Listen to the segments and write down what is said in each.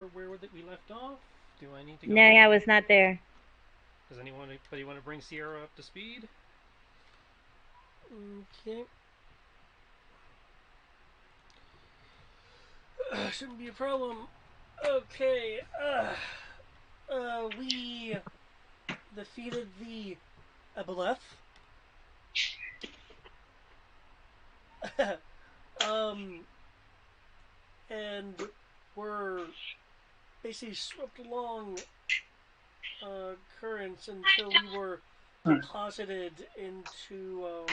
Where would we left off? Do I need to go No, over? I was not there. Does anybody want to bring Sierra up to speed? Okay. Shouldn't be a problem. Okay. We defeated the Aboleth. um, and were basically swept along currents until we were deposited into, I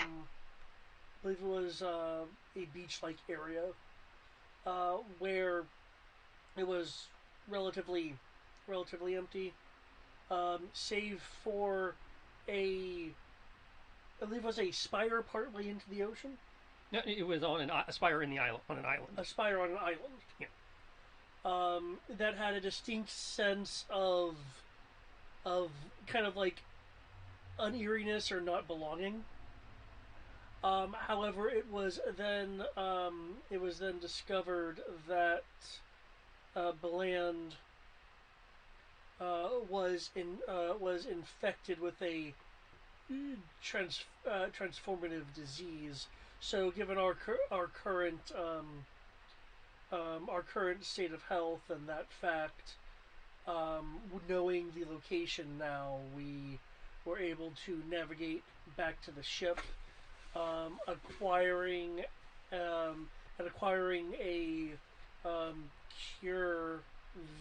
believe it was a beach-like area where it was relatively relatively empty, save for a I believe it was a spire partway into the ocean. No, it was on a spire in the island on an island. A spire on an island. Yeah. That had a distinct sense of kind of like uneeriness or not belonging. However, it was then discovered that Beland was infected with a transformative disease. So, given our current state of health and that fact, knowing the location now, we were able to navigate back to the ship, um, acquiring acquiring a um, cure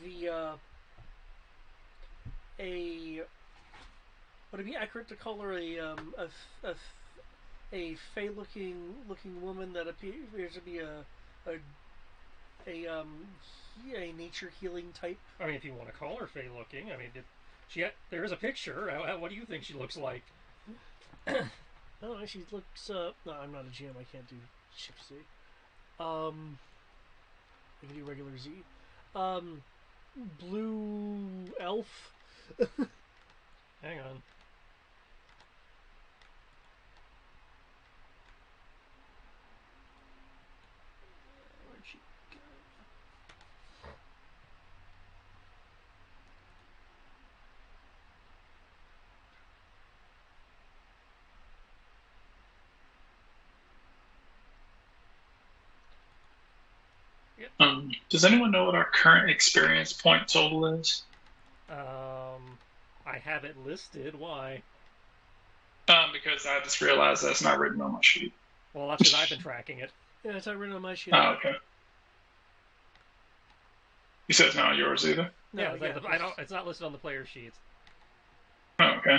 via a would it be accurate to call her a fey looking woman that appears to be a a a nature healing type? I mean, if you want to call her Fey looking, I mean, there is a picture. What do you think she looks like? Oh, she looks. No, I'm not a GM. I can't do Shift Z. Um, I can do regular Z. Um, blue elf. Hang on. Where'd she go? Yep. Does anyone know what our current experience point total is? I have it listed. Why? Because I just realized that's not written on my sheet. Well, that's because I've been tracking it. Yeah, it's not written on my sheet. Oh, okay. You said it's not on yours either? No, Yeah, yeah, I don't. It's not listed on the player sheets. Oh, okay.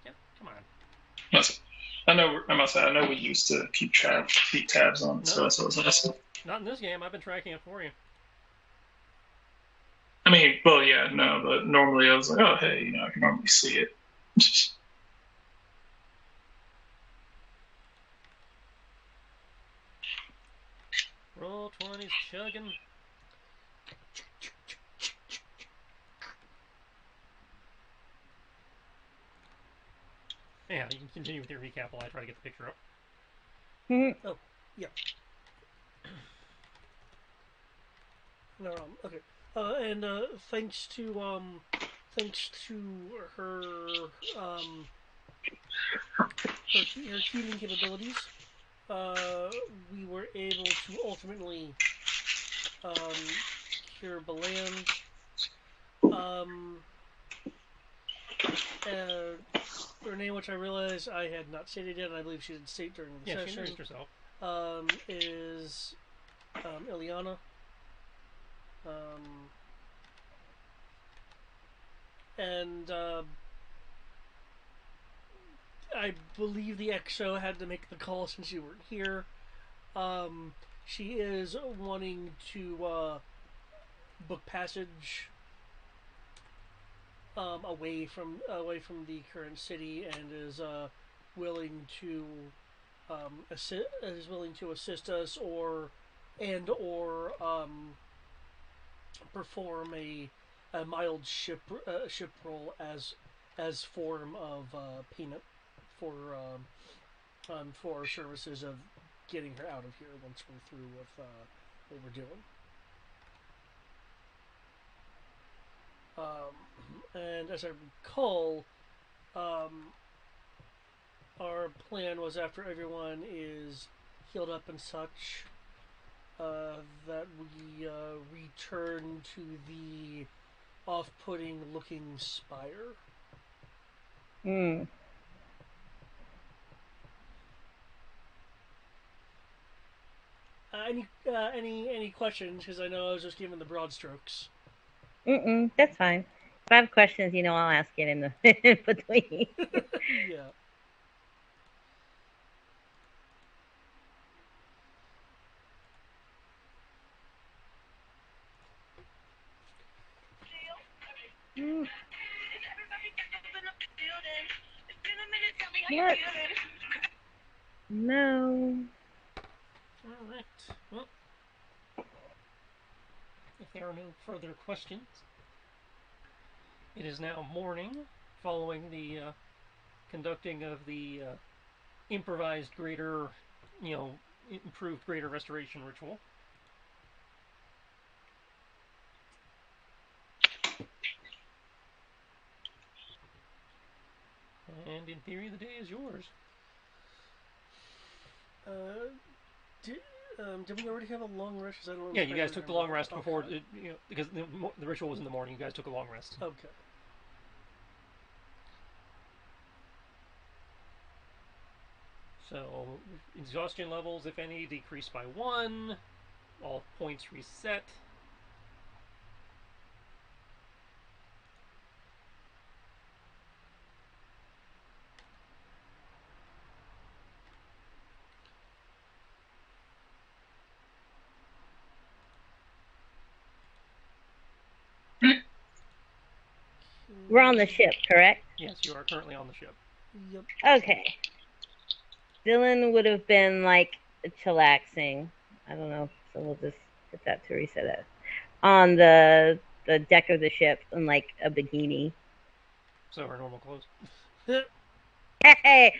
Yep. Come on. I must say, I know we used to keep tabs on it, No. so that's what I was asking. Not in this game. I've been tracking it for you. I mean, well, yeah, no, but normally I was like, oh, hey, I can normally see it. Roll 20's chugging. Yeah, you can continue with your recap while I try to get the picture up. Oh, yeah. No, okay. And thanks to her her healing capabilities, we were able to ultimately um, cure Beland. Um, her name, which I realized I had not stated yet, and I believe she did state during the Yeah, she session, introduced herself. is Ileana. Um, and I believe the XO had to make the call since you weren't here. She is wanting to book passage away from the current city and is willing to assist us or perform a mild ship roll as form of payment for for our services of getting her out of here once we're through with what we're doing. And as I recall, our plan was after everyone is healed up and such, that we return to the off-putting looking spire. Hmm. Any questions? Because I know I was just giving the broad strokes. That's fine. If I have questions, I'll ask it in the in between. Yeah. What? No. All right. Well, if there are no further questions, it is now morning, following the conducting of the improvised greater, improved greater restoration ritual. And in theory, the day is yours. Did we already have a long rest? I don't Yeah, you guys took the long rest before, Okay. because the ritual was in the morning. You guys took a long rest. Okay. So, exhaustion levels, if any, decrease by 1. All points reset. We're on the ship, correct? Yes, you are currently on the ship. Yep. Okay. Dylan would have been like chillaxing. I don't know, so we'll just put that to reset it. On the deck of the ship in like a bikini. So her normal clothes. Hey,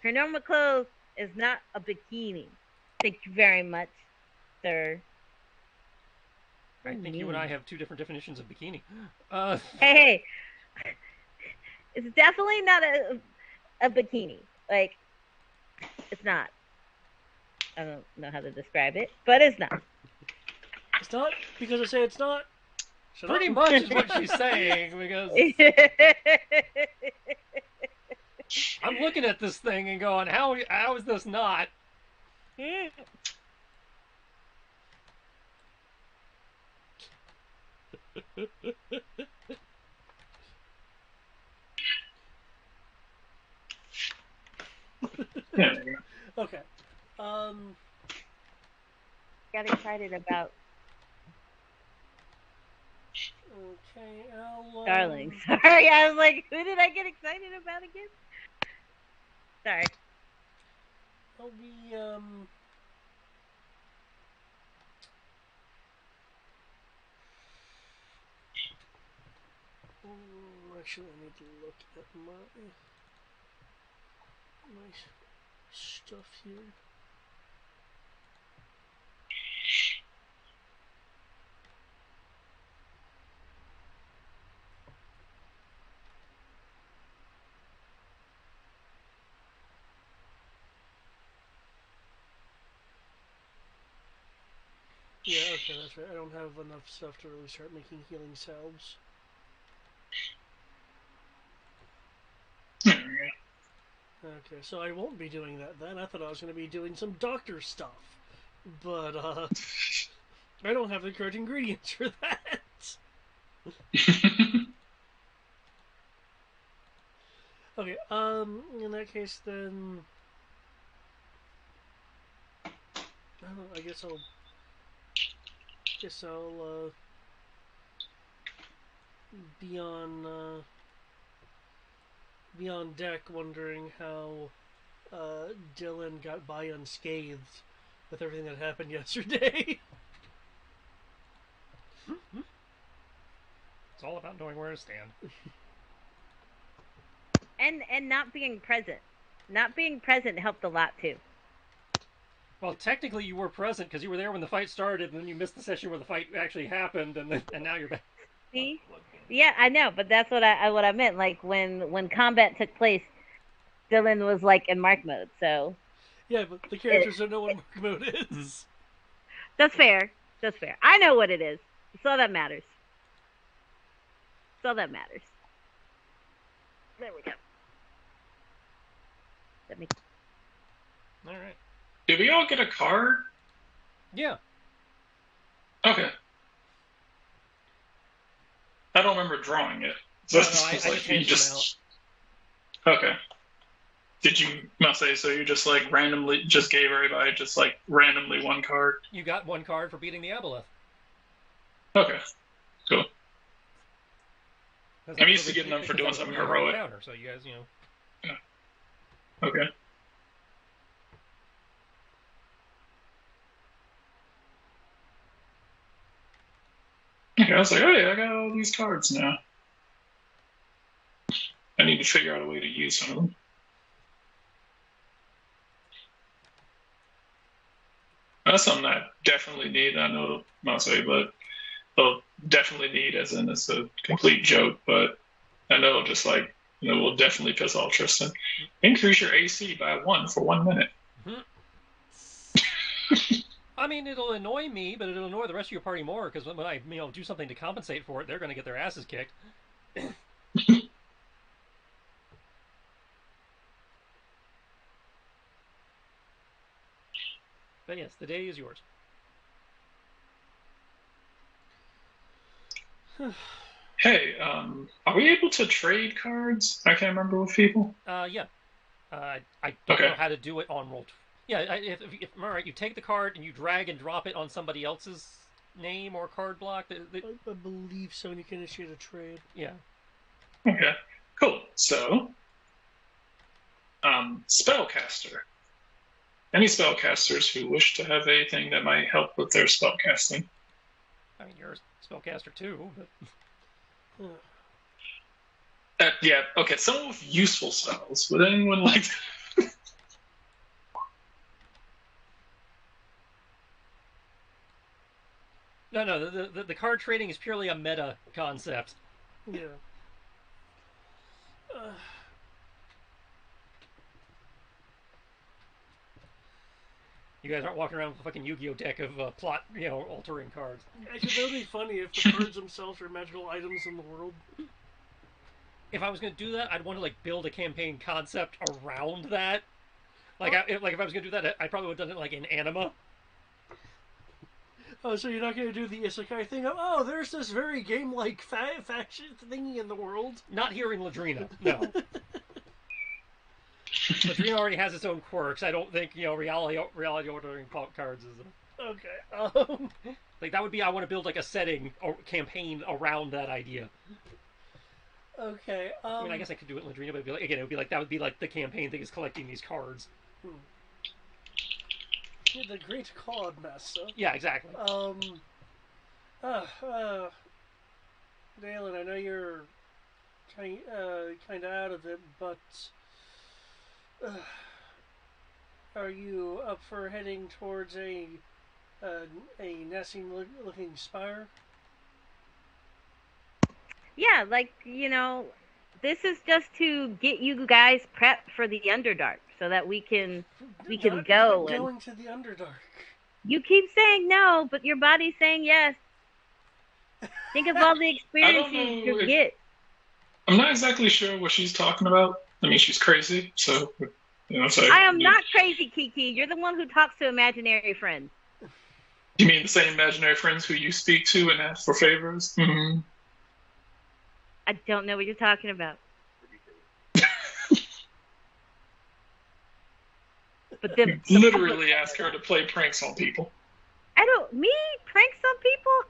her normal clothes is not a bikini. Thank you very much, sir. I think you and I have two different definitions of bikini. Hey, it's definitely not a bikini. Like, it's not. I don't know how to describe it, but it's not. It's not because I say it's not. Shut Pretty up. Much is what she's saying, because I'm looking at this thing and going, how is this not? Okay. Got excited about. Okay, Darling. Sorry, I was like, who did I get excited about again? Sorry. I'll be actually, I need to look at my stuff here. Yeah, okay, that's right. I don't have enough stuff to really start making healing salves. Okay, so I won't be doing that then. I thought I was going to be doing some doctor stuff. But, I don't have the correct ingredients for that. Okay, in that case then... I don't know, I guess I'll be on deck wondering how Dylan got by unscathed with everything that happened yesterday. It's all about knowing where to stand. And not being present. Not being present helped a lot too. Well, technically you were present because you were there when the fight started, and then you missed the session where the fight actually happened, and now you're back. See? Yeah, I know, but that's what I meant. Like when combat took place, Dylan was like in mark mode, so Yeah, but the characters don't know what mark mode is. that's fair. That's fair. I know what it is. It's all that matters. It's all that matters. There we go. Let me. All right. Did we all get a card? Yeah. Okay. I don't remember drawing it. So No, it's I like just handed them out. Okay. Did you must say so? You just like randomly just gave everybody just like randomly one card? You got one card for beating the Aboleth. Okay. Cool. That's I'm used to getting them for doing something heroic. Counter, so you guys, you know. Okay. Okay, I was like, oh yeah, I got all these cards now. I need to figure out a way to use some of them. That's something I definitely need. I know it'll not say, but they'll definitely need, as in it's a complete joke, but I know just like, will definitely piss off Tristan. Increase your AC by 1 for 1 minute. I mean, it'll annoy me, but it'll annoy the rest of your party more, because when I do something to compensate for it, they're going to get their asses kicked. But yes, the day is yours. Hey, are we able to trade cards? I can't remember with people. Yeah. I don't know how to do it on roll. Yeah, if all right, you take the card and you drag and drop it on somebody else's name or card block. I believe so, and you can initiate a trade. Yeah. Okay, cool. So, spellcaster. Any spellcasters who wish to have anything that might help with their spellcasting. I mean, you're a spellcaster too, but. Yeah, okay, someone with useful spells. Would anyone like to... No, the card trading is purely a meta concept. Yeah. You guys aren't walking around with a fucking Yu-Gi-Oh deck of plot, altering cards. Actually, that would be funny if the cards themselves are magical items in the world. If I was going to do that, I'd want to like build a campaign concept around that. Like, if I was going to do that, I probably would have done it like in Anima. Oh, so you're not going to do the isekai thing of, oh, there's this very game-like faction thingy in the world? Not here in Ladrina, no. Ladrina already has its own quirks. I don't think, reality ordering cards is... Okay, like, that would be, I want to build like a setting or campaign around that idea. Okay, I mean, I guess I could do it in Ladrina, but it would be like, that would be like the campaign thing is collecting these cards. The Great Card Master. Yeah, exactly. Dalen, I know you're kind of out of it, but are you up for heading towards a nesting-looking spire? Yeah, like, this is just to get you guys prepped for the Underdark so that we can go. Not going to the Underdark. You keep saying no, but your body's saying yes. Think of all the experiences you get. I'm not exactly sure what she's talking about. I mean, she's crazy, so, so... I am not crazy, Kiki. You're the one who talks to imaginary friends. You mean the same imaginary friends who you speak to and ask for favors? Mm-hmm. I don't know what you're talking about. But literally ask her to play pranks on people. Pranks on people?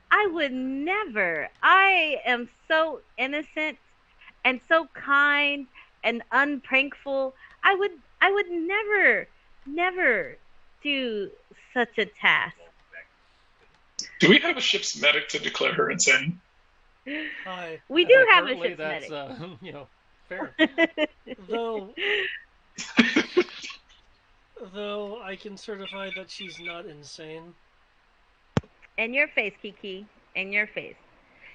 I would never. I am so innocent and so kind and unprankful. I would never do such a task. Do we have a ship's medic to declare her insane? We do have a ship's that's, medic. Fair. Though Though I can certify that she's not insane. In your face, Kiki. In your face.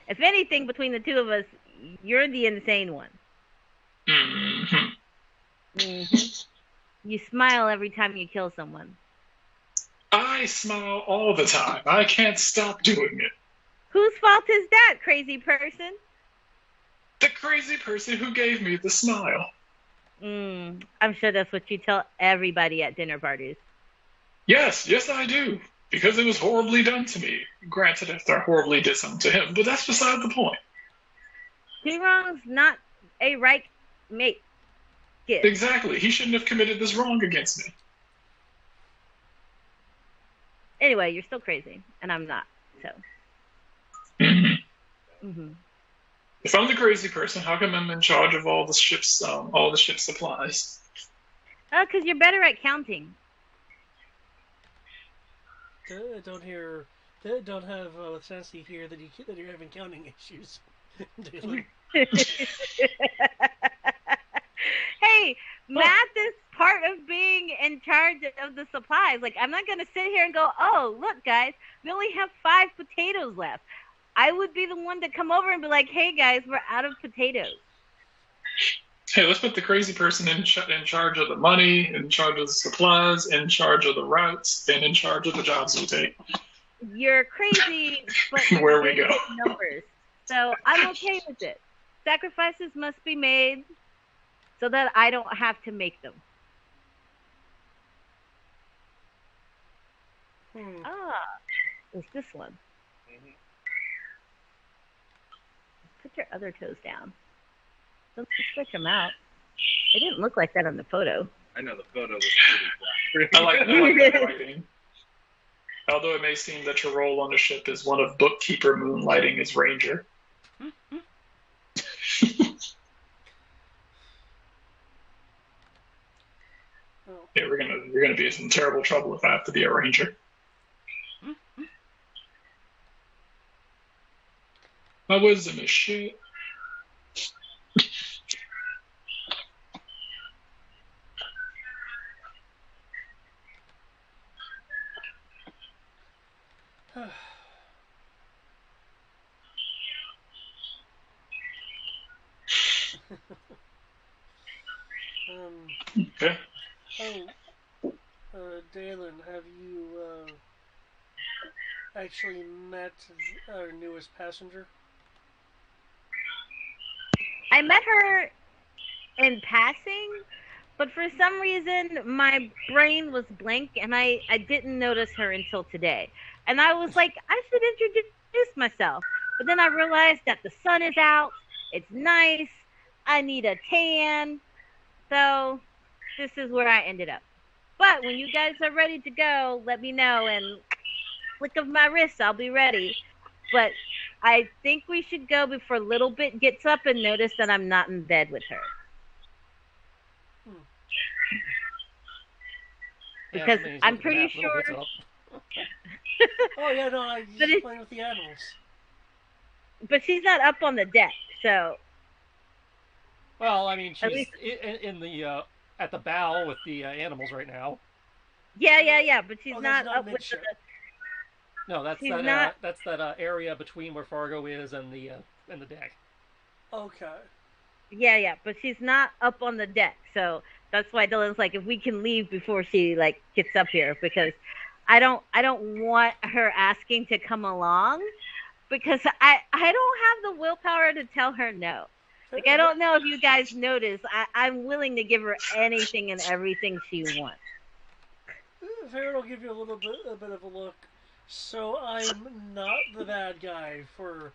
If anything, between the two of us, you're the insane one. Mm-hmm. You smile every time you kill someone. I smile all the time. I can't stop doing it. Whose fault is that, crazy person? The crazy person who gave me the smile. I'm sure that's what you tell everybody at dinner parties. Yes, I do. Because it was horribly done to me. Granted, after I horribly did something to him, but that's beside the point. Two wrongs, not a right make. Gift. Exactly. He shouldn't have committed this wrong against me. Anyway, you're still crazy, and I'm not. So. If I'm the crazy person, how come I'm in charge of all the ship's supplies? Because you're better at counting. Don't have Sansi here that you're having counting issues. Hey, math is part of being in charge of the supplies. Like, I'm not going to sit here and go, oh, look, guys, we only have 5 potatoes left. I would be the one to come over and be like, hey, guys, we're out of potatoes. Hey, let's put the crazy person in charge of the money, in charge of the supplies, in charge of the routes, and in charge of the jobs we take. You're crazy, but where we go. Numbers. So I'm okay with it. Sacrifices must be made so that I don't have to make them. It's this one. Put your other toes down. Don't switch them out. It didn't look like that on the photo. I know the photo was pretty I like that writing. Although it may seem that your role on the ship is one of bookkeeper moonlighting as ranger. Yeah, we're gonna be in some terrible trouble if I have to be a ranger. My wisdom is shit. Okay. Dalen, have you actually met our newest passenger? I met her in passing, but for some reason my brain was blank and I didn't notice her until today. And I was like, I should introduce myself. But then I realized that the sun is out, it's nice, I need a tan, so this is where I ended up. But when you guys are ready to go, let me know, and flick of my wrist, I'll be ready. But I think we should go before Little Bit gets up and notice that I'm not in bed with her. Because I'm pretty sure... Oh, yeah, no, I'm just playing with the animals. But she's not up on the deck, so... Well, I mean, she's in the at the bow with the animals right now. Yeah, but she's not up with the... No, that's that area between where Fargo is and the deck. Okay. Yeah, but she's not up on the deck, so that's why Dylan's like, if we can leave before she gets up here, because I don't want her asking to come along, because I don't have the willpower to tell her no. Like, I don't know if you guys notice, I'm willing to give her anything and everything she wants. Farron will give you a bit of a look. So I'm not the bad guy for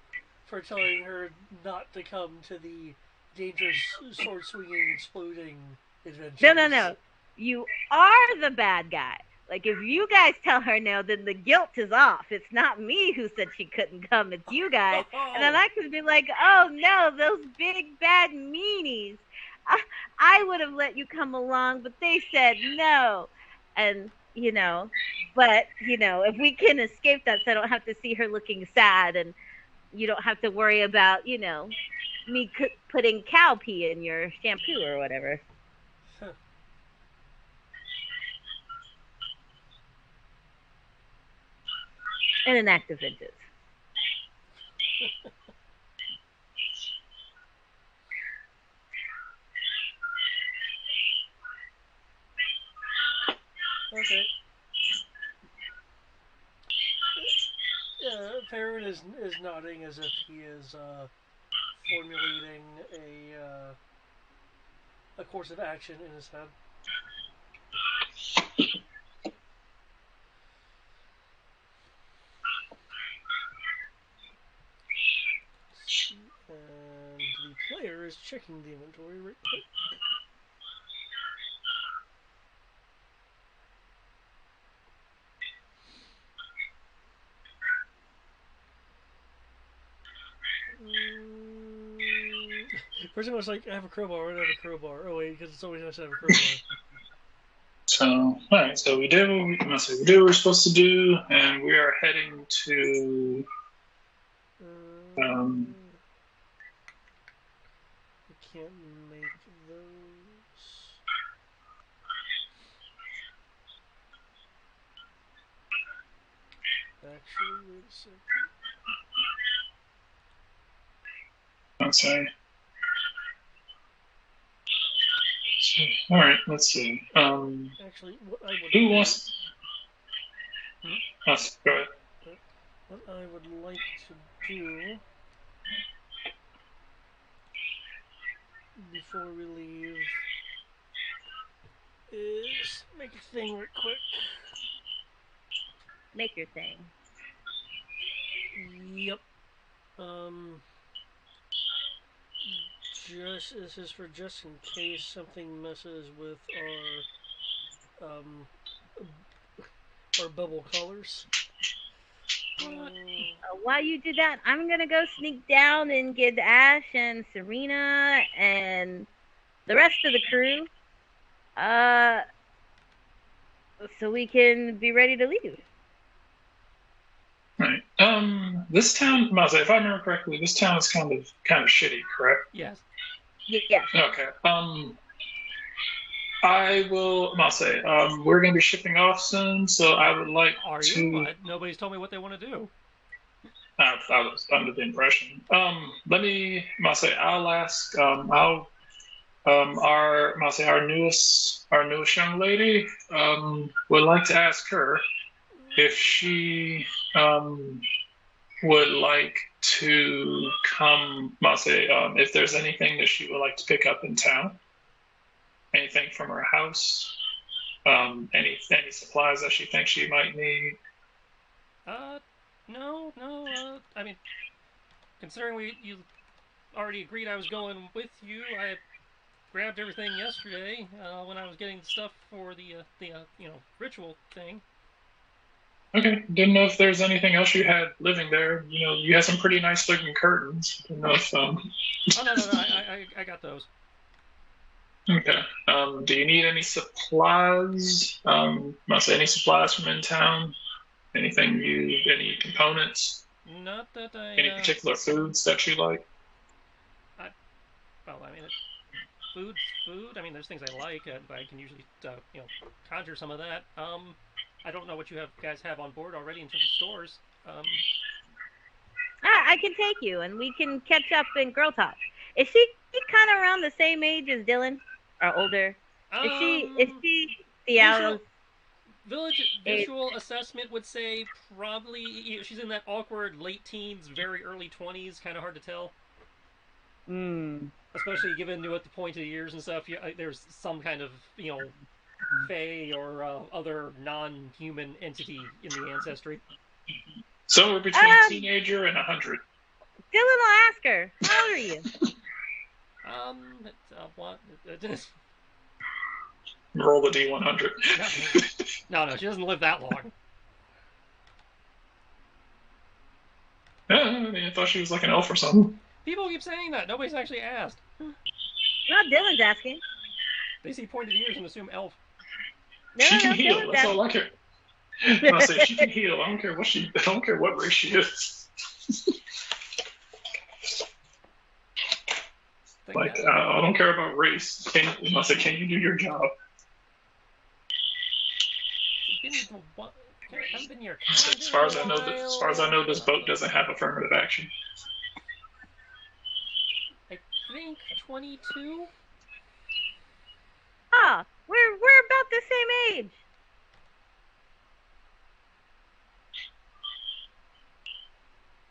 telling her not to come to the dangerous sword swinging, exploding adventure. No. You are the bad guy. Like, if you guys tell her no, then the guilt is off. It's not me who said she couldn't come. It's you guys. And then I could be like, oh, no, those big, bad meanies. I would have let you come along, but they said no. And, but, if we can escape that so I don't have to see her looking sad and you don't have to worry about, me putting cow pee in your shampoo or whatever. And an act of vengeance. Okay. Farron is nodding as if he is formulating a course of action in his head. And the player is checking the inventory right quick. Person was like, I have a crowbar, I don't have a crowbar. Oh wait, because it's always nice to have a crowbar. So, alright, so we did what we were supposed to do, and we are heading to I can't make those. Actually, wait a second. Okay. So, alright, let's see. Actually, what I would who wants? Let's go ahead. What I would like to do before we leave is make a thing real quick. Make your thing. Yep. This is for just in case something messes with our bubble colors. While you do that, I'm gonna go sneak down and get Ash and Serena and the rest of the crew, so we can be ready to leave. Right. This town, Maze, if I remember correctly, this town is kind of shitty, correct? Yes. Yes. Okay. I will, Maze, we're going to be shipping off soon, so I would like Are to... you? Nobody's told me what they want to do. I was under the impression. Let me, Maze, I'll ask, our newest young lady, would like to ask her if she would like to come, if there's anything that she would like to pick up in town, anything from her house, any supplies that she thinks she might need. No. I mean, considering you already agreed I was going with you, I grabbed everything yesterday when I was getting the stuff for the ritual thing. Okay, didn't know if there's anything else you had living there. You know, you had some pretty nice looking curtains. Didn't know if Oh no, I got those. Okay. Do you need any supplies? Any supplies from in town? Any components? Not that I. Any particular foods that you like? Food. I mean, there's things I like. I can usually, conjure some of that. I don't know what you guys have on board already in terms of stores. I can take you, and we can catch up in Girl Talk. Is she kind of around the same age as Dylan, or older? Is she the visual assessment would say probably she's in that awkward late teens, very early 20s, kind of hard to tell. Especially given at the point of the years and stuff, there's some kind of fae or other non-human entity in the ancestry. So we're between teenager and 100. Dylan will ask her. How old are you? What? Roll the D100. No, she doesn't live that long. I thought she was like an elf or something. People keep saying that. Nobody's actually asked. Well, Dylan's asking. They see pointed ears and assume elf. She can heal. That's all I care. I say she can heal. I don't care what race she is. I don't care about race. Can you do your job? haven't been here. As far as I know, this boat doesn't have affirmative action. I think 22. Ah, we're about the same age.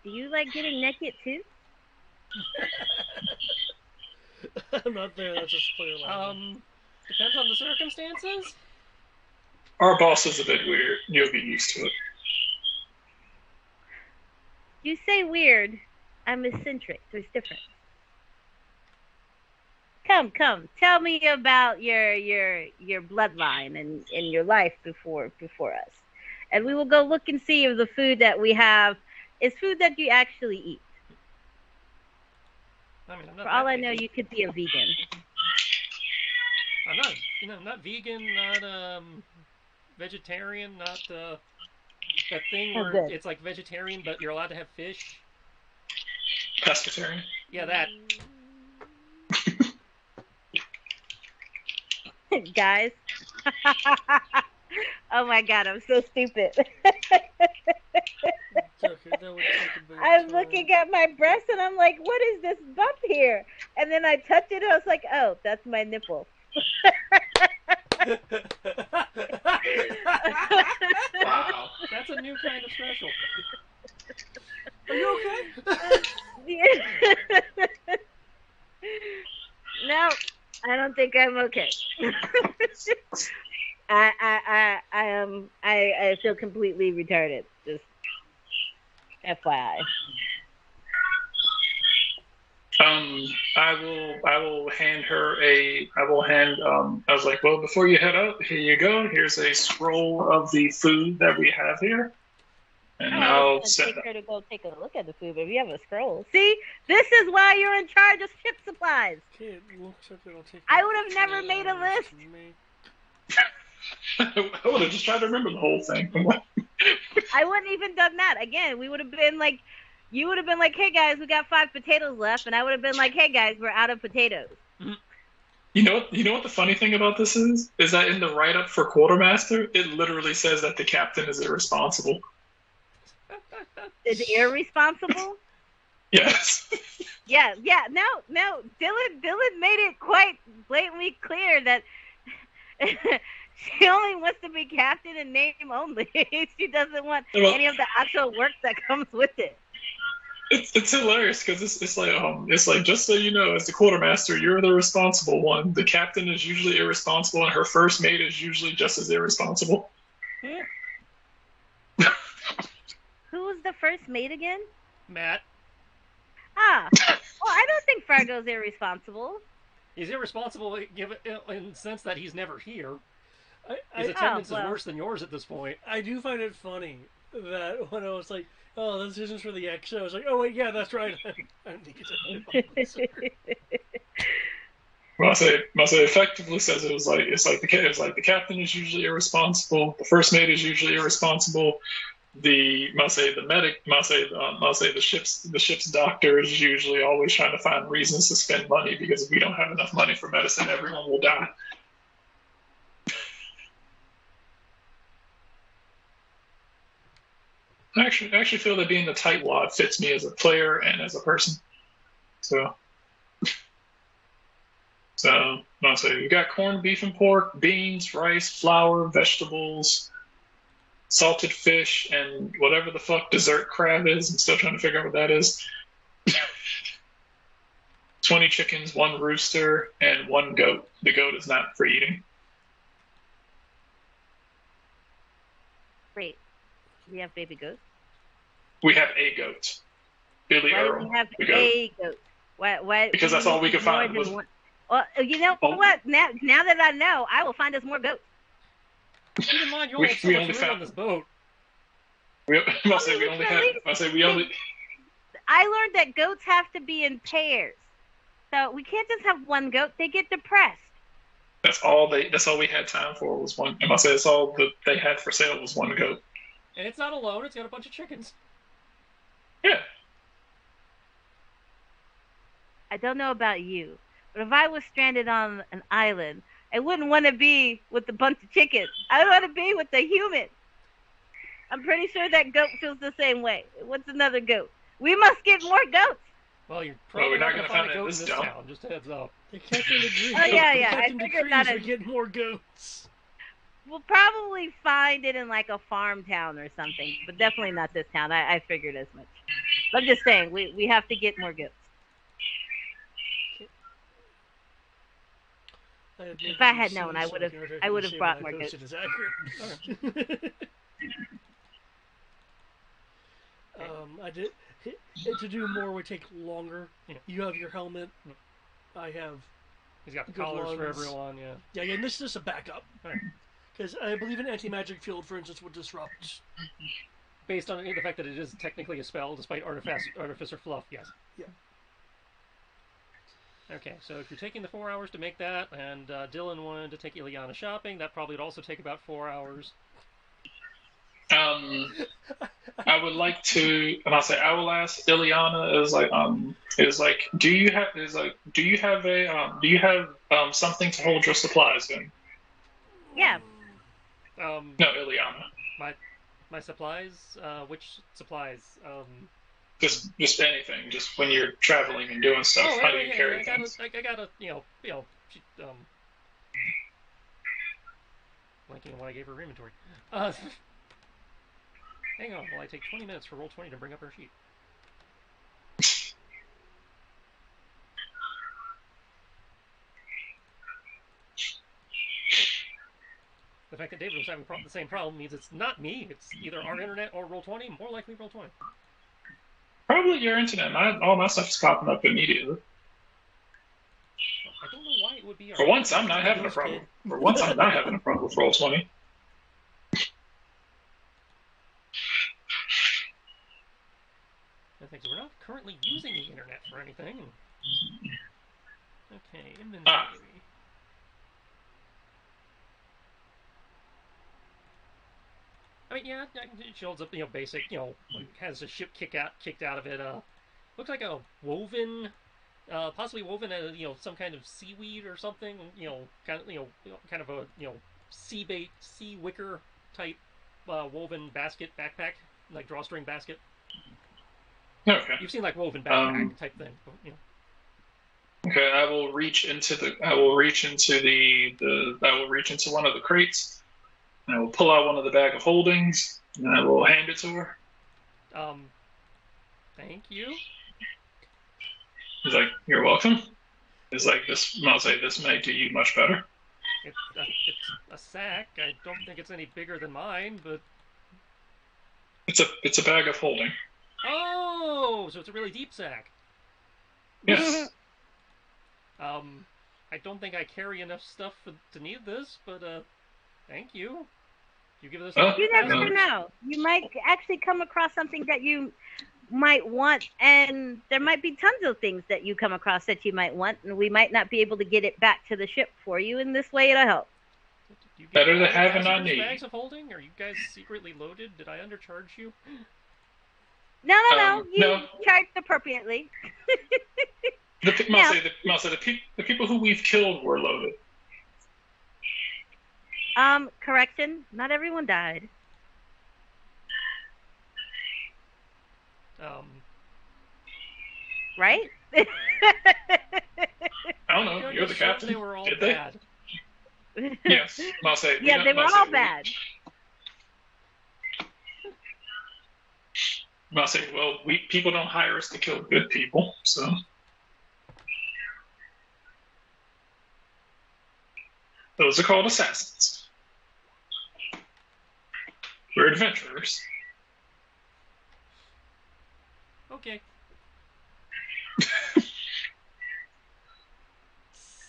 Do you like getting naked too? I'm not there. That's a spoiler. Depends on the circumstances. Our boss is a bit weird. You'll get used to it. You say weird. I'm eccentric. There's difference. Come. Tell me about your bloodline and your life before us, and we will go look and see if the food that we have is food that you actually eat. I mean, I'm not For all I know, you could be a vegan. I'm not, not vegan, not vegetarian, not that thing where it's like vegetarian, but you're allowed to have fish. Pescatarian. Yeah, that. Guys. Oh my god, I'm so stupid. I'm looking at my breast and I'm like, what is this bump here? And then I touched it and I was like, oh, that's my nipple. Wow. That's a new kind of special. Are you okay? No, I don't think I'm okay. I feel completely retarded. Just FYI. I will hand her I was like, well, before you head out, here you go. Here's a scroll of the food that we have here. And I'll take her to go take a look at the food, but we have a scroll. See? This is why you're in charge of ship supplies. I would have never made a list. I would have just tried to remember the whole thing. I wouldn't even done that. Again, we would have been like, you would have been like, hey guys, we got 5 potatoes left, and I would have been like, hey guys, we're out of potatoes. You know what the funny thing about this is? Is that in the write-up for Quartermaster, it literally says that the captain is irresponsible. Is irresponsible? Yes. Yeah. No. Dylan made it quite blatantly clear that she only wants to be captain in name only. She doesn't want any of the actual work that comes with it. It's hilarious because it's like just so you know, as the quartermaster, you're the responsible one. The captain is usually irresponsible, and her first mate is usually just as irresponsible. Yeah. Who was the first mate again? Matt. Well, I don't think Fargo's irresponsible. He's irresponsible in the sense that he's never here. His attendance is worse than yours at this point. I do find it funny that when I was like, oh, this isn't for the extra, I was like, oh wait, yeah, that's right. Mase effectively says it's like the captain is usually irresponsible, the first mate is usually irresponsible, the ship's doctor is usually always trying to find reasons to spend money because if we don't have enough money for medicine, everyone will die. I actually feel that being the tightwad fits me as a player and as a person. So you got corned beef and pork, beans, rice, flour, vegetables, salted fish, and whatever the fuck dessert crab is. I'm still trying to figure out what that is. 20 chickens, 1 rooster, and 1 goat. The goat is not for eating. Wait, we have baby goats? We have a goat. Billy Why Earl. do we have a goat? Why? Because that's all we could find. Well, you know what? Now that I know, I will find us more goats. Keep in mind, you only have so much room on this boat. I learned that goats have to be in pairs, so we can't just have one goat. They get depressed. That's all we had time for was one. I must say that's all that they had for sale was 1 goat. And it's not alone. It's got a bunch of chickens. Yeah. I don't know about you, but if I was stranded on an island, I wouldn't want to be with a bunch of chickens. I want to be with a human. I'm pretty sure that goat feels the same way. What's another goat? We must get more goats. Well, you're probably we're not not going to gonna find a find it goat in in this this dump. town. Just a heads up. The captain agrees. Oh, yeah, The yeah, I captain figured decrees that we is- get more goats. We'll probably find it in like a farm town or something, but definitely not this town. I figured as much. I'm just saying, we have to get more goats. If I had known, I would have brought more goats. It is accurate. I did. To do more would take longer. Yeah. You have your helmet. I have. He's got the Good collars for lungs. everyone, yeah. Yeah, and this is just a backup. Right. Because I believe an anti-magic field, for instance, would disrupt. Based on the fact that it is technically a spell, despite Artificer Fluff, yes. Yeah. Okay, so if you're taking the 4 hours to make that, and Dylan wanted to take Ileana shopping, that probably would also take about 4 hours. I would like to, and I'll say I will ask Ileana do you have something to hold your supplies in? Yeah. No, Ileana. My supplies? Which supplies? Just anything. Just when you're traveling and doing stuff, how do you carry things? I got a, she, blanking on what I gave her inventory. Hang on while I take 20 minutes for Roll20 to bring up her sheet. The fact that David was having the same problem means it's not me. It's either our internet or Roll20. More likely Roll20. Probably your internet. All my stuff is popping up immediately. I don't know why it would be. For once, I'm not having a problem. For once, I'm not having a problem with Roll20. We're not currently using the internet for anything. Okay, inventory. I mean, yeah, it shows up, basic, has a ship kicked out of it. Looks like a woven, possibly woven out of, some kind of seaweed or something. Kind of a, sea wicker type woven basket backpack, like drawstring basket. Okay. You've seen like woven backpack type thing. Okay, I will reach into one of the crates, and I will pull out one of the bag of holdings, and I will hand it to her. Thank you. He's like, "You're welcome." It's like this. I'll say this may do you much better. It's a sack. I don't think it's any bigger than mine, but it's a bag of holding. Oh, so it's a really deep sack. Yes. I don't think I carry enough stuff to need this, but thank you. You give this. You never know. You might actually come across something that you might want, and there might be tons of things that you come across that you might want, and we might not be able to get it back to the ship for you. In this way, it'll help. Better to have and not need. Bags of holding? Are you guys secretly loaded? Did I undercharge you? No. You charged appropriately. The people who we've killed were loaded. Correction. Not everyone died. Right? I don't know. You're the captain. They were all Did bad. They? Yes. I'll say. Yeah, they were all bad. I'll say. Well, people don't hire us to kill good people, so. Those are called assassins. We're adventurers. Okay.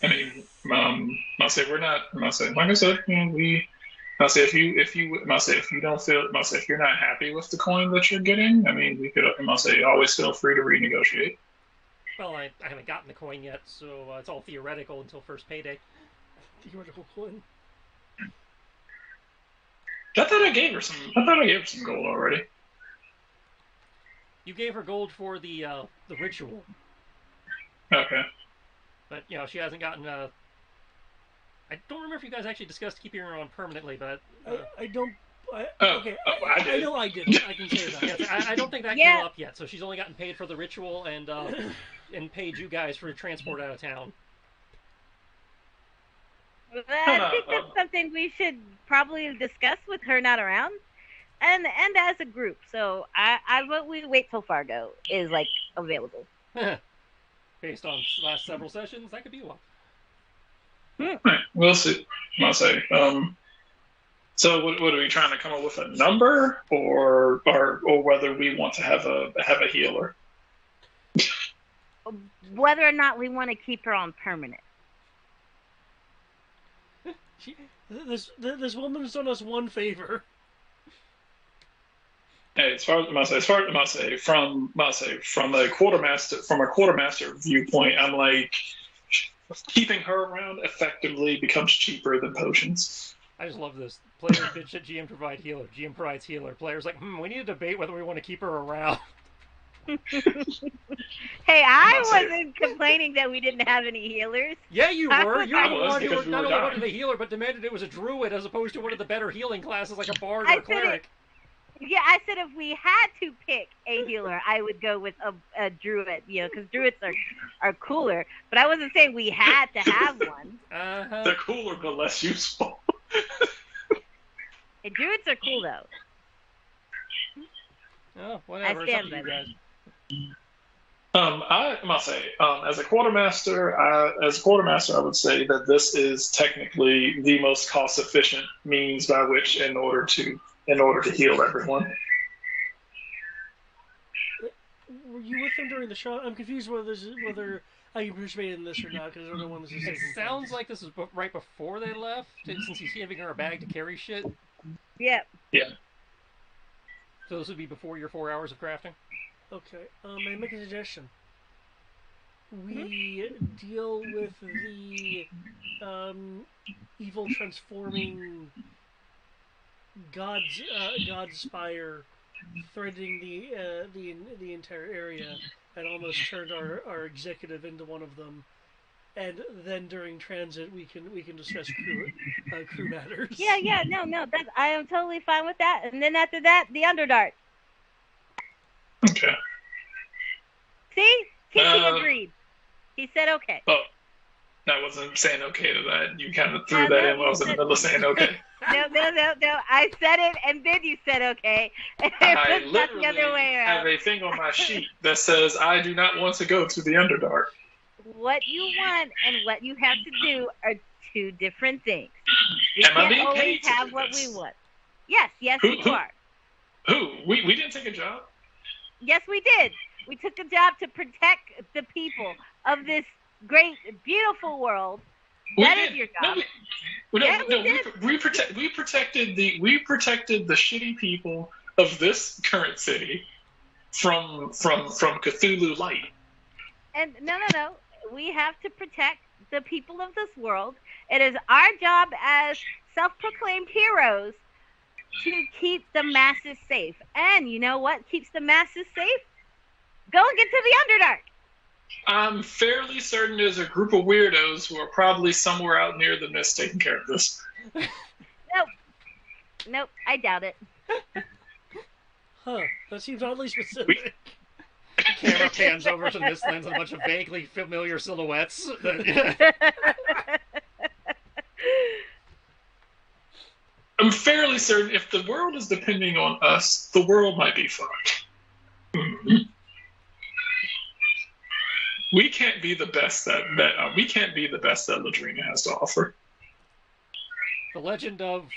I mean, I'll say we're not. I'll say, like I said, I'll say if you don't feel, I'll say if you're not happy with the coin that you're getting, I mean, we could. I'll say always feel free to renegotiate. Well, I haven't gotten the coin yet, so it's all theoretical until first payday. Theoretical coin. I thought I gave her some gold already. You gave her gold for the ritual. Okay. But she hasn't gotten I don't remember if you guys actually discussed keeping her on permanently, but I don't. Okay. I did. I know I did. I can say that. yes, I don't think that Yeah. came up yet. So she's only gotten paid for the ritual and paid you guys for transport out of town. I think that's something we should probably discuss with her not around, and as a group. So I vote we wait till Fargo is like available. Based on last several sessions, that could be one. Right, we'll see. I'll say. So, what are we trying to come up with a number, or whether we want to have a healer? Whether or not we want to keep her on permanent. This woman's done us one favor. Hey, as far as from a quartermaster viewpoint, I'm like, keeping her around effectively becomes cheaper than potions. I just love this. Players bitch at GM provide healer. GM provides healer. Players like, we need to debate whether we want to keep her around. Hey, I wasn't complaining that we didn't have any healers. Yeah, you were. You were the one because who we not were only dying. wanted a healer, but demanded it was a druid as opposed to one of the better healing classes like a bard or a cleric. Yeah, I said if we had to pick a healer, I would go with a druid, because druids are cooler. But I wasn't saying we had to have one. They're cooler but less useful. Hey, druids are cool though. Oh, whatever. It's up to you guys. I must say, as a quartermaster, I would say that this is technically the most cost-efficient means by which, in order to heal everyone. Were you with them during the shot? I'm confused whether I can participate in this or not because I don't know when this is. It sounds like this is right before they left, since he's giving her a bag to carry shit. Yeah. Yeah. So this would be before your 4 hours of crafting? Okay. May I make a suggestion? We deal with the evil transforming God's spire threatening the entire area and almost turned our executive into one of them. And then during transit, we can discuss crew matters. Yeah, no, I am totally fine with that. And then after that, the Underdark. Okay. See, Kiki agreed. He said okay. Oh, I wasn't saying okay to that. You kind of threw that in while I was in the middle of saying okay. No. I said it, and then you said okay. I It's not the other literally way have around. a thing on my sheet that says I do not want to go to the Underdark. What you want and what you have to do are two different things. We Am I can't being always paid to have do what this? we want. Yes, Who- you who- are. Who? We didn't take a job. Yes, we did. We took a job to protect the people of this great, beautiful world. That is your job. We protected the shitty people of this current city from Cthulhu Light. And no. We have to protect the people of this world. It is our job as self-proclaimed heroes to keep the masses safe. And you know what keeps the masses safe? Go and get to the Underdark. I'm fairly certain there's a group of weirdos who are probably somewhere out near the mist taking care of this. Nope, I doubt it. Huh? That seems oddly specific. Camera pans over to Mistlands and a bunch of vaguely familiar silhouettes. I'm fairly certain if the world is depending on us, the world might be fucked. We can't be the best that Ladrina has to offer. The Legend of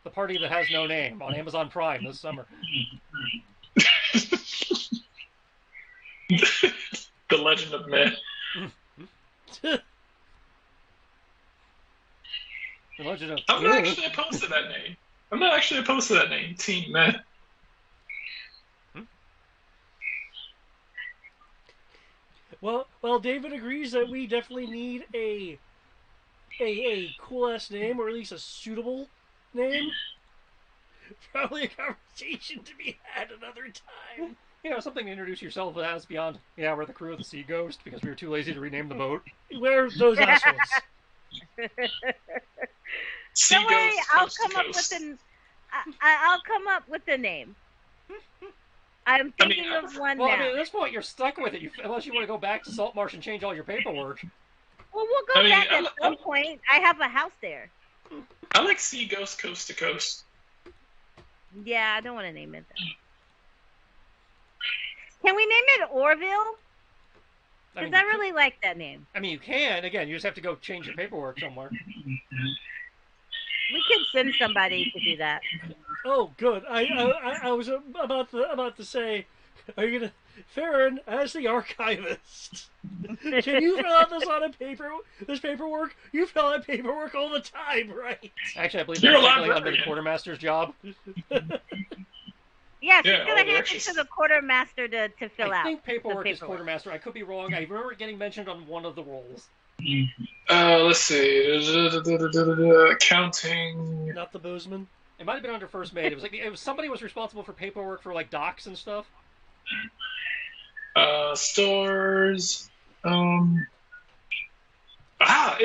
the Party That Has No Name on Amazon Prime this summer. The Legend of Meh. The Legend of... I'm not actually opposed to that name. Team Meh. Well, David agrees that we definitely need a cool ass name, or at least a suitable name. Probably a conversation to be had another time. Something to introduce yourself as beyond, we're the crew of the Sea Ghost, because we were too lazy to rename the boat. Where are those assholes? Don't worry, Seagulls I'll coast to come up with coast. I'll come up with a name. I'm thinking of one Well, now. I mean, at this point, you're stuck with it, unless you want to go back to Saltmarsh and change all your paperwork. Well, we'll go I mean, back at some point. I have a house there. I like Seagulls coast to coast. Yeah, I don't want to name it though. Can we name it Orville? Because I really like that name. I mean, you can. Again, you just have to go change your paperwork somewhere. We could send somebody to do that. Oh, good. I was about to say, are you gonna, Farron, as the archivist, can you fill out this paperwork? You fill out paperwork all the time, right? Actually, I believe You're that's a technically under the librarian. quartermaster's job. Yeah, she's Yeah, gonna all hand it directions. to the quartermaster to fill out. I think paperwork the is quartermaster. I could be wrong. I remember it getting mentioned on one of the rolls. Let's see. Accounting. Not the Bozeman. It might have been under first mate. It was somebody was responsible for paperwork for like docs and stuff. Stores. It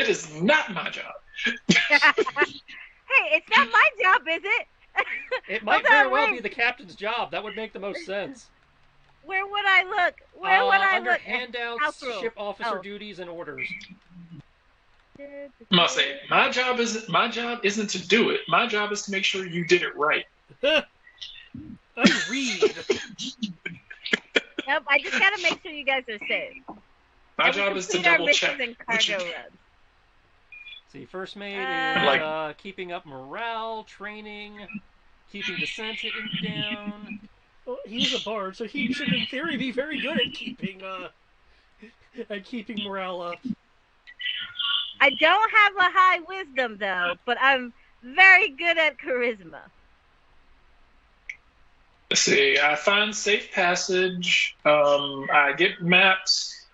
is not my job. Hey, it's not my job, is it? It might very well be the captain's job. That would make the most sense. Where would I look? Where would I under look? handouts, House rules. ship officer Oh. duties, and orders. I must say, my job isn't to do it. My job is to make sure you did it right. I read. Nope, I just gotta make sure you guys are safe. My And we job is to complete our double missions check. and what you cargo did. runs. See, first mate Like- is keeping up morale, training, keeping dissent down. Well, he's a bard, so he should, in theory, be very good at keeping morale up. I don't have a high wisdom though, but I'm very good at charisma. Let's see. I find safe passage. I get maps.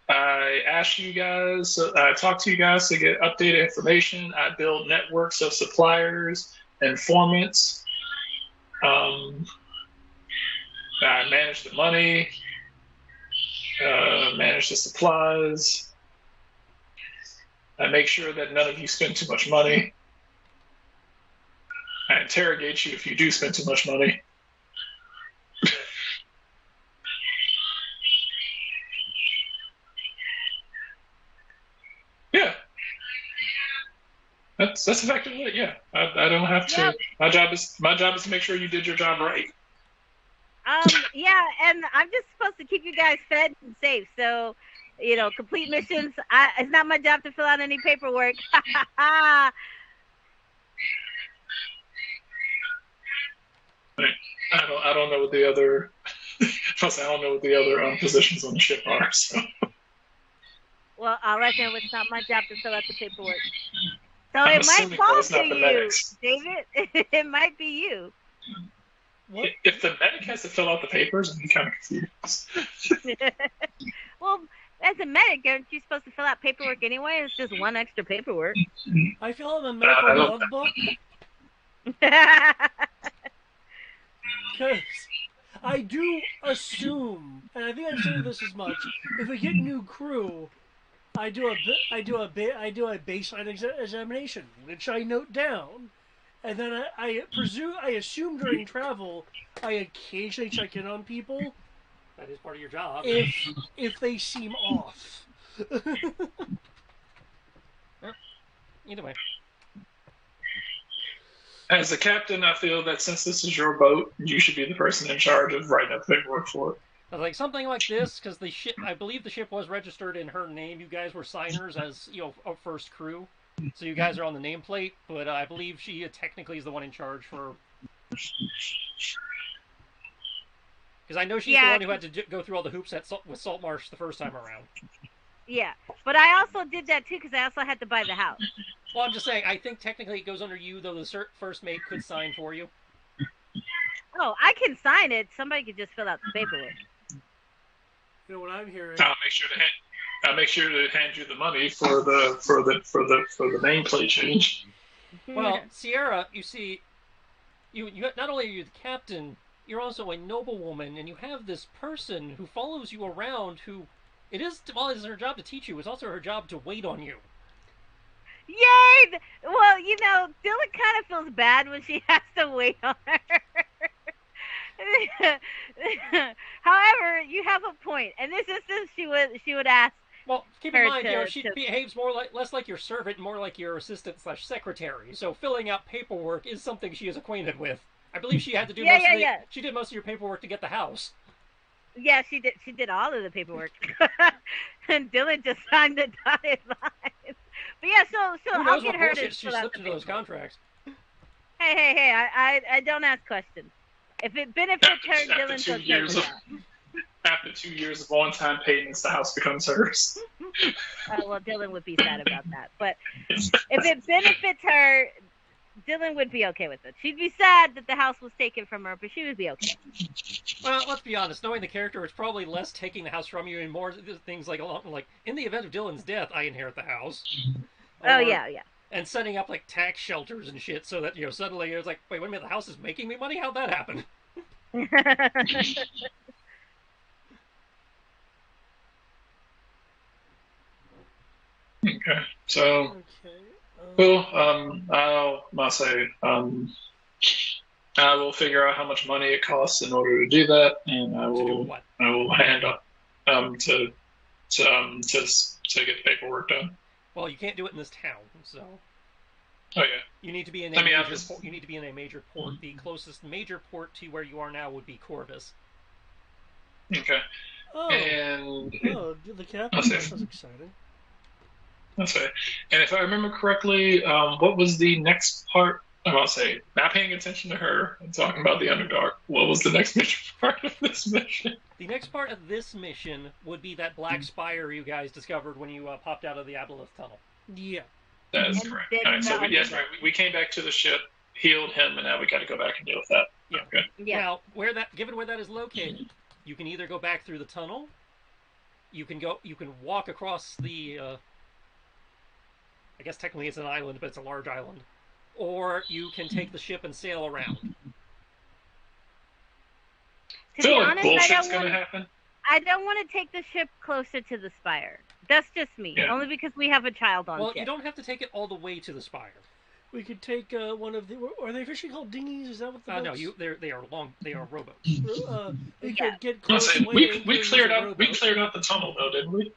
I ask you guys. I talk to you guys to get updated information. I build networks of suppliers, informants. I manage the money. Manage the supplies. I make sure that none of you spend too much money. I interrogate you if you do spend too much money. Yeah. That's effectively it. Yeah, I don't have to. Yep. My job is to make sure you did your job right. Yeah, and I'm just supposed to keep you guys fed and safe. So, complete missions. It's not my job to fill out any paperwork. I don't know what the other. I don't know what the other positions on the ship are. So. Well, I'll let them. It's not my job to fill out the paperwork. So I'm it might assuming fall that's to not the you, medics. David. It might be you. What? If the medic has to fill out the papers, I'm kind of confused. Well, as a medic, aren't you supposed to fill out paperwork anyway? It's just one extra paperwork. I fill out a I medical don't- logbook because I do assume, and I think I've said this as much. If we get new crew, I do a baseline examination, which I note down, and then I assume during travel, I occasionally check in on people That is part of your job. if they seem off. Either way. As a captain, I feel that since this is your boat, you should be the person in charge of writing up the paperwork for it. Like something like this, because the ship, I believe the ship was registered in her name. You guys were signers as a first crew, so you guys are on the nameplate. But I believe she technically is the one in charge for. Because I know she's the one who had to go through all the hoops with Saltmarsh the first time around. Yeah, but I also did that too because I also had to buy the house. Well, I'm just saying, I think technically it goes under you, though the first mate could sign for you. Oh, I can sign it. Somebody could just fill out the paperwork. You know what I'm hearing? I'll make sure to hand you the money for the nameplate change. Well, Sierra, you see, you not only are you the captain, you're also a noblewoman, and you have this person who follows you around. Who it is, well, it's her job to teach you. It's also her job to wait on you. Yay! Well, Dylan kind of feels bad when she has to wait on her. However, you have a point. In this instance, she would ask Well, keep in her mind, to, she to behaves less like your servant, more like your assistant slash secretary. So filling out paperwork is something she is acquainted with. I believe she had to do yeah, most yeah, of the yeah. she did most of your paperwork to get the house. Yeah, she did all of the paperwork. And Dylan just signed the dotted line. But yeah, so Who I'll knows get what her to bullshit she fill out slipped the into those paperwork. contracts? Hey, I don't ask questions. If it benefits her, Dylan's okay with that. After 2 years of on-time payments, the house becomes hers. Well, Dylan would be sad about that. But if it benefits her, Dylan would be okay with it. She'd be sad that the house was taken from her, but she would be okay. Well, let's be honest. Knowing the character, it's probably less taking the house from you and more things like in the event of Dylan's death, I inherit the house. Oh yeah, yeah. And setting up like tax shelters and shit so that suddenly it's like, wait a minute, the house is making me money. How'd that happen? Okay, so Okay. cool. I'll say I will figure out how much money it costs in order to do that, and I To do will what? hand up to get the paperwork done. Well, you can't do it in this town, so Oh yeah. you need to be in I a mean, major. You need to be in a major port. The closest major port to where you are now would be Corvus. Okay. Oh, And the capital. That sounds exciting. that's right. And if I remember correctly, what was the next part? I'll say, not paying attention to her and talking about the Underdark. What was the next major part of this mission? The next part of this mission would be that black spire you guys discovered when you popped out of the Aboleth tunnel. Yeah. That is And correct. then All right, so the yes, Underdark. right. We came back to the ship, healed him, and now we got to go back and deal with that. Yeah. Okay. Yeah. Now, given where that is located, you can either go back through the tunnel. You can walk across the. I guess technically it's an island, but it's a large island. Or you can take the ship and sail around. To Feel be like honest, bullshit's gonna happen. I don't want to take the ship closer to the spire. That's just me. Yeah. Only because we have a child on Well, ship. you don't have to take it all the way to the spire. We could take one of the. Are they officially called dinghies? Is that what the No, boats? they are long. They are rowboats. We Yeah. could get I'll close. say, we cleared out the tunnel though, didn't we?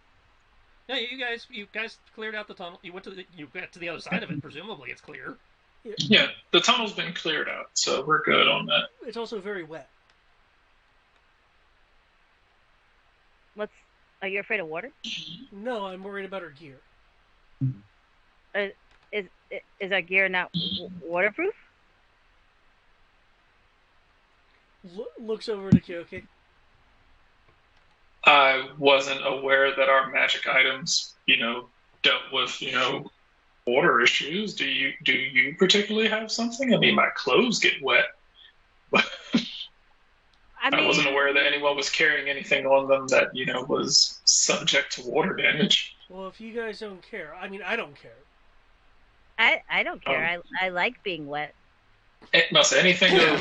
No, you guys cleared out the tunnel. You got to the other side of it. Presumably, it's clear. Yeah, the tunnel's been cleared out, so we're good on that. It's also very wet. Are you afraid of water? No, I'm worried about our gear. Is our gear not waterproof? Looks over to Kyoki. I wasn't aware that our magic items, dealt with, water issues. Do you particularly have something? I mean, my clothes get wet, but I wasn't aware that anyone was carrying anything on them that, was subject to water damage. Well, if you guys don't care, I mean, I don't care. I don't care. I like being wet. Anything. Wow.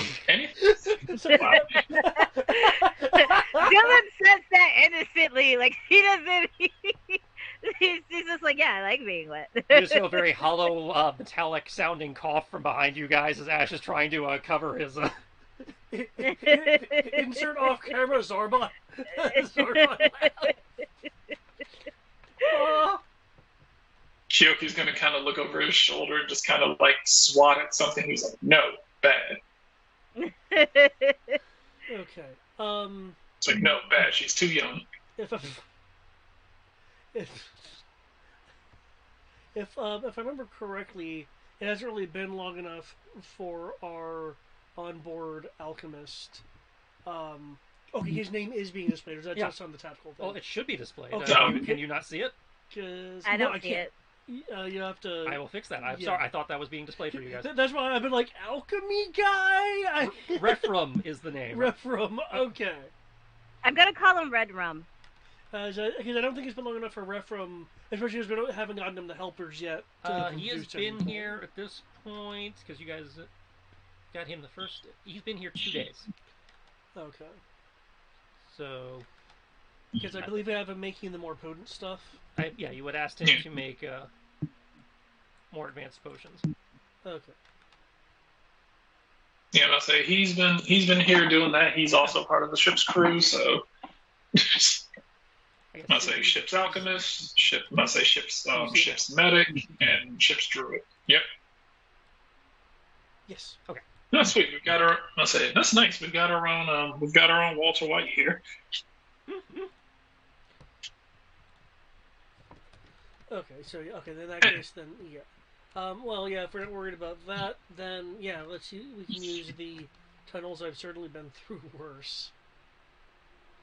Dylan says that innocently, like he doesn't. He's just like, yeah, I like being wet. You just feel a very hollow, metallic-sounding cough from behind you guys as Ash is trying to cover his. Insert off-camera Zarbon. Zarbon. Kyoki's gonna kind of look over his shoulder and just kind of like swat at something. He's like, "No, bad." Okay. It's like, "No, bad. She's too young." If I remember correctly, it hasn't really been long enough for our onboard alchemist. Okay, his name is being displayed. Or is that just on the tactical thing? Well, it should be displayed. Okay. Can you not see it? I don't see it. You have to. I will fix that. I'm sorry. I thought that was being displayed for you guys. That's why I've been like, alchemy guy. Refrum is the name. Refrum. Okay. I'm gonna call him Red Rum. Because I don't think it's been long enough for Refrum, especially because we haven't gotten him the helpers yet. He has been here at this point because you guys got him the first. He's been here 2 days. Okay. So. Because I believe I have him making the more potent stuff. You would ask him to make. more advanced potions. Okay. Yeah, and I say he's been here doing that. He's also part of the ship's crew, so I say ship's alchemist, I say ship's medic, and ship's druid. Yep. Yes. Okay. That's sweet. We've got our. I say that's nice. We've got our own. We've got our own Walter White here. Okay, so okay, in that case, then yeah. Well, yeah, if we're not worried about that, then yeah, we can use the tunnels. I've certainly been through worse.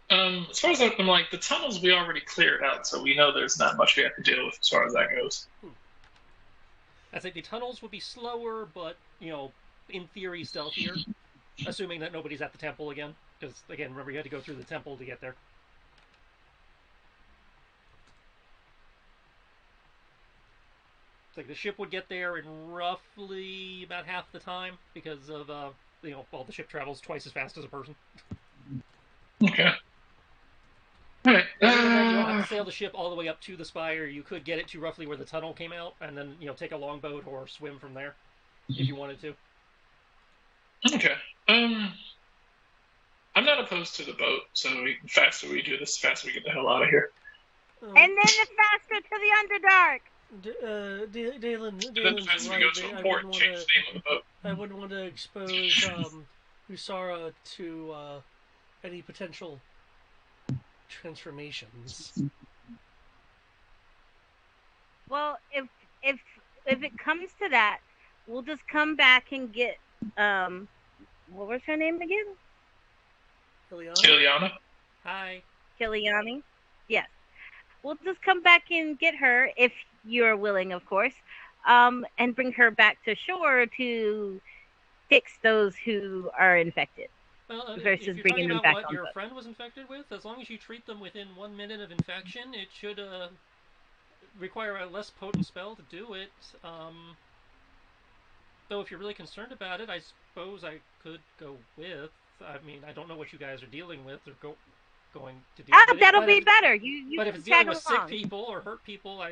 As far as I'm like the tunnels, we already cleared out, so we know there's not much we have to deal with as far as that goes. I think the tunnels would be slower, but in theory, stealthier, assuming that nobody's at the temple again. Because again, remember you had to go through the temple to get there. It's like the ship would get there in roughly about half the time because of the ship travels twice as fast as a person. Okay. All right. You don't have to sail the ship all the way up to the spire. You could get it to roughly where the tunnel came out, and then take a longboat or swim from there if you wanted to. Okay. I'm not opposed to the boat, so the faster we do this, the faster we get the hell out of here. And then the faster to the Underdark. Dalen's right. I wouldn't want to expose Usara to any potential transformations. Well, if it comes to that, we'll just come back and get what was her name again? Kiliana. Hi. Kiliani. Yes. We'll just come back and get her if you're willing, of course, and bring her back to shore to fix those who are infected. Well, versus if you're bringing talking them about back what on your foot. friend was infected with, as long as you treat them within 1 minute of infection, it should require a less potent spell to do it. Though if you're really concerned about it, I suppose I could go with. I mean, I don't know what you guys are dealing with or going to do. Oh, that'll be better. You but if it's dealing with sick people or hurt people,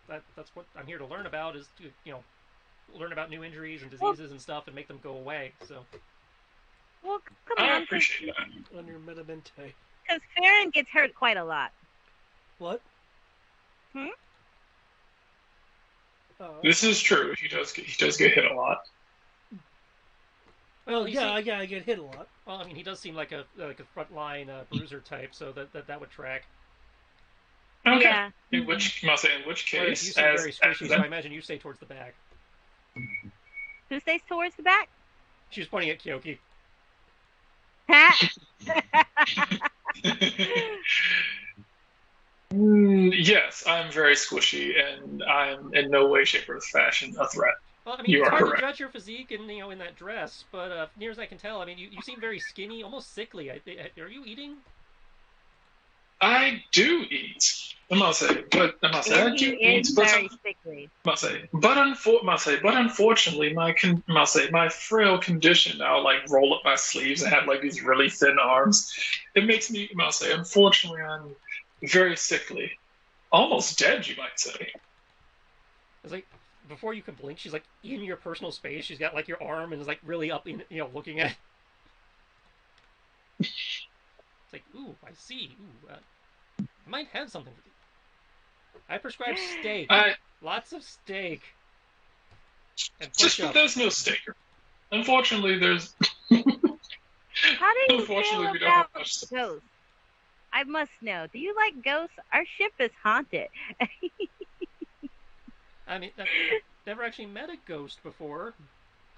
that's what I'm here to learn about. Is to learn about new injuries and diseases and stuff, and make them go away. So. Well, come I on. appreciate that. On your Metamente. Because Farron gets hurt quite a lot. What? This is true. He does get hit a lot. Well, yeah, I get hit a lot. Well, I mean, he does seem like a frontline bruiser type, so that would track. Okay. Yeah. In which case, you seem very squishy, so I imagine you stay towards the back. Who stays towards the back? She's pointing at Kyoki. Yes, I'm very squishy, and I'm in no way, shape, or fashion a threat. Well, I mean, you it's are hard correct. to judge your physique in that dress, but near as I can tell, I mean, you seem very skinny, almost sickly. Are you eating? I do eat. I do eat. Very sickly. But unfortunately, my frail condition. I'll like roll up my sleeves and have like these really thin arms. It makes me. Unfortunately, I'm very sickly, almost dead. You might say. It's like before you can blink, she's like in your personal space. She's got like your arm and is like really up in looking at. It's like, ooh, I see. Ooh, I might have something for you. I prescribe steak. Lots of steak. And there's no steak. Unfortunately, there's. How do you Unfortunately, feel we don't have about much stuff. ghosts? I must know. Do you like ghosts? Our ship is haunted. I mean, I've never actually met a ghost before.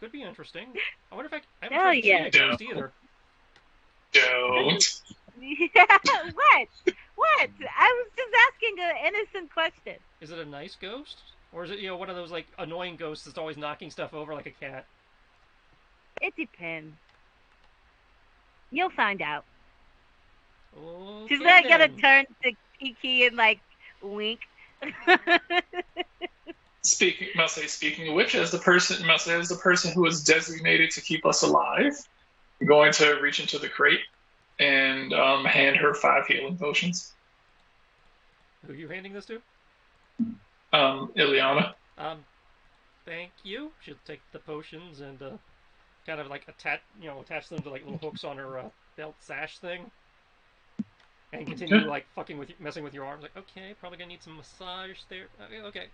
Could be interesting. I wonder if I haven't tried to see a ghost either. Don't. Yeah, what? I was just asking an innocent question. Is it a nice ghost? Or is it, one of those, like, annoying ghosts that's always knocking stuff over like a cat? It depends. You'll find out. Okay, She's gonna turn to Kiki and, like, wink. Speaking of which, as the person who is designated to keep us alive, I'm going to reach into the crate and hand her 5 healing potions. Who are you handing this to? Ileana. thank you. She'll take the potions and kind of like attach them to like little hooks on her belt sash thing, and continue Okay. like messing with your arms. Like, okay, probably gonna need some massage there. Okay.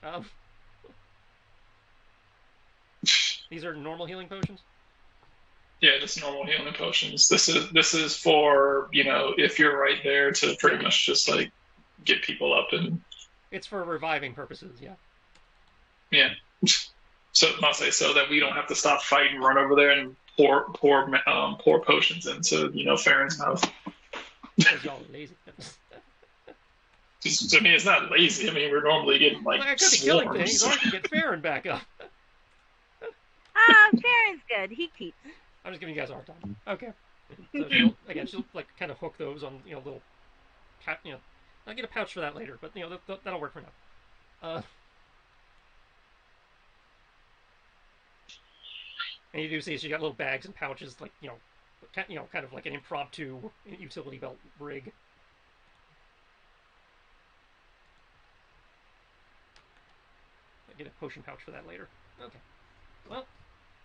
These are normal healing potions. Yeah, just normal healing potions. This is for, if you're right there to pretty much just like get people up and It's for reviving purposes. Yeah. yeah. So I'll say so that we don't have to stop fighting, run over there and pour potions into Farron's mouth. Because y'all are lazy. I mean, it's not lazy. I mean, we're normally getting like I could be killing swarms. things, or I can get Farron back up. Farron's good. He keeps. I'm just giving you guys a hard time. Okay. So she'll like kind of hook those on little, I'll get a pouch for that later, but that'll work for now. And you do see she got little bags and pouches, like kind of like an impromptu utility belt rig. I'll get a potion pouch for that later. Okay. Well,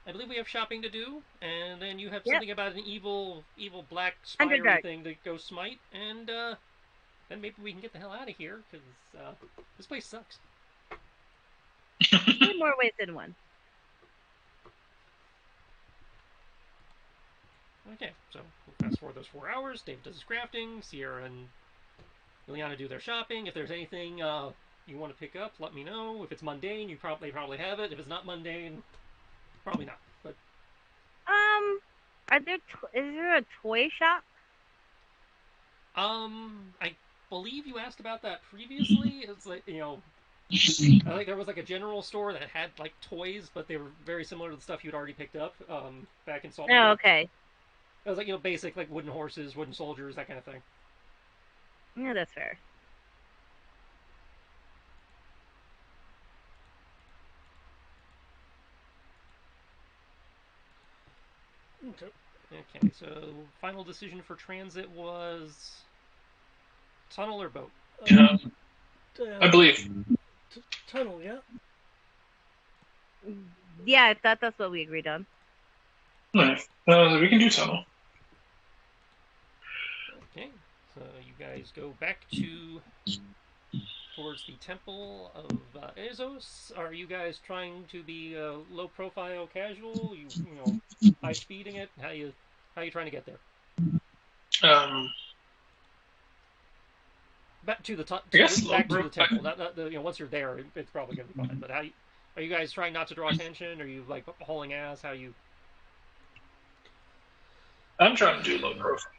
I believe we have shopping to do, and then you have something about an evil black spidery thing to go smite, and then maybe we can get the hell out of here, because this place sucks. In more ways than one. Okay, so we'll fast forward those 4 hours. Dave does his crafting. Sierra and Liliana do their shopping. If there's anything you want to pick up, let me know. If it's mundane, they probably have it. If it's not mundane, probably not. But is there a toy shop? I believe you asked about that previously. It's like I think there was like a general store that had like toys, but they were very similar to the stuff you'd already picked up back in Salt Lake. Oh, okay. It was like basic like wooden horses, wooden soldiers, that kind of thing. Yeah, that's fair. Okay. Okay, so final decision for transit was tunnel or boat? I believe. Tunnel, yeah? Yeah, I thought that's what we agreed on. Nice. We can do tunnel. Okay, so you guys go back towards the temple of Ezos. Are you guys trying to be low profile, casual? High speeding it? How you trying to get there? Back to the temple. Once you're there, it's probably gonna be fine. But are you guys trying not to draw attention? Are you like hauling ass? How you? I'm trying to do low profile.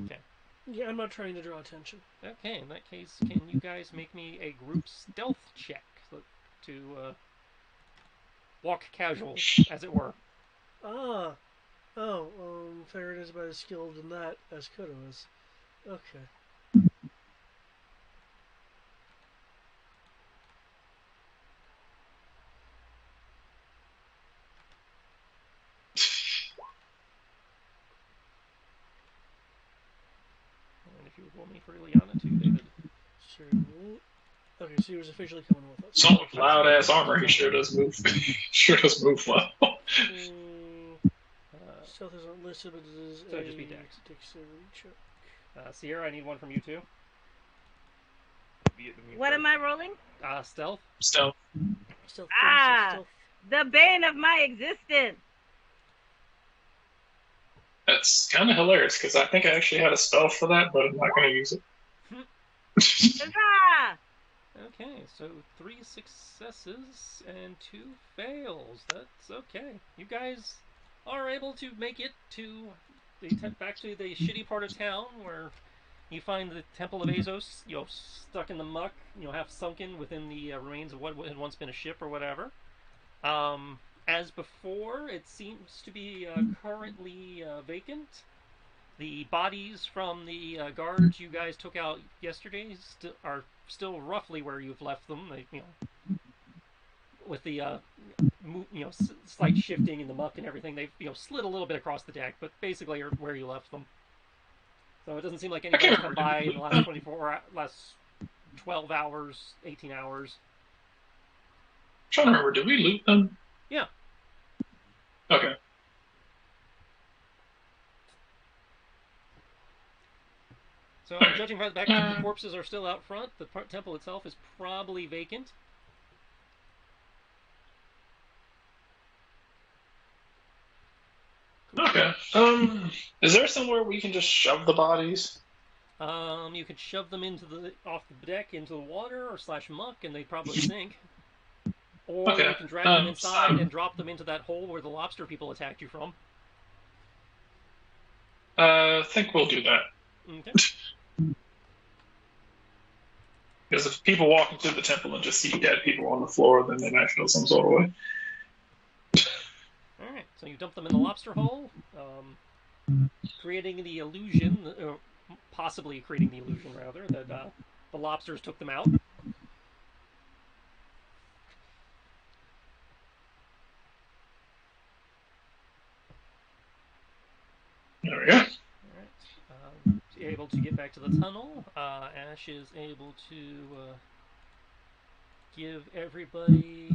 Okay. Yeah, I'm not trying to draw attention. Okay, in that case, can you guys make me a group stealth check to walk casual, as it were? Farron is about as skilled in that as Kodo is. Okay. And if you would roll me for Ileana too, David. Sure. Okay, so he was officially coming with us. Some loud ass armor. He sure does move. Sure does move well. Stealth isn't listed, but it is so just be Dex. Dexterity check. Sierra, I need one from you too. What am I rolling? Stealth. Stealth. Stealth. The bane of my existence. That's kind of hilarious because I think I actually had a spell for that, but I'm not going to use it. Huzzah! Okay, so 3 successes and 2 fails. That's okay. You guys are able to make it to back to the shitty part of town where you find the Temple of Azos, stuck in the muck, half sunken within the remains of what had once been a ship or whatever. As before, it seems to be currently vacant. The bodies from the guards you guys took out yesterday are still roughly where you've left them. They, with the slight shifting in the muck and everything, they've slid a little bit across the deck, but basically are where you left them. So it doesn't seem like anybody's come by in the last 12 hours, 18 hours. trying to remember, did we loot them? Yeah. Okay. So, Okay. judging by the fact that the corpses are still out front, the temple itself is probably vacant. Okay. Is there somewhere we can just shove the bodies? You could shove them off the deck into the water or slash muck, and they'd probably sink. Or Okay. you can drag them inside So, and drop them into that hole where the lobster people attacked you from. I think we'll do that. Okay. Because if people walk into the temple and just see dead people on the floor, then they might feel some sort of way. All right. So you dump them in the lobster hole, creating the illusion, or possibly creating the illusion rather, that the lobsters took them out. There we go. All right. Able to get back to the tunnel. Ash is able to give everybody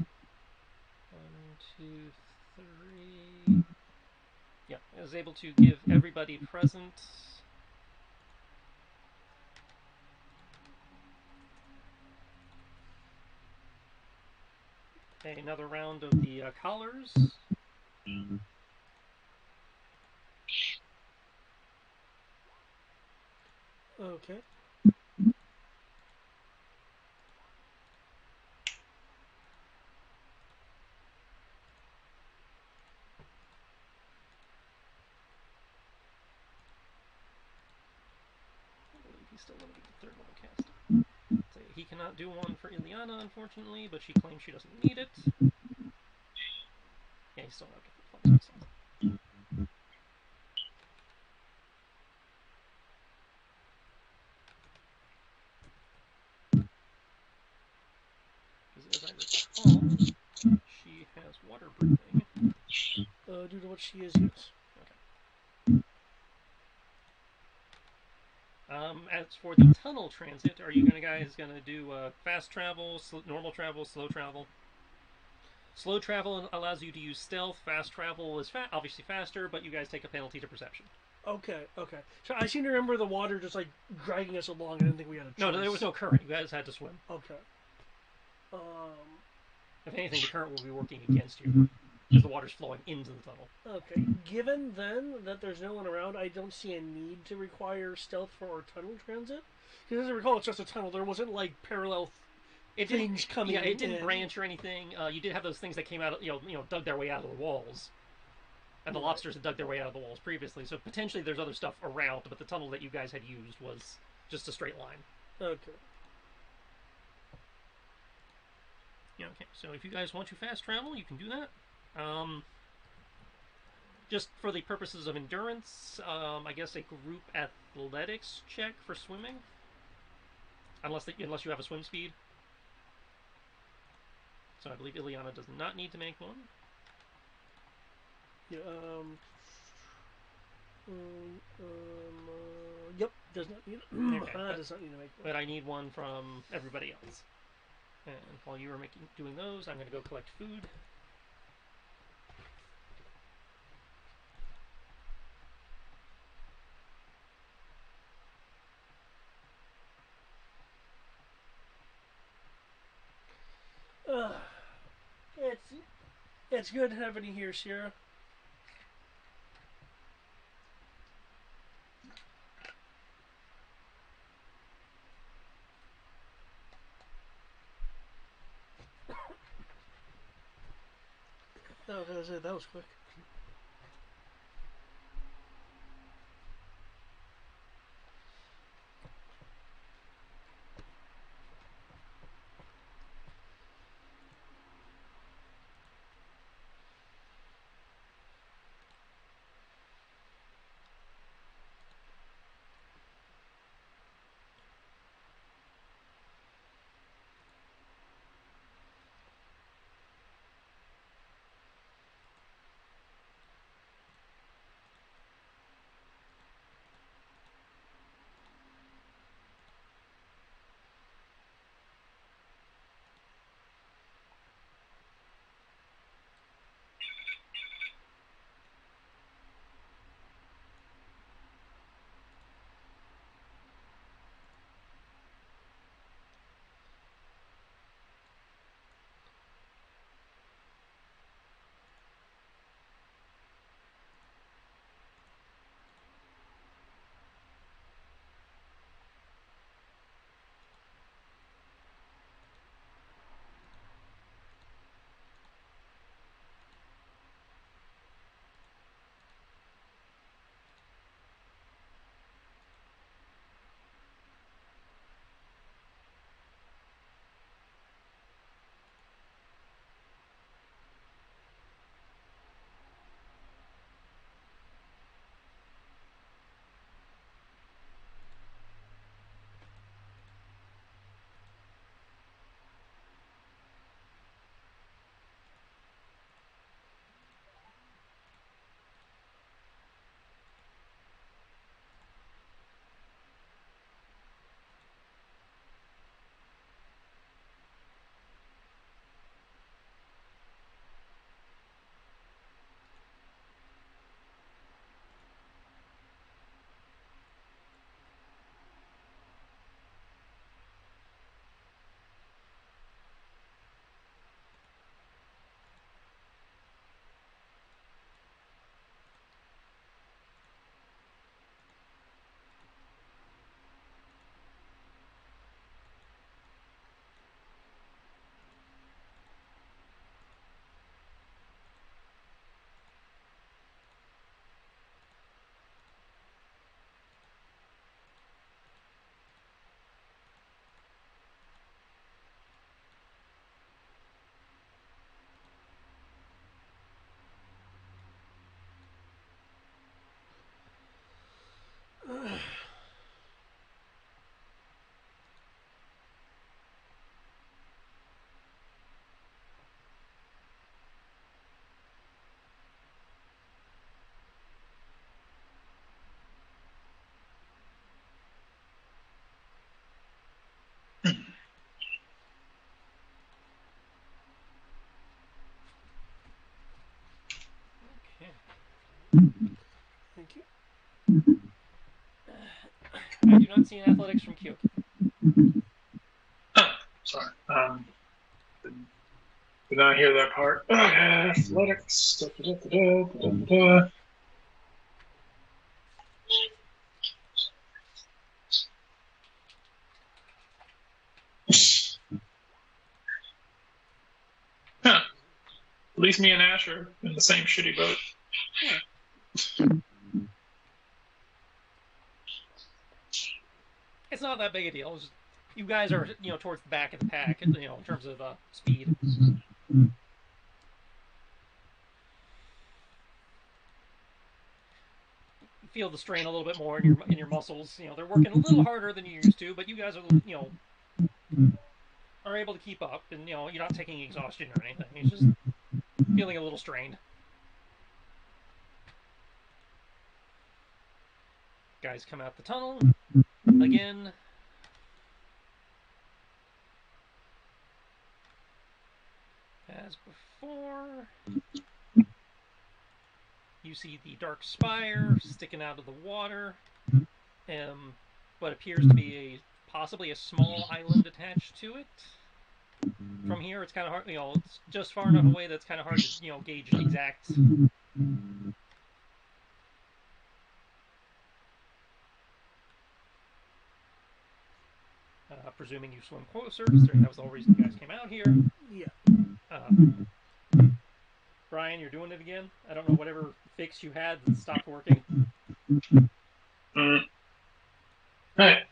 1, 2, 3. Yeah, is able to give everybody present another round of the collars. Okay. I believe he's still going to be the third level caster. So he cannot do one for Ileana, unfortunately, but she claims she doesn't need it. Yeah, he's still not getting the funds. Because as I recall, she has water breathing. Due to what she is, yes. As for the tunnel transit, are you guys gonna do fast travel, normal travel, slow travel? Slow travel allows you to use stealth. Fast travel is obviously faster, but you guys take a penalty to perception. Okay, okay. So I seem to remember the water just like dragging us along. I didn't think we had a choice. No, there was no current. You guys had to swim. Okay. If anything, the current will be working against you because the water's flowing into the tunnel. Okay. Given then that there's no one around, I don't see a need to require stealth for our tunnel transit. Because as I recall, it's just a tunnel. There wasn't like parallel things coming. Yeah, it didn't branch or anything. You did have those things that came out, dug their way out of the walls, and the lobsters had dug their way out of the walls previously. So potentially there's other stuff around, but the tunnel that you guys had used was just a straight line. Okay. Yeah. Okay. So if you guys want to fast travel, you can do that. Just for the purposes of endurance, I guess a group athletics check for swimming, unless you have a swim speed. So I believe Ileana does not need to make one. Yeah. Yep. Does not need. Okay, does not need to make one. But I need one from everybody else. And while you are doing those, I'm going to go collect food. It's good having you here, Sierra. That was it. That was quick. I do not see an athletics from Kyoki. Oh, sorry. Did not hear that part. Okay, athletics. Da, da, da, da, da, da, da. Huh. At least me and Ash are in the same shitty boat. Yeah. It's not that big a deal. Just, you guys are, towards the back of the pack, in terms of speed. You feel the strain a little bit more in your muscles. They're working a little harder than you used to, but you guys are able to keep up, and you're not taking exhaustion or anything. It's just feeling a little strained. Guys come out the tunnel again. As before, you see the dark spire sticking out of the water. What appears to be possibly a small island attached to it. From here, it's kind of hard. It's just far enough away that it's kind of hard to gauge the exact. Presuming you swim closer, considering that was the whole reason you guys came out here. Yeah. Brian, you're doing it again. I don't know whatever fix you had that stopped working. Right.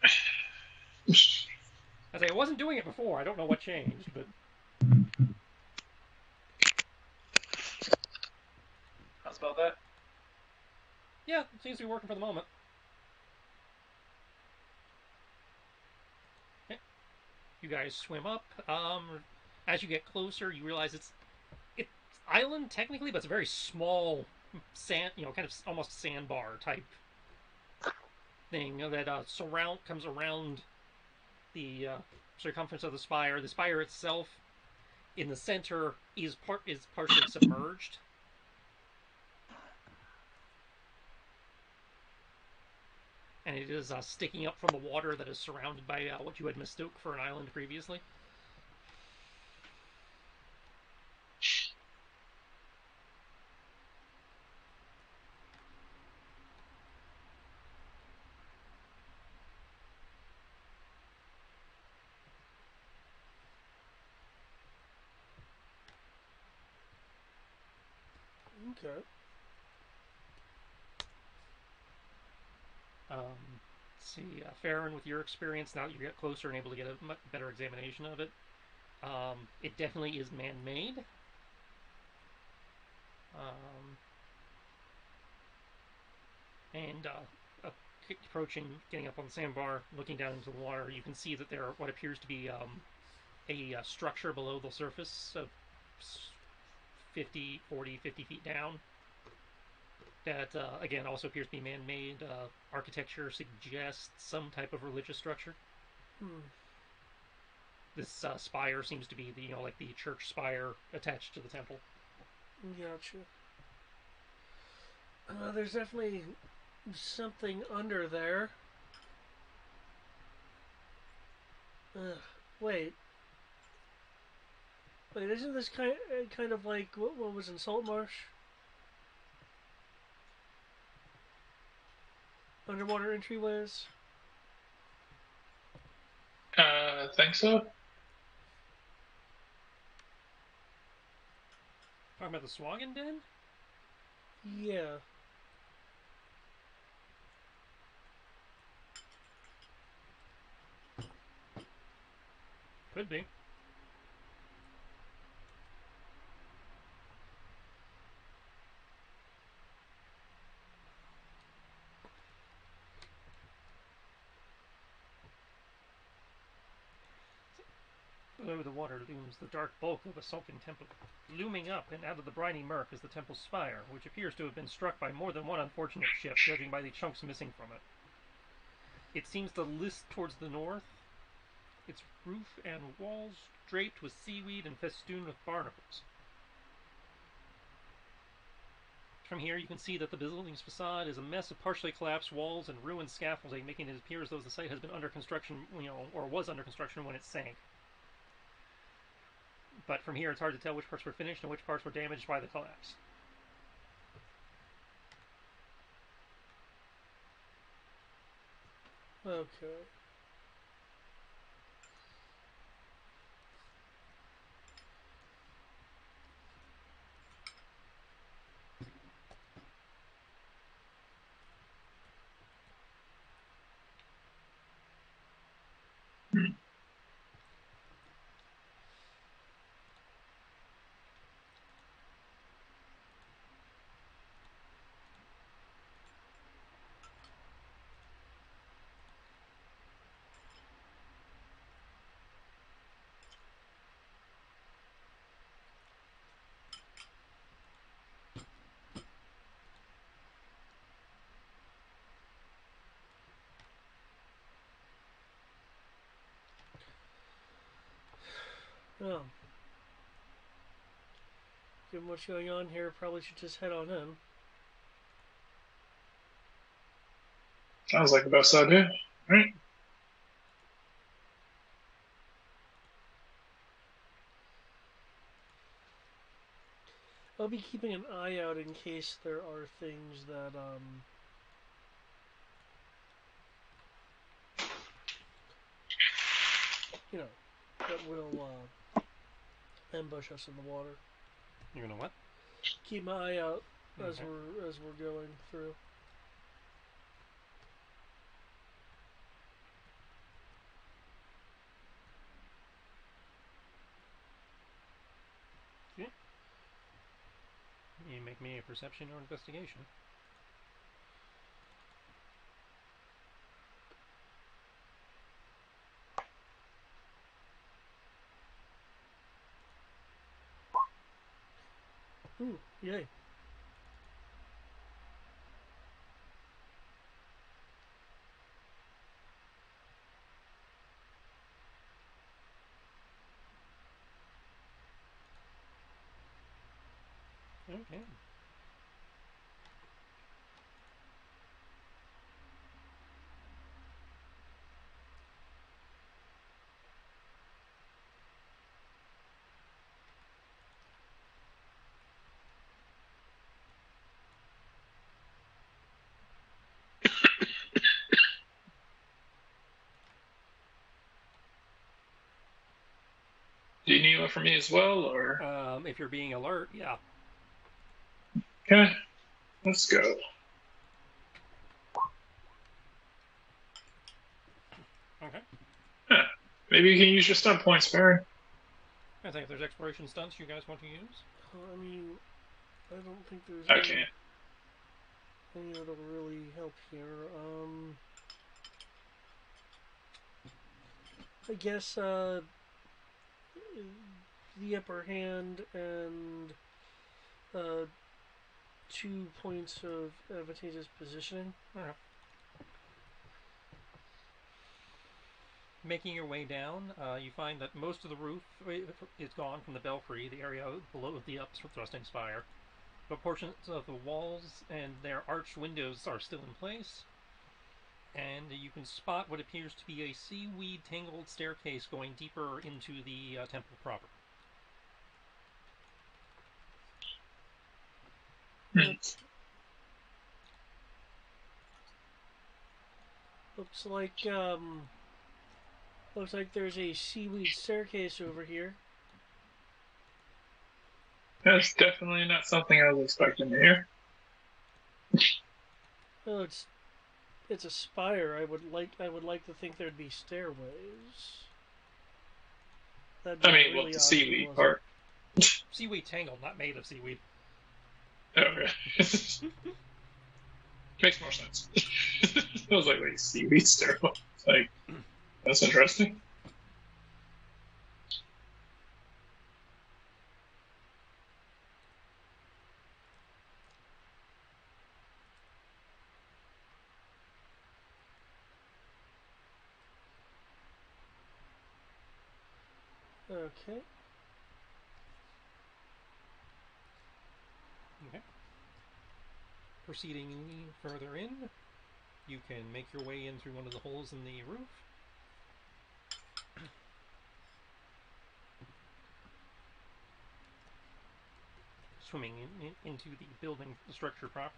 I say I wasn't doing it before. I don't know what changed, but How's about that? yeah, it seems to be working for the moment. Okay. You guys swim up. As you get closer, you realize it's island technically, but it's a very small sand, kind of almost sandbar type thing that comes around the circumference of the spire. The spire itself, in the center, is partially submerged. And it is sticking up from the water that is surrounded by what you had mistook for an island previously. Okay. Let's see, Farron, with your experience, now that you get closer and able to get a much better examination of it, it definitely is man-made. And approaching, getting up on the sandbar, looking down into the water, you can see that there are what appears to be a structure below the surface of 50 feet down. That, again, also appears to be man-made. Architecture suggests some type of religious structure. This spire seems to be like the church spire attached to the temple. Gotcha. There's definitely something under there. Wait. Wait, isn't this kind of like what was in Saltmarsh? Underwater entryways? I think so. Talking about the Swagen Den? Yeah. Could be. Below the water looms the dark bulk of a sunken temple. Looming up and out of the briny murk is the temple's spire, which appears to have been struck by more than one unfortunate ship, judging by the chunks missing from it. It seems to list towards the north, its roof and walls draped with seaweed and festooned with barnacles. From here, you can see that the building's facade is a mess of partially collapsed walls and ruined scaffolding, making it appear as though the site has been under construction, or was under construction when it sank. But from here, it's hard to tell which parts were finished and which parts were damaged by the collapse. Okay. Oh. Given what's going on here, probably should just head on in. Sounds like the best idea. Right? I'll be keeping an eye out in case there are things that, that will ambush us in the water. You're gonna what? Keep my eye out as Okay. we're going through. Okay. You make me a perception or investigation. Ooh, yay. Okay. Do you need one from me as well, or? If you're being alert, yeah. Okay, let's go. Okay. Huh. Maybe you can use your stunt points, Barry. I think if there's exploration stunts you guys want to use. I mean, I don't think there's I can't. any that'll really help here. I guess the upper hand and 2 points of advantageous positioning. Alright. Making your way down, you find that most of the roof is gone from the belfry, the area below the up-thrusting spire. But portions of the walls and their arched windows are still in place. And you can spot what appears to be a seaweed-tangled staircase going deeper into the temple proper. Looks like there's a seaweed staircase over here. That's definitely not something I was expecting to hear. Oh, it's a spire. I would like to think there'd be stairways. That'd be really well, the odd seaweed if it part. Seaweed tangled, not made of seaweed. Okay. Makes more sense. I was like, wait, seaweed stairwell? Like, that's interesting. Okay. Okay. proceeding further in, you can make your way in through one of the holes in the roof. Swimming into the building structure proper.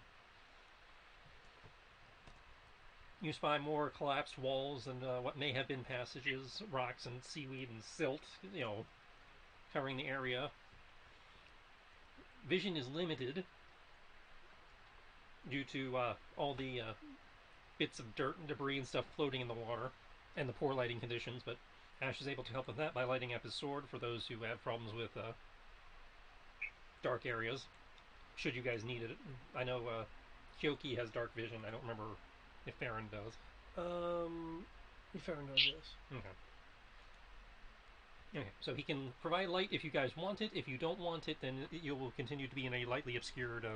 You spy more collapsed walls and what may have been passages, rocks and seaweed and silt, covering the area. Vision is limited due to all the bits of dirt and debris and stuff floating in the water and the poor lighting conditions, but Ash is able to help with that by lighting up his sword for those who have problems with dark areas, should you guys need it. I know Kyoki has dark vision. I don't remember if Farron does. If Farron does, yes. Okay, so he can provide light if you guys want it. If you don't want it, then you will continue to be in a lightly obscured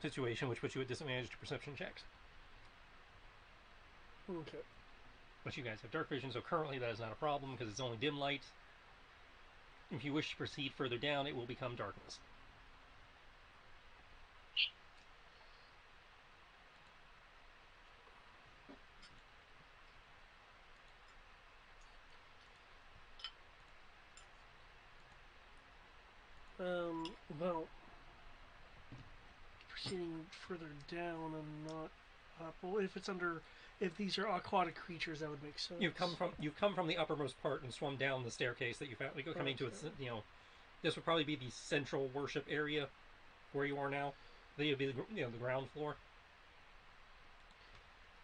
situation, which puts you at disadvantage to perception checks. Okay. But you guys have dark vision, so currently that is not a problem because it's only dim light. If you wish to proceed further down, it will become darkness. Well, proceeding further down and not up. Well, if these are aquatic creatures, that would make sense. You've come from the uppermost part and swum down the staircase that you found. Coming to its, this would probably be the central worship area where you are now. That would be the ground floor.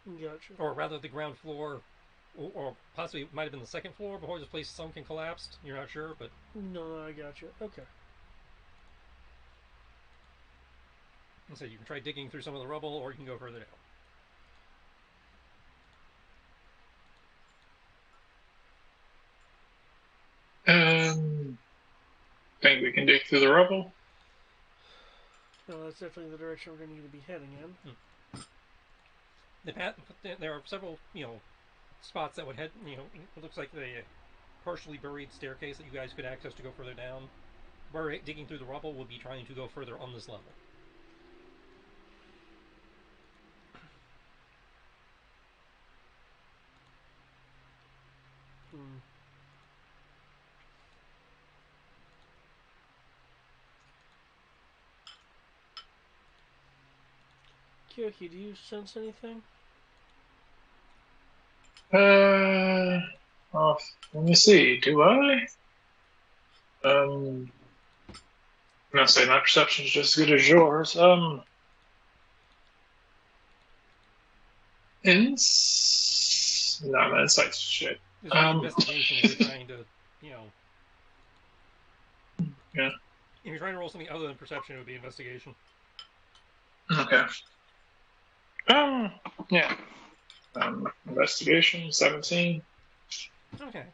Gotcha. Or rather, the ground floor, or possibly it might have been the second floor before this place sunk and collapsed. You're not sure, but no, I gotcha. Okay. So you can try digging through some of the rubble, or you can go further down. Think we can dig through the rubble? No, that's definitely the direction we're going to need to be heading in. There are several, spots that would head, it looks like the partially buried staircase that you guys could access to go further down. Where digging through the rubble would be trying to go further on this level. Kyoki, do you sense anything? Let me see. Do I? I'm not saying my perception is just as good as yours. No, my insight's shit. This would be investigation if you're trying to, Yeah. If you're trying to roll something other than perception, it would be investigation. Okay. Yeah. Investigation, 17. Okay.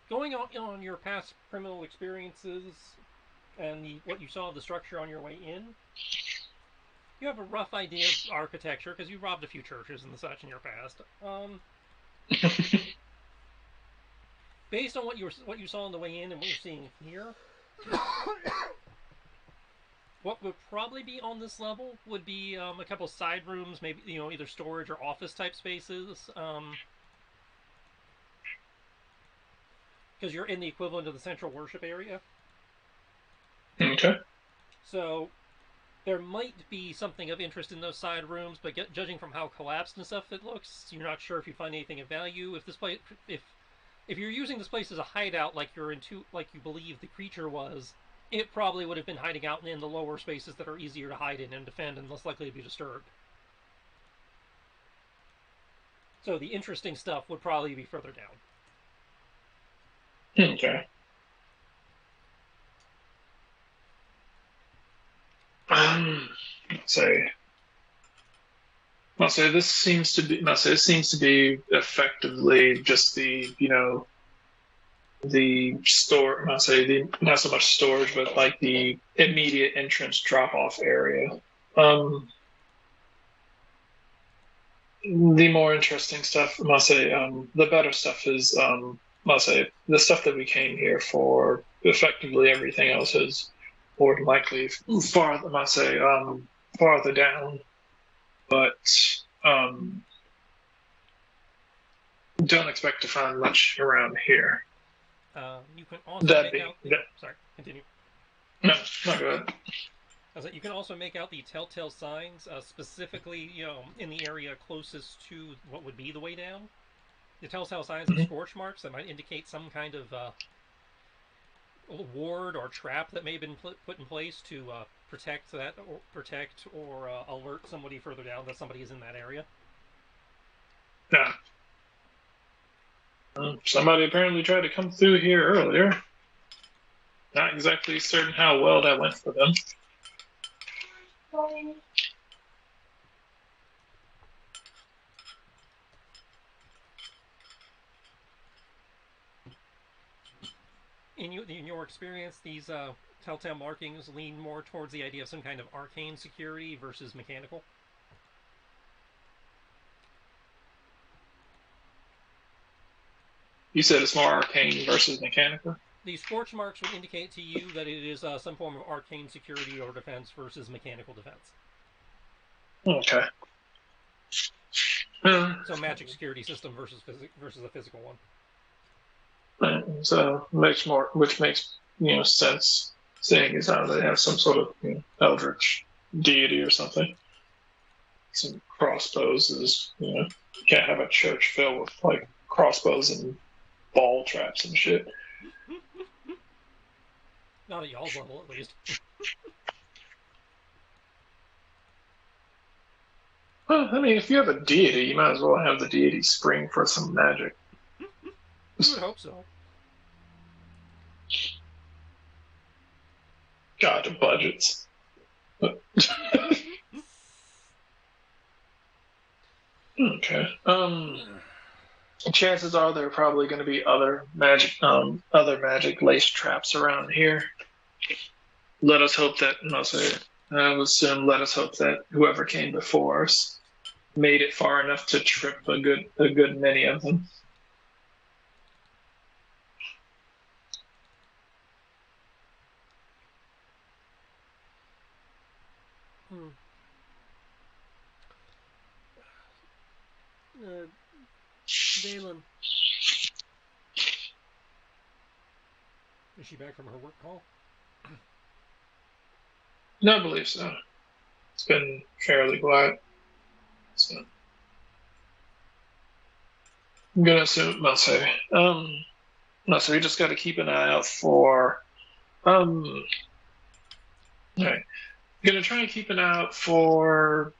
Going on your past criminal experiences and what you saw of the structure on your way in, you have a rough idea of architecture because you robbed a few churches and such in your past. Based on what you saw on the way in and what you're seeing here, what would probably be on this level would be a couple side rooms, maybe either storage or office type spaces. Because you're in the equivalent of the central worship area. Okay. So there might be something of interest in those side rooms, but judging from how collapsed and stuff it looks, you're not sure if you find anything of value. If this place, if you're using this place as a hideout, like you believe the creature was, it probably would have been hiding out in the lower spaces that are easier to hide in and defend and less likely to be disturbed. So the interesting stuff would probably be further down. Okay. Let's say this seems to be effectively just the the store. Not so much storage, but like the immediate entrance drop off area. The more interesting stuff, the better stuff is, the stuff that we came here for effectively everything else is more than likely farther, I say, farther down. But um, don't expect to find much around here. You can also That make being, out. that, Sorry, continue. no, not good. You can also make out the telltale signs, specifically, in the area closest to what would be the way down. The telltale signs of Mm-hmm. scorch marks that might indicate some kind of ward or trap that may have been put in place to protect or alert somebody further down that somebody is in that area. Yeah. Somebody apparently tried to come through here earlier. Not exactly certain how well that went for them. In your experience, these telltale markings lean more towards the idea of some kind of arcane security versus mechanical. You said it's more arcane versus mechanical? The scorch marks would indicate to you that it is some form of arcane security or defense versus mechanical defense. Okay. So magic security system versus a physical one. So which makes sense, seeing as how they have some sort of eldritch deity or something. Some crossbows is you can't have a church filled with like crossbows and ball traps and shit. Not at y'all's level, at least. Well, I mean, if you have a deity, you might as well have the deity spring for some magic. You would hope so. God, the budgets. Okay. Chances are there are probably going to be other magic lace traps around here. Let us hope that. I would assume. Let us hope that whoever came before us made it far enough to trip a good many of them. Dalen. Is she back from her work call? No, I believe so. It's been fairly quiet. So I'm gonna assume. So you just got to keep an eye out for. Okay. I'm gonna try and keep an eye out for.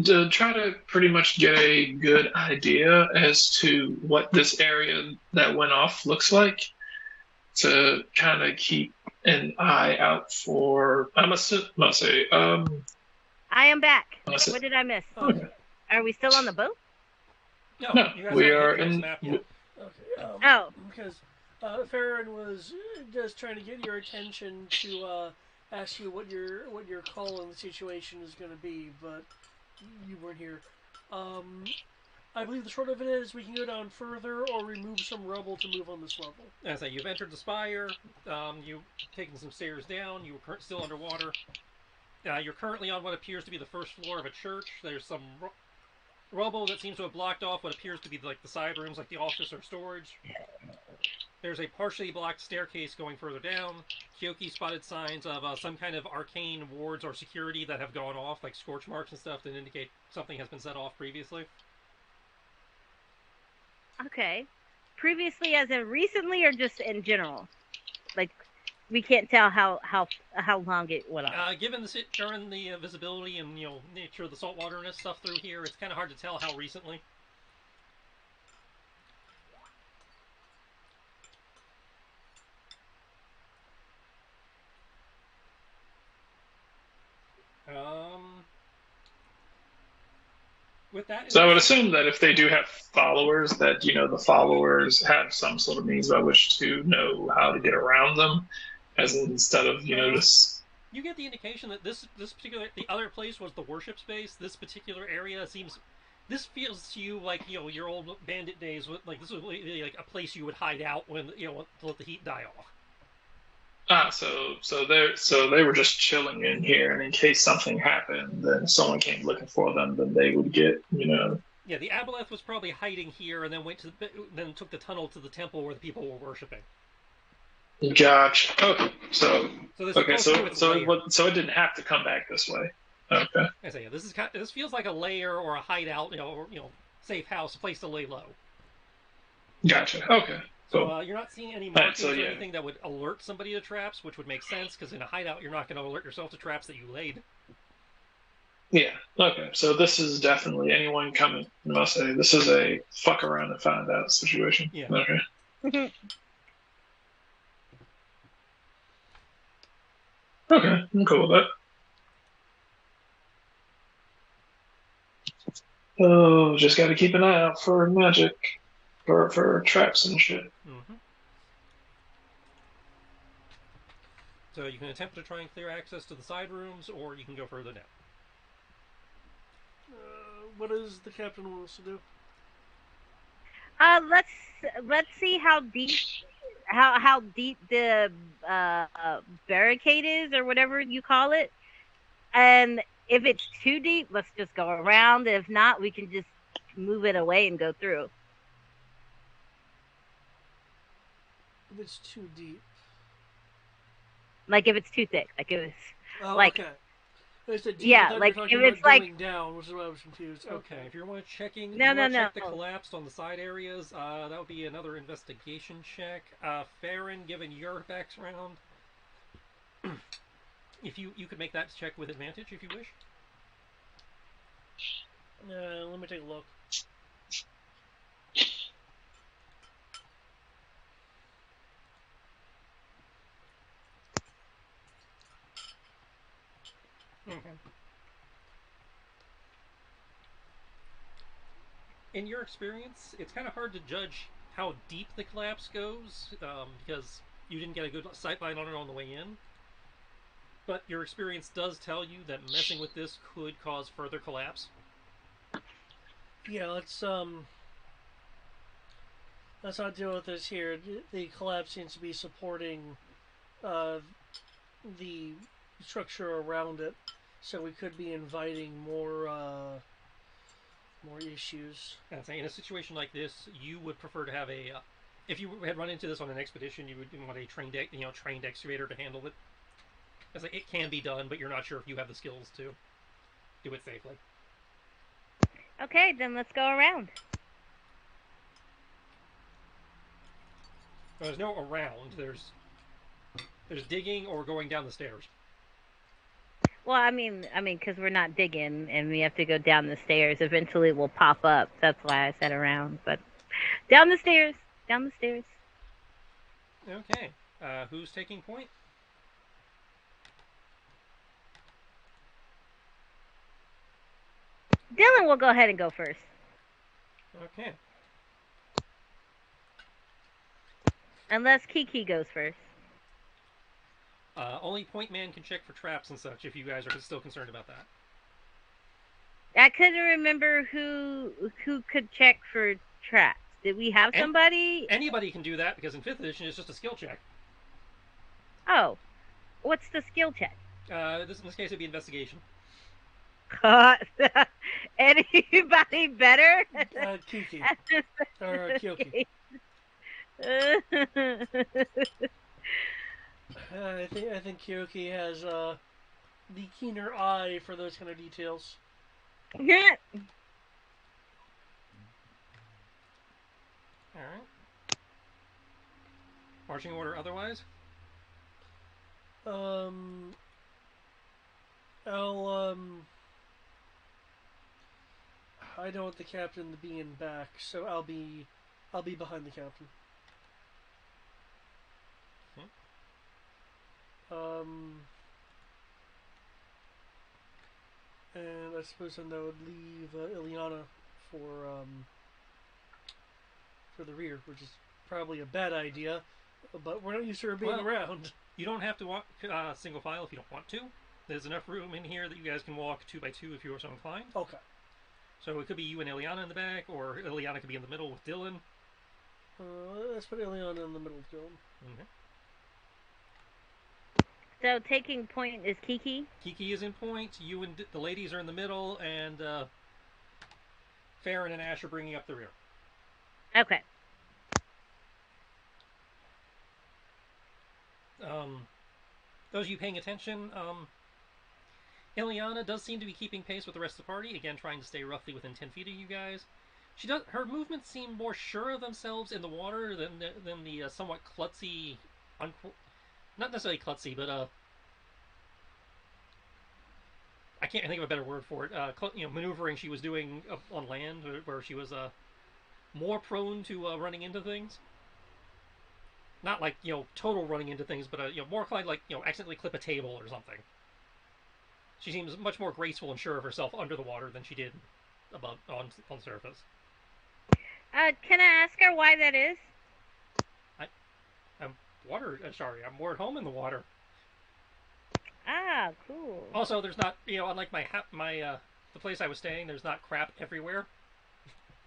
To try to pretty much get a good idea as to what this area that went off looks like, to kind of keep an eye out for. I am back. What did I miss? Okay. Are we still on the boat? No, we are in. Okay. Because Farron was just trying to get your attention to ask you what your call on the situation is going to be, but you weren't here. I believe the short of it is we can go down further or remove some rubble to move on this level. As I say, you've entered the spire. You've taken some stairs down. You were still underwater. You're currently on what appears to be the first floor of a church. There's some rubble that seems to have blocked off what appears to be like the side rooms, like the office or storage. There's a partially blocked staircase going further down. Kyoki spotted signs of some kind of arcane wards or security that have gone off, like scorch marks and stuff, that indicate something has been set off previously. Okay. Previously, as in recently, or just in general? Like, we can't tell how long it went on. Given the visibility and nature of the saltwaterness stuff through here, it's kind of hard to tell how recently. With that, So I would assume that if they do have followers, that the followers have some sort of means by which to know how to get around them, as instead of this. You get the indication that this particular, the other place was the worship space. This particular area seems This feels to you like your old bandit days. Like this was like a place you would hide out when to let the heat die off. So they were just chilling in here, and in case something happened, then someone came looking for them, then they would get, Yeah, the Aboleth was probably hiding here, and then then took the tunnel to the temple where the people were worshiping. Gotcha. Okay, so So this is okay, closer to so its so lair. so it didn't have to come back this way. Okay, I say, yeah, this feels like a lair or a hideout, or safe house, a place to lay low. gotcha. Okay, So cool. you're not seeing any All right, so markings or yeah, anything that would alert somebody to traps, which would make sense because in a hideout you're not going to alert yourself to traps that you laid. yeah. Okay, so this is definitely anyone coming. I must say this is a fuck around and find out situation. Yeah. Okay. Okay, I'm cool with that. Oh, just got to keep an eye out for magic, for traps and shit. Mm-hmm. So you can attempt to try and clear access to the side rooms, or you can go further down. What does the captain want us to do? Let's see how deep the barricade is, or whatever you call it. And if it's too deep, let's just go around. If not, we can just move it away and go through. If it's too deep. Like if it's too thick, like if it's okay. I said deep, yeah, I like you if about it's like going down, which is why I was confused. Okay, if you want to checking, no, check the collapsed on the side areas, that would be another investigation check. Farron, given your background, if you could make that check with advantage if you wish. Let me take a look. Okay. In your experience, it's kind of hard to judge how deep the collapse goes because you didn't get a good sightline on it on the way in. But your experience does tell you that messing with this could cause further collapse. Yeah, let's not deal with this here. The collapse seems to be supporting the structure around it, so we could be inviting more issues. And say in a situation like this, you would prefer to have a. If you had run into this on an expedition, you would want a trained excavator to handle it. As like, it can be done, but you're not sure if you have the skills to do it safely. Okay, then let's go around. There's no around. There's digging or going down the stairs. Well, I mean, because we're not digging and we have to go down the stairs. Eventually, it will pop up. That's why I said around. But down the stairs. Okay. Who's taking point? Dylan will go ahead and go first. Okay. Unless Kiki goes first. Only point man can check for traps and such if you guys are still concerned about that. I couldn't remember who could check for traps. Did we have somebody? Anybody can do that because in 5th edition it's just a skill check. Oh. What's the skill check? In this case it'd be investigation. Anybody better? Kiki. Or Kyoki. I think Kyoki has the keener eye for those kind of details. Yeah. Alright. Marching order otherwise? I don't want the captain to be in back, so I'll be behind the captain. And I suppose then that would leave Ileana for the rear, which is probably a bad idea, but we're not used to her being around. You don't have to walk single file if you don't want to. There's enough room in here that you guys can walk 2 by 2 if you are so inclined. Okay. So it could be you and Ileana in the back, or Ileana could be in the middle with Dylan. Let's put Ileana in the middle of Dylan. Okay. So taking point is Kiki. Kiki is in point. You and the ladies are in the middle, and Farron and Ash are bringing up the rear. Okay. Those of you paying attention, Ileana does seem to be keeping pace with the rest of the party. Again, trying to stay roughly within 10 feet of you guys. She does. Her movements seem more sure of themselves in the water than the somewhat klutzy, not necessarily klutzy, but I can't think of a better word for it. Maneuvering she was doing on land, where she was more prone to running into things. Not like total running into things, but more inclined like accidentally clip a table or something. She seems much more graceful and sure of herself under the water than she did above on the surface. Can I ask her why that is? I'm I'm more at home in the water. Ah, cool. Also, there's not unlike the place I was staying, there's not crap everywhere.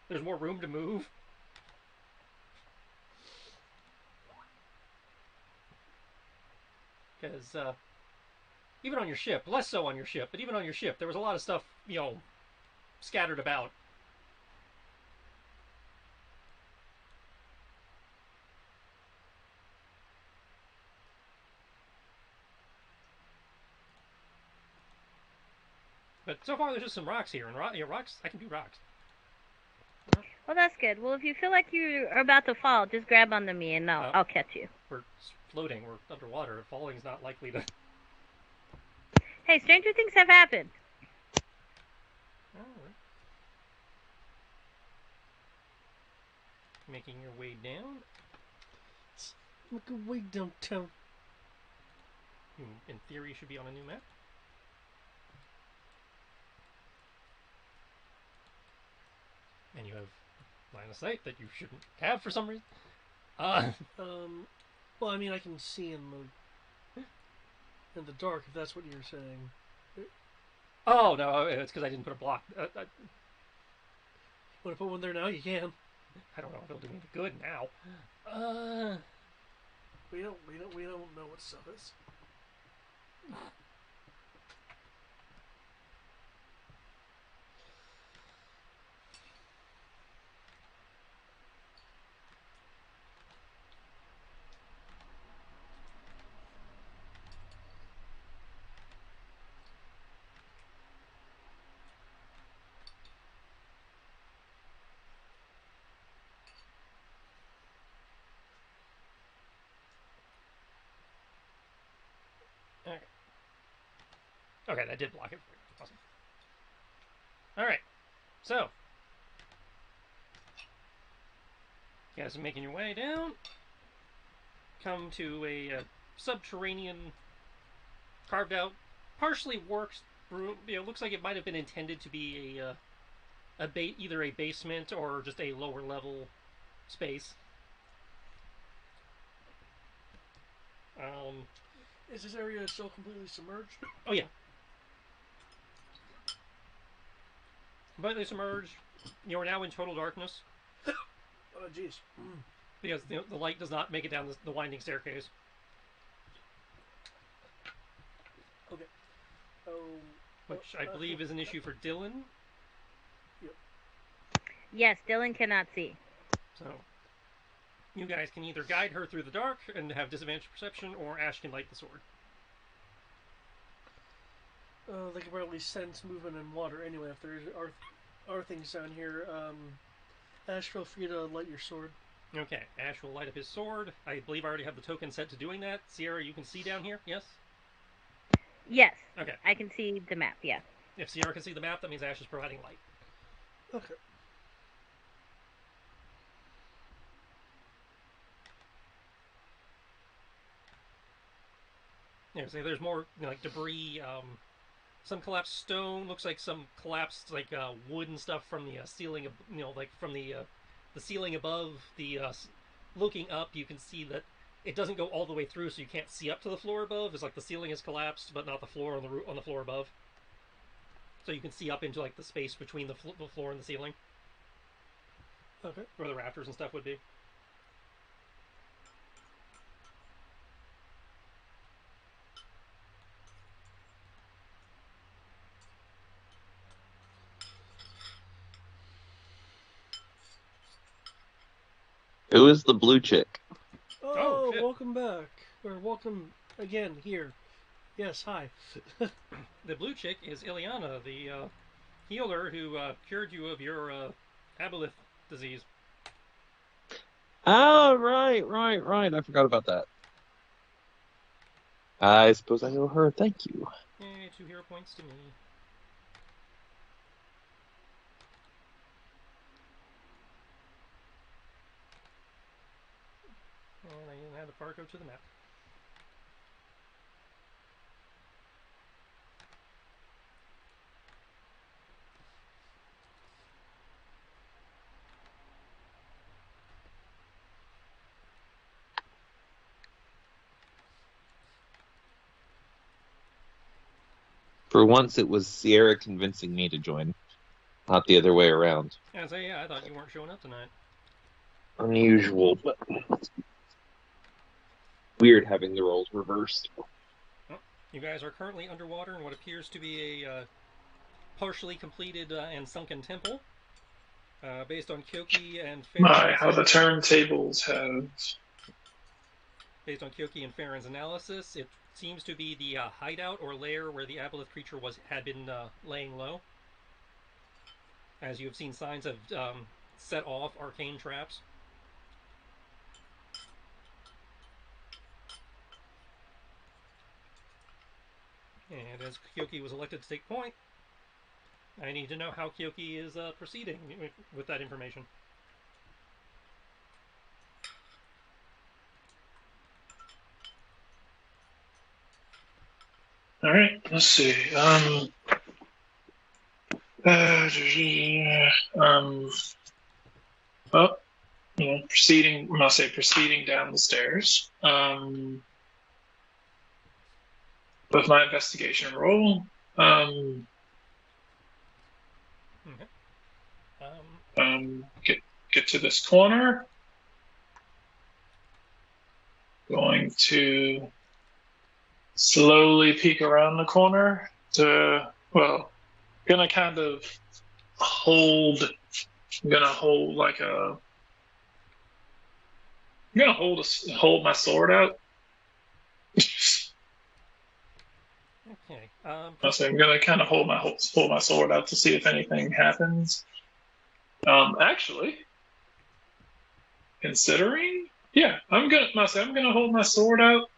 There's more room to move. Because even on your ship, less so on your ship, but even on your ship, there was a lot of stuff, scattered about. But so far, there's just some rocks here, and rocks, I can do rocks. Well, that's good. Well, if you feel like you are about to fall, just grab onto me, and I'll catch you. We're floating. We're underwater. Falling's not likely to... Hey, stranger things have happened. Alright. Making your way down. Look way downtown. In theory, should be on a new map. And you have line of sight that you shouldn't have for some reason. Well, I mean, I can see in the dark, if that's what you're saying. Oh, no, it's because I didn't put a block. Want to put one there now? You can. I don't know if it'll do me good now. We don't know what stuff is. Okay. Okay, that did block it for you. Awesome. Alright. So. You guys are making your way down. Come to a subterranean, carved out, partially worked room. Looks like it might have been intended to be either a basement or just a lower level space. Is this area still completely submerged? Oh yeah. Completely submerged. You're now in total darkness. Oh jeez. Because the light does not make it down the winding staircase. Okay. Which I believe is an issue for Dylan. Yep. Yes, Dylan cannot see. So, you guys can either guide her through the dark and have disadvantage perception, or Ash can light the sword. They can probably sense movement in water anyway if there are things down here. Ash, feel free to light your sword. Okay, Ash will light up his sword. I believe I already have the token set to doing that. Sierra, you can see down here, yes? Yes. Okay. I can see the map, yeah. If Sierra can see the map, that means Ash is providing light. Okay. Yeah, so there's more debris, some collapsed stone, looks like some collapsed wood and stuff from the ceiling, from the ceiling above. Looking up, you can see that it doesn't go all the way through, so you can't see up to the floor above. It's like the ceiling is collapsed, but not the floor on the floor above. so you can see up into like the space between the floor and the ceiling. Okay. Where the rafters and stuff would be. Who is the blue chick? Oh, shit. welcome back. Or welcome again here. Yes, hi. The blue chick is Ileana, the healer who cured you of your aboleth disease. Oh, right. I forgot about that. I suppose I owe her. Thank you. Yay, 2 hero points to me. And I can add the Fargo to the map. For once, it was Sierra convincing me to join, not the other way around. Yeah, so yeah, I thought you weren't showing up tonight. Unusual, but weird having the roles reversed. Well, you guys are currently underwater in what appears to be a partially completed and sunken temple. Based on Kyoki and My, Farron's how the turntables have. based on Kyoki and Farron's analysis, it seems to be the hideout or lair where the aboleth creature had been laying low. As you have seen signs of set off arcane traps. And as Kyoki was elected to take point, I need to know how Kyoki is proceeding with that information. All right, let's see. Well, proceeding. I'll say proceeding down the stairs. With my investigation roll. Get to this corner. Going to slowly peek around the corner to, well, gonna kind of hold. I'm gonna hold like a. I'm gonna hold my sword out. Okay. So I'm gonna kind of hold my sword out to see if anything happens. Actually, considering, yeah, I'm gonna hold my sword out.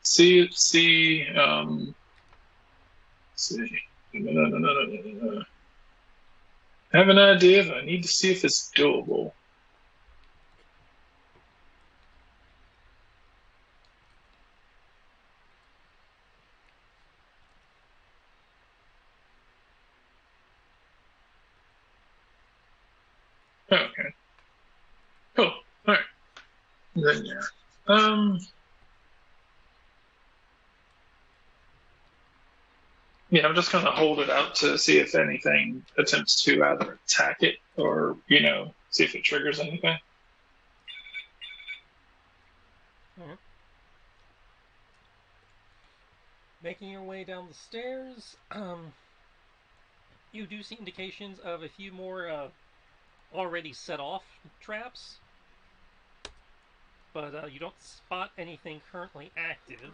See. See. No. I have an idea, but I need to see if it's doable. Okay. Cool. All right. Then yeah. Yeah, I'm just gonna hold it out to see if anything attempts to either attack it or, see if it triggers anything. Alright. Making your way down the stairs, you do see indications of a few more already set off traps, but you don't spot anything currently active.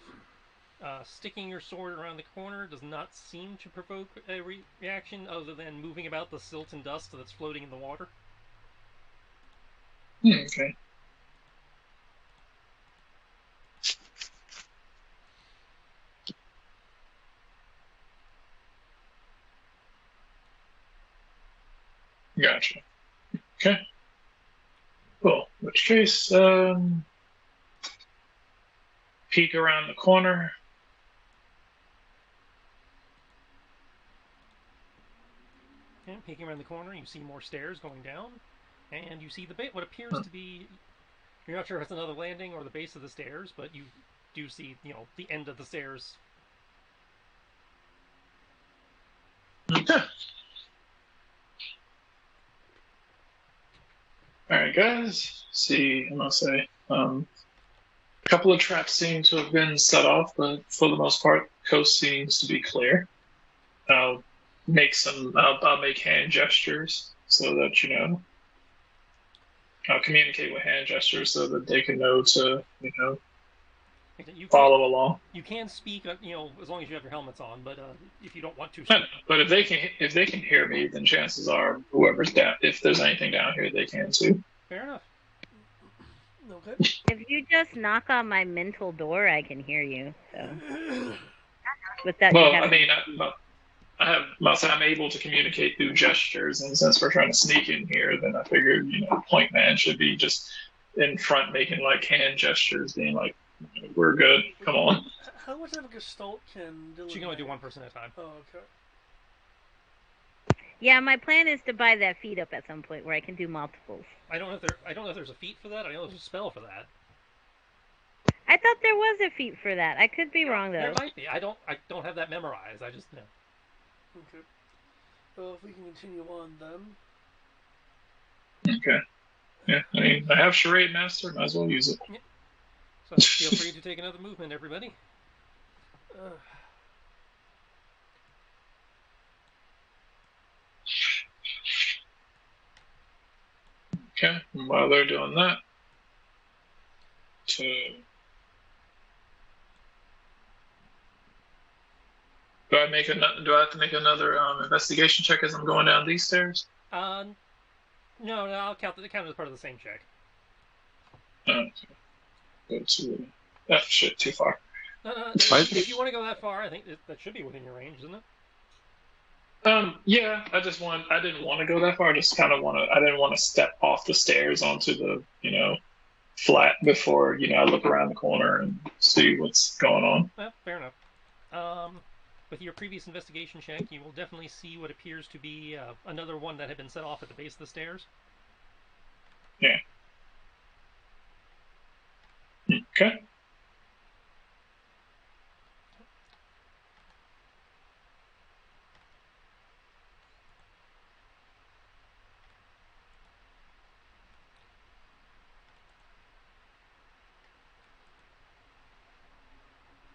Sticking your sword around the corner does not seem to provoke a reaction other than moving about the silt and dust that's floating in the water. Okay. Gotcha. Okay. Cool. In which case, peek around the corner. And peeking around the corner, you see more stairs going down, and you see what appears to be. You're not sure if it's another landing or the base of the stairs, but you do see, the end of the stairs. All right, guys. See, I must say, a couple of traps seem to have been set off, but for the most part, coast seems to be clear. I'll I'll make hand gestures so that I'll communicate with hand gestures so that they can know to You can follow along. you can speak, as long as you have your helmets on. But if you don't want to I speak, know, but if they can hear me, then chances are whoever's down, if there's anything down here, they can too. fair enough. Okay. If you just knock on my mental door, I can hear you. So with that, Well, you have I mean, I'm able to communicate through gestures, and since we're trying to sneak in here, then I figured, Point Man should be just in front making like hand gestures, being like, "We're good, come on." How much of a gestalt can Dylan She can only do make? one person at a time. Oh, okay. Yeah, my plan is to buy that feat up at some point where I can do multiples. I don't know if there's a feat for that. I know there's a spell for that. I thought there was a feat for that. I could be wrong There though. might be. I don't have that memorized. I just know. Okay. Well, if we can continue on then. Okay. Yeah, I mean, I have Charade Master, might as well use it. So feel free to take another movement, everybody. Okay, and while they're doing that, do I have to make another investigation check as I'm going down these stairs? No, I'll count it as part of the same check. Okay. Go to shit, too far. No. If you want to go that far, I think that should be within your range, isn't it? Yeah, I didn't want to go that far. I just kind of I didn't want to step off the stairs onto the, flat before, I look around the corner and see what's going on. Well, fair enough. With your previous investigation check, you will definitely see what appears to be another one that had been set off at the base of the stairs. Yeah. Okay.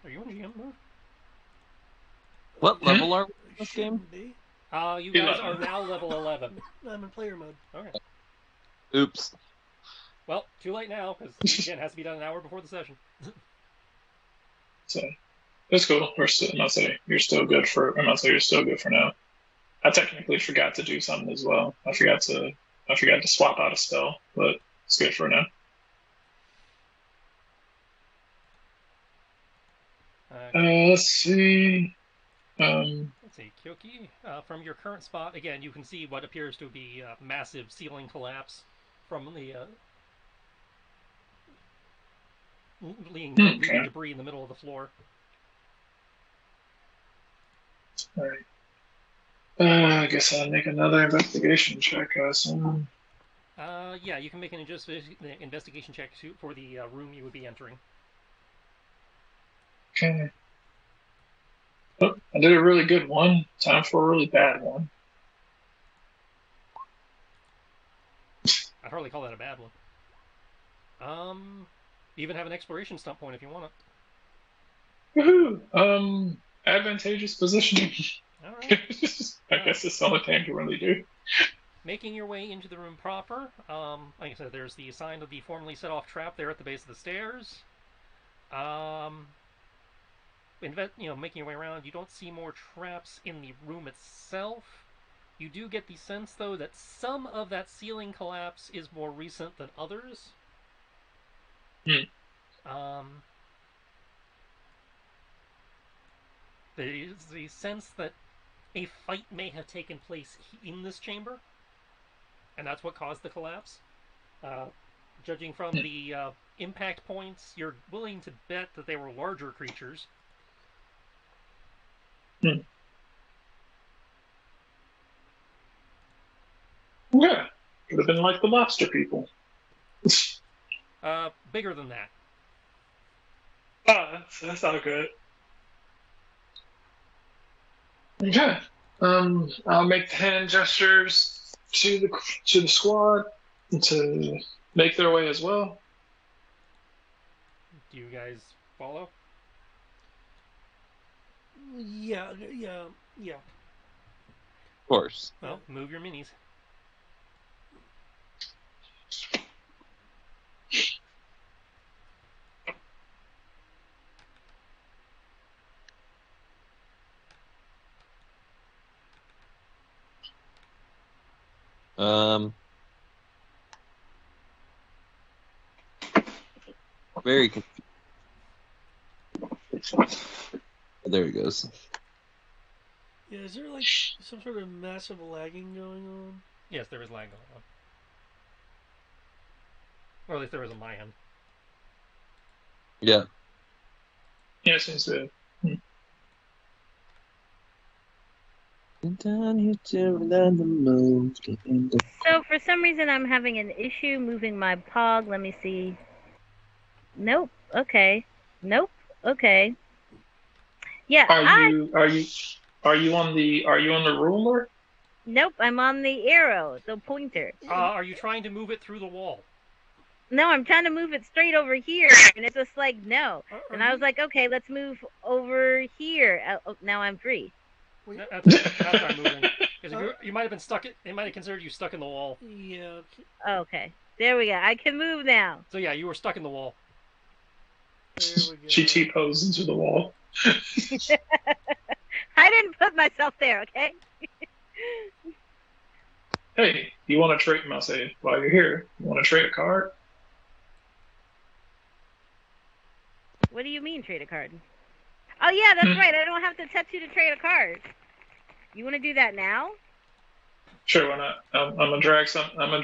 Are you in GM mode? What level are we in this game? Shouldn't be. You guys 11. are now level 11. I'm in player mode. Okay. Oops. Well, too late now, because again, it has to be done an hour before the session. So that's cool. I'm not saying you're still good for now. I technically forgot to do something as well. I forgot to swap out a spell, but it's good for now. Let's see. Let's see, Kyoki. From your current spot, again, you can see what appears to be a massive ceiling collapse from the leaving debris in the middle of the floor. All right. I guess I'll make another investigation check. Yeah, you can make an investigation check for the room you would be entering. Okay. Oh, I did a really good one. Time for a really bad one. I'd hardly call that a bad one. You even have an exploration stump point if you want it. Woohoo! Advantageous positioning. All right. I guess it's the only thing I can really do. Making your way into the room proper, like I said, there's the sign of the formerly set off trap there at the base of the stairs. Making your way around, you don't see more traps in the room itself. You do get the sense, though, that some of that ceiling collapse is more recent than others. There is the sense that a fight may have taken place in this chamber, and that's what caused the collapse. Judging from the impact points, you're willing to bet that they were larger creatures. Yeah, could have been like the lobster people. Bigger than that. That's not good. Okay. I'll make the hand gestures to the squad to make their way as well. Do you guys follow? Yeah, yeah, yeah. Of course. Well, move your minis. Very confused. There he goes. Yeah, is there like some sort of massive lagging going on? Yes, there is lag going on. Or at least there is on my end. Yeah. Yeah, it seems to. So for some reason I'm having an issue moving my pog. Let me see. Nope. Okay. Nope. Okay. Yeah. Are you on the ruler? Nope. I'm on the arrow, the pointer. Are you trying to move it through the wall? No, I'm trying to move it straight over here, and it's just like no. And I was like, okay, let's move over here. Now I'm free. That's not moving. Because you might have been stuck. It might have considered you stuck in the wall. Yeah. Okay. There we go. I can move now. So yeah, you were stuck in the wall. There we go. She T-posed into the wall. I didn't put myself there, okay? Hey, you want to trade? I'll say while you're here, you want to trade a card? What do you mean trade a card? Oh yeah, that's right. I don't have to touch you to trade a card. You want to do that now? Sure, why not? I'm gonna drag some. I'm gonna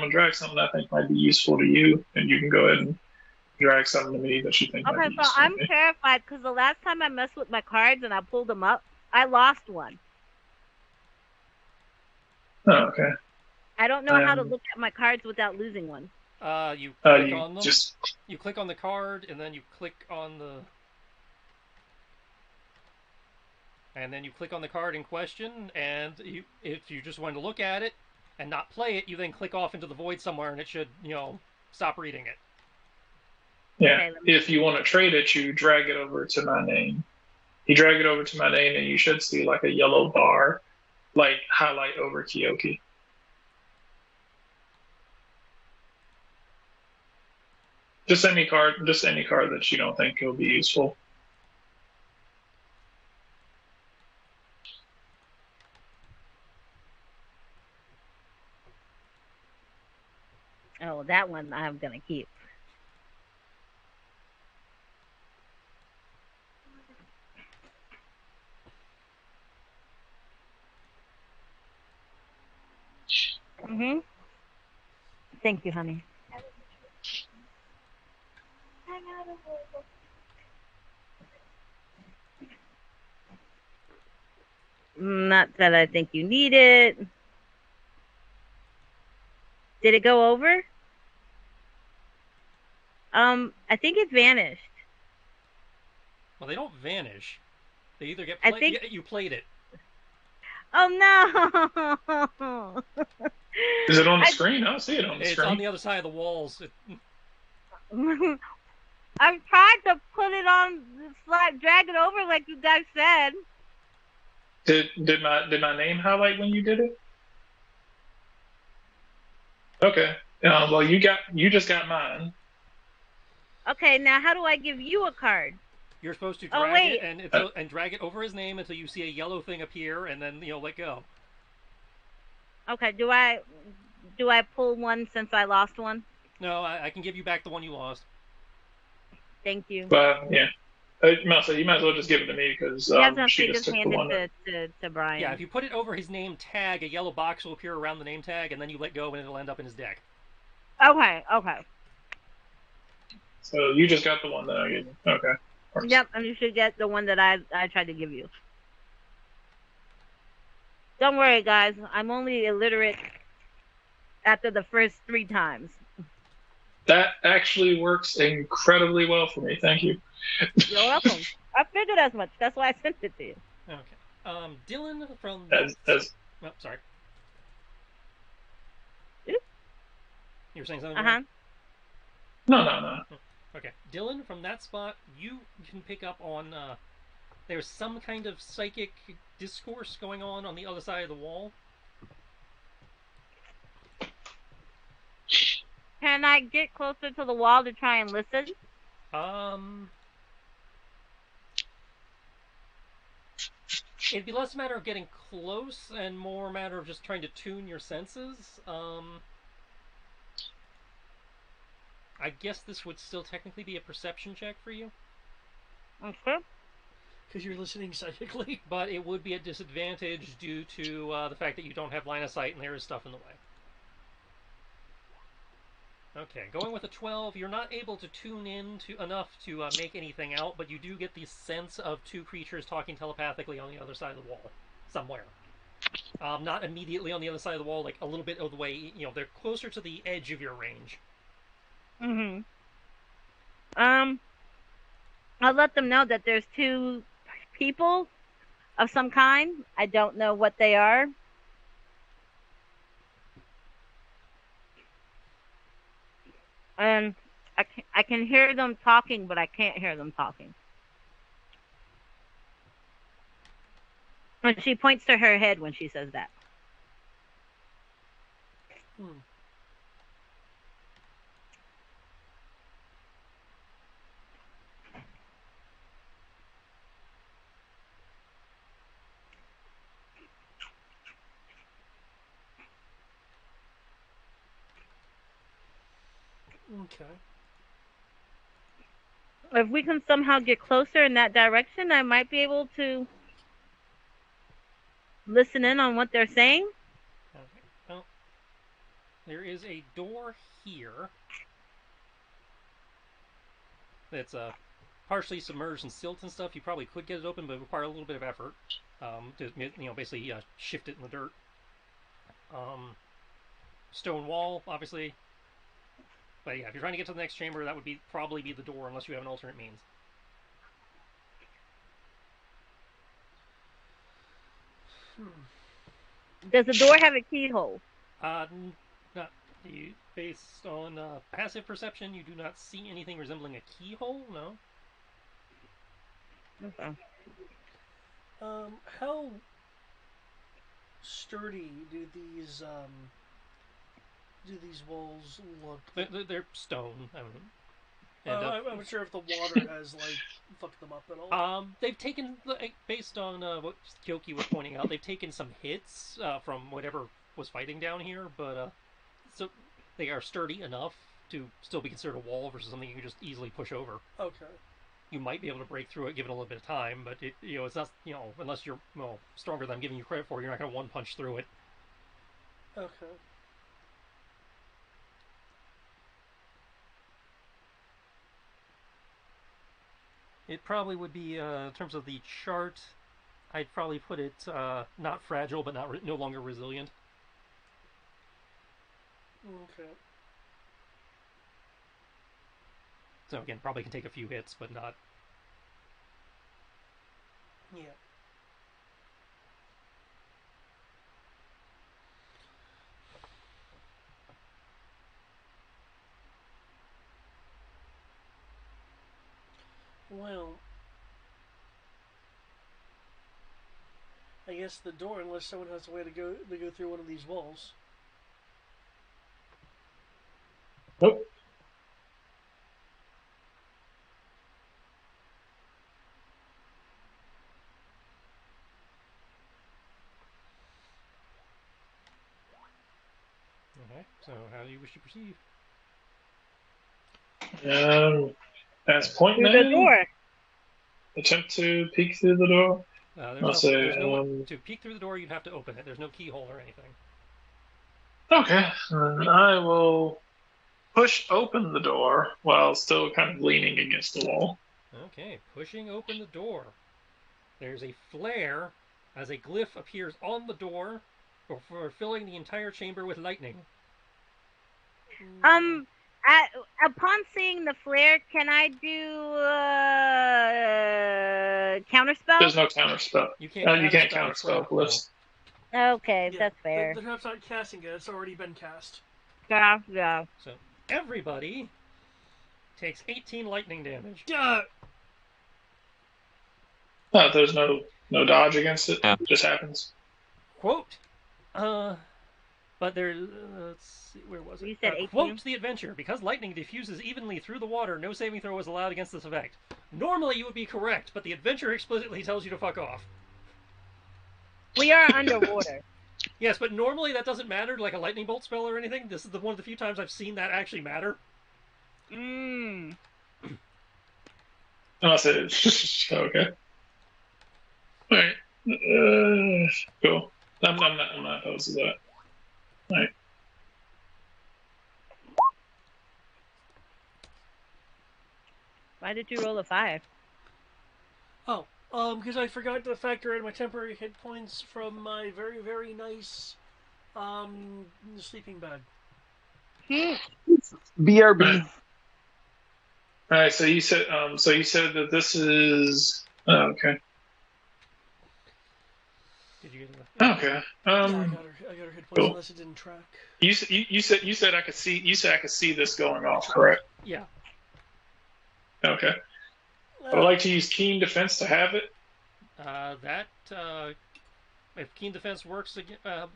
drag something I think might be useful to you, and you can go ahead and drag something to me that you think might be useful. Okay, so I'm terrified because the last time I messed with my cards and I pulled them up, I lost one. Oh, okay. I don't know how to look at my cards without losing one. You click on them. You click on the card, and then you click on the. And then you click on the card in question, and if you just wanted to look at it and not play it, you then click off into the void somewhere, and it should, stop reading it. Yeah. Okay, if you want to trade it, you drag it over to my name. You drag it over to my name, and you should see like a yellow bar, like highlight over Kyoki. Just any card that you don't think will be useful. Oh, that one I'm gonna keep. Thank you, honey. Not that I think you need it. Did it go over? I think it vanished. Well, they don't vanish. They either get played. I think you played it. Oh no! Is it on the screen? I don't see it on the screen. It's on the other side of the walls. I've tried to put it on the slide, drag it over like you guys said. Did my name highlight when you did it? Okay. Well, you just got mine. Okay, now how do I give you a card? You're supposed to drag it and drag it over his name until you see a yellow thing appear, and then let go. Okay. Do I pull one since I lost one? No, I can give you back the one you lost. Thank you. But yeah, Melissa, you might as well just give it to me because she just took the one. To Brian. Yeah, if you put it over his name tag, a yellow box will appear around the name tag, and then you let go, and it'll end up in his deck. Okay. So you just got the one that I gave you. Okay. Yep, and you should get the one that I tried to give you. Don't worry, guys. I'm only illiterate after the first 3 times. That actually works incredibly well for me. Thank you. You're welcome. I figured as much. That's why I sent it to you. Okay. Dylan from as that. as Oh, sorry. Oop. You were saying something? Uh huh. no. Okay, Dylan, from that spot, you can pick up on. There's some kind of psychic discourse going on the other side of the wall. Can I get closer to the wall to try and listen? It'd be less a matter of getting close and more a matter of just trying to tune your senses. I guess this would still technically be a perception check for you. Okay. Because you're listening psychically. But it would be a disadvantage due to the fact that you don't have line of sight and there is stuff in the way. Okay, going with a 12, you're not able to tune in enough to make anything out, but you do get the sense of two creatures talking telepathically on the other side of the wall, somewhere. Not immediately on the other side of the wall, like a little bit of the way, they're closer to the edge of your range. Mm-hmm. I'll let them know that there's two people of some kind. I don't know what they are. And I can hear them talking, but I can't hear them talking. And she points to her head when she says that. Okay. If we can somehow get closer in that direction, I might be able to listen in on what they're saying. Okay. Well, there is a door here that's partially submerged in silt and stuff. You probably could get it open, but it would require a little bit of effort to basically shift it in the dirt. Stone wall, obviously. But yeah, if you're trying to get to the next chamber, that would probably be the door, unless you have an alternate means. Does the door have a keyhole? Not based on passive perception. You do not see anything resembling a keyhole. No. Okay. How sturdy do these walls look? They're stone. I mean, I'm sure if the water has fucked them up at all. They've taken, based on what Kyoki was pointing out, they've taken some hits from whatever was fighting down here, but so they are sturdy enough to still be considered a wall versus something you can just easily push over. Okay. You might be able to break through it, given a little bit of time, but it's not, unless you're stronger than I'm giving you credit for, you're not going to one punch through it. Okay. It probably would be, in terms of the chart, I'd probably put it not fragile, but no longer resilient. Okay. So again, probably can take a few hits, but not. Yeah. Well, I guess the door, unless someone has a way to go through one of these walls. Nope. Okay, so how do you wish to proceed? As point Through now, the door. attempt to peek through the door. There's no to peek through the door. You'd have to open it. There's no keyhole or anything. Okay, I will push open the door while still kind of leaning against the wall. Okay, pushing open the door. There's a flare as a glyph appears on the door, before filling the entire chamber with lightning. Upon seeing the flare, can I do Counterspell? There's no counter spell. You can't You can't counterspell counter spell trap, glyphs. Okay, Yeah, that's fair. the trap's not casting it. It's already been cast. Yeah. So everybody takes 18 lightning damage. Yeah. There's no dodge against it. Yeah. It just happens. Quote, but there, let's see, where was it? You said 18? Quote the adventure, because lightning diffuses evenly through the water, no saving throw is allowed against this effect. Normally you would be correct, but the adventure explicitly tells you to fuck off. We are underwater. Yes, but normally that doesn't matter, like a lightning bolt spell or anything. This is one of the few times I've seen that actually matter. Unless it's okay. All right. Cool. I'm not opposed to that. All right. Why did you roll a 5? Oh, because I forgot to factor in my temporary hit points from my very, very nice, sleeping bag. BRB. All right. So you said that this is okay. Did you get it? Okay. Yeah, I got her hit points cool. unless it didn't track. You said I could see this going off, correct? Yeah. Okay. I would like to use keen defense to have it. If keen defense works,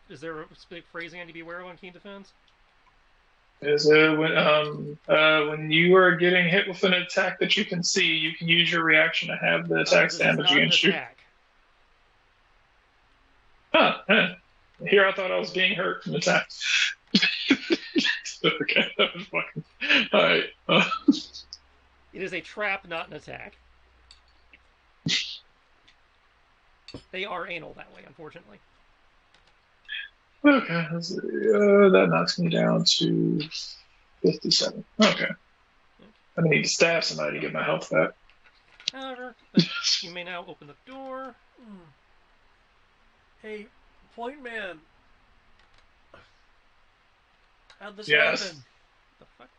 is there a specific phrasing I need to be aware of on keen defense? Is when you are getting hit with an attack that you can see, you can use your reaction to have the attack's damage against you. Huh. Here I thought I was being hurt from attack. Okay, that was fucking. All right. It is a trap, not an attack. They are anal that way, unfortunately. Okay, that knocks me down to 57. Okay. I need to stab somebody to get my health back. However, you may now open the door. Hey, Point Man. How'd this Yes. happen? The fuck?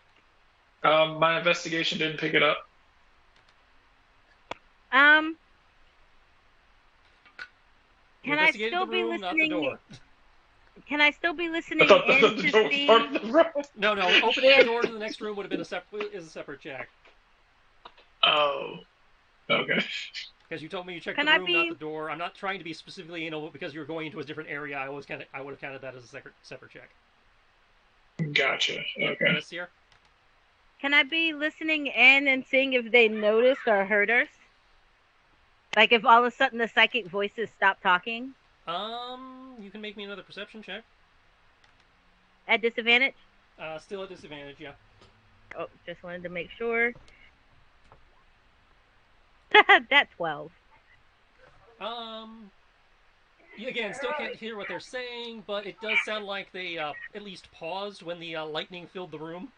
My investigation didn't pick it up. Can I still be room, not the listening? door. Can I still be listening I thought in the to door was see? part of the room. No, opening the door to the next room would have been a separate check. Oh. Okay. Because you told me you checked Can the I room, be- not the door. I'm not trying to be specifically anal, but because you were going into a different area, I would have counted that as a separate check. Gotcha. Okay. Yes, Sierra? Can I be listening in and seeing if they noticed or heard us? Like if all of a sudden the psychic voices stop talking You can make me another perception check. at disadvantage? Still at disadvantage, yeah. Oh, just wanted to make sure. That 12. You again still can't hear what they're saying, but it does sound like they at least paused when the lightning filled the room.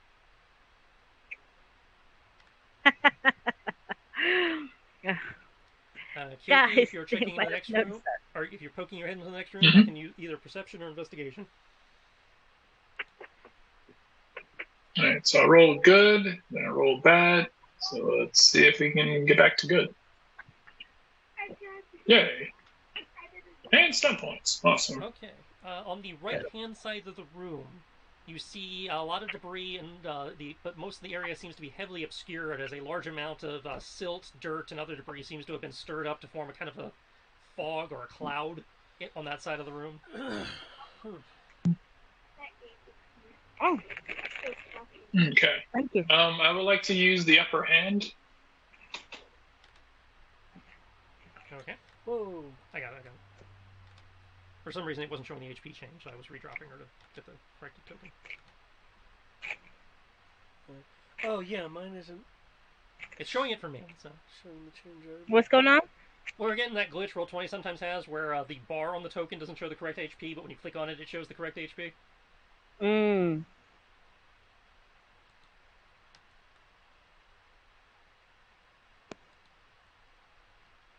Kirky, if you're checking in the next room, or if you're poking your head into the next room, I can use either perception or investigation. Alright, so I rolled good, then I rolled bad. So let's see if we can get back to good. Yay. And stun points. Awesome. Okay. On the right-hand side of the room, you see a lot of debris, and but most of the area seems to be heavily obscured as a large amount of silt, dirt, and other debris seems to have been stirred up to form a kind of a fog or a cloud on that side of the room. Oh, Okay. thank you. I would like to use the upper hand. Okay. Whoa. I got it. For some reason, it wasn't showing the HP change, so I was redropping her to get the corrected token. Oh yeah, mine isn't It's showing it for me, so. showing the change over. What's going on? We're getting that glitch Roll20 sometimes has, where the bar on the token doesn't show the correct HP, but when you click on it, it shows the correct HP.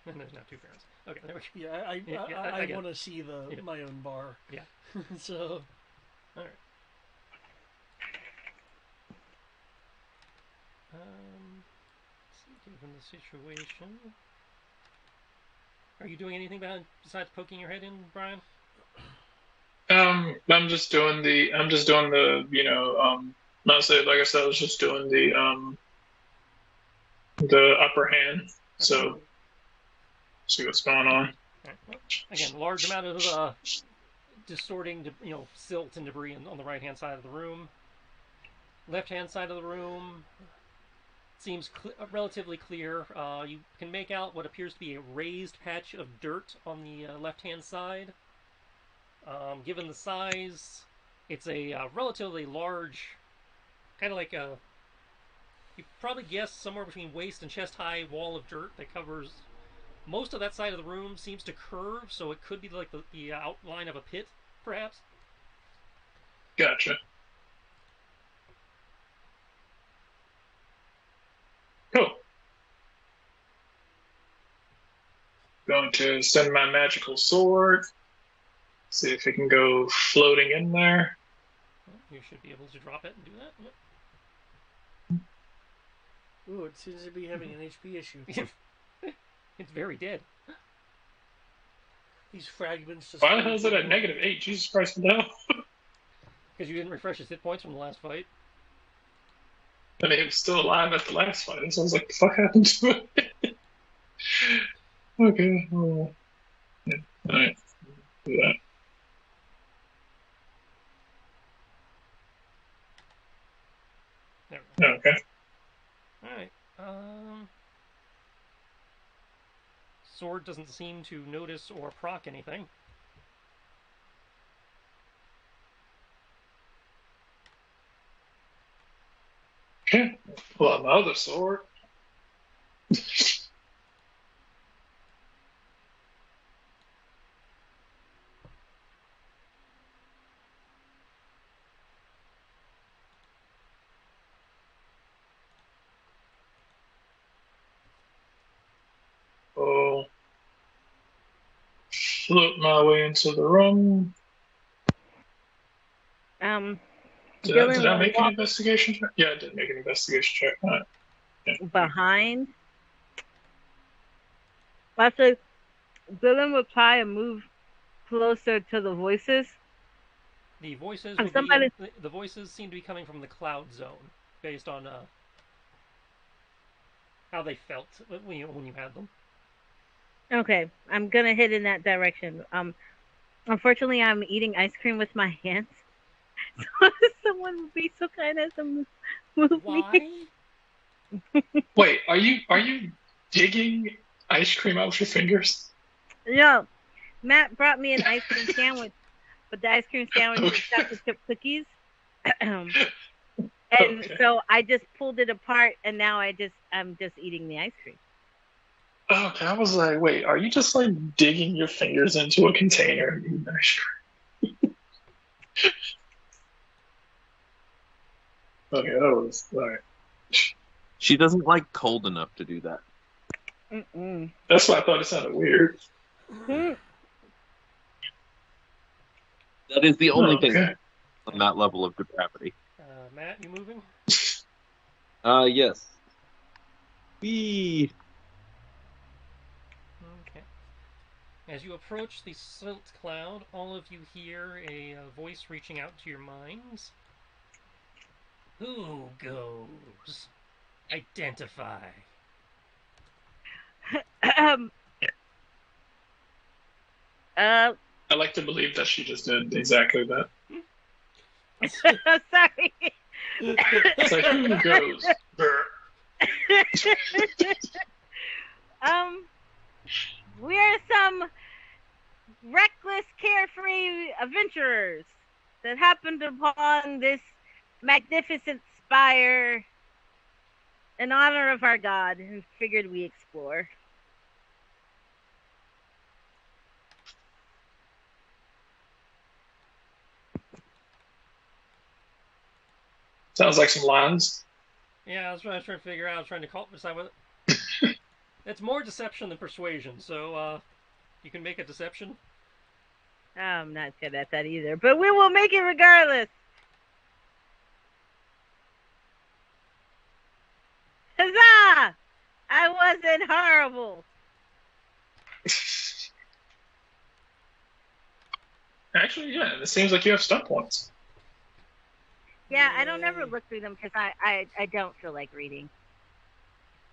And there's now two parents. Okay, there we go. Yeah, I get want to see my own bar. Yeah. So. All right. Let's see, given the situation. Are you doing anything besides poking your head in, Brian? I'm just doing the mostly like I said, I was just doing the upper hand. Okay. So see what's going on. Right. Well, again, large amount of distorting, silt and debris on the right hand side of the room. Left hand side of the room seems relatively clear. You can make out what appears to be a raised patch of dirt on the left hand side. Given the size, it's a relatively large, kind of like a, you probably guess somewhere between waist and chest high wall of dirt that covers most of that side of the room. Seems to curve, so it could be like the outline of a pit, perhaps. Gotcha. Cool. Going to send my magical sword. See if it can go floating in there. You should be able to drop it and do that. Yep. Ooh, it seems to be having an HP issue. It's very dead. These fragments just. Why the hell is it at -8? Jesus Christ, no. Because you didn't refresh his hit points from the last fight. I mean, he was still alive at the last fight, so I was like, the fuck happened to it? Okay. Well, yeah. Alright. Do that. There we go. Okay. Alright. Sword doesn't seem to notice or proc anything. Okay. Well, another sword. Oh. Float my way into the room. Did I make an investigation check? Yeah, I did make an investigation check. Right. Yeah. Behind. Actually, Dylan will try and move closer to the voices. The voices the voices seem to be coming from the cloud zone, based on how they felt when you had them. Okay, I'm gonna head in that direction. Unfortunately, I'm eating ice cream with my hands. So if someone would be so kind as to move Why? me. Wait, are you digging ice cream out with your fingers? No, Matt brought me an ice cream sandwich, but the ice cream sandwich was chocolate chip cookies. And so I just pulled it apart, and now I'm just eating the ice cream. Okay, I was like, wait, are you just like digging your fingers into a container and eating ice cream? Okay, that was alright. She doesn't like cold enough to do that. Mm-mm. That's why I thought it sounded weird. Mm. That is the only thing on that level of depravity. Matt, you moving? Yes. Whee! Okay. As you approach the silt cloud, all of you hear a voice reaching out to your minds. Who goes? Identify. I like to believe that she just did exactly that. Sorry. It's like, who goes? We're some reckless, carefree adventurers that happened upon this magnificent spire in honor of our god and figured we explore. Sounds like some lines. Yeah, I was trying to figure out. I was trying to decide what. It's more deception than persuasion, so you can make a deception. I'm not good at that either, but we will make it regardless. Huzzah! I wasn't horrible. Actually, yeah, it seems like you have stunt points. Yeah, I don't ever look through them because I don't feel like reading.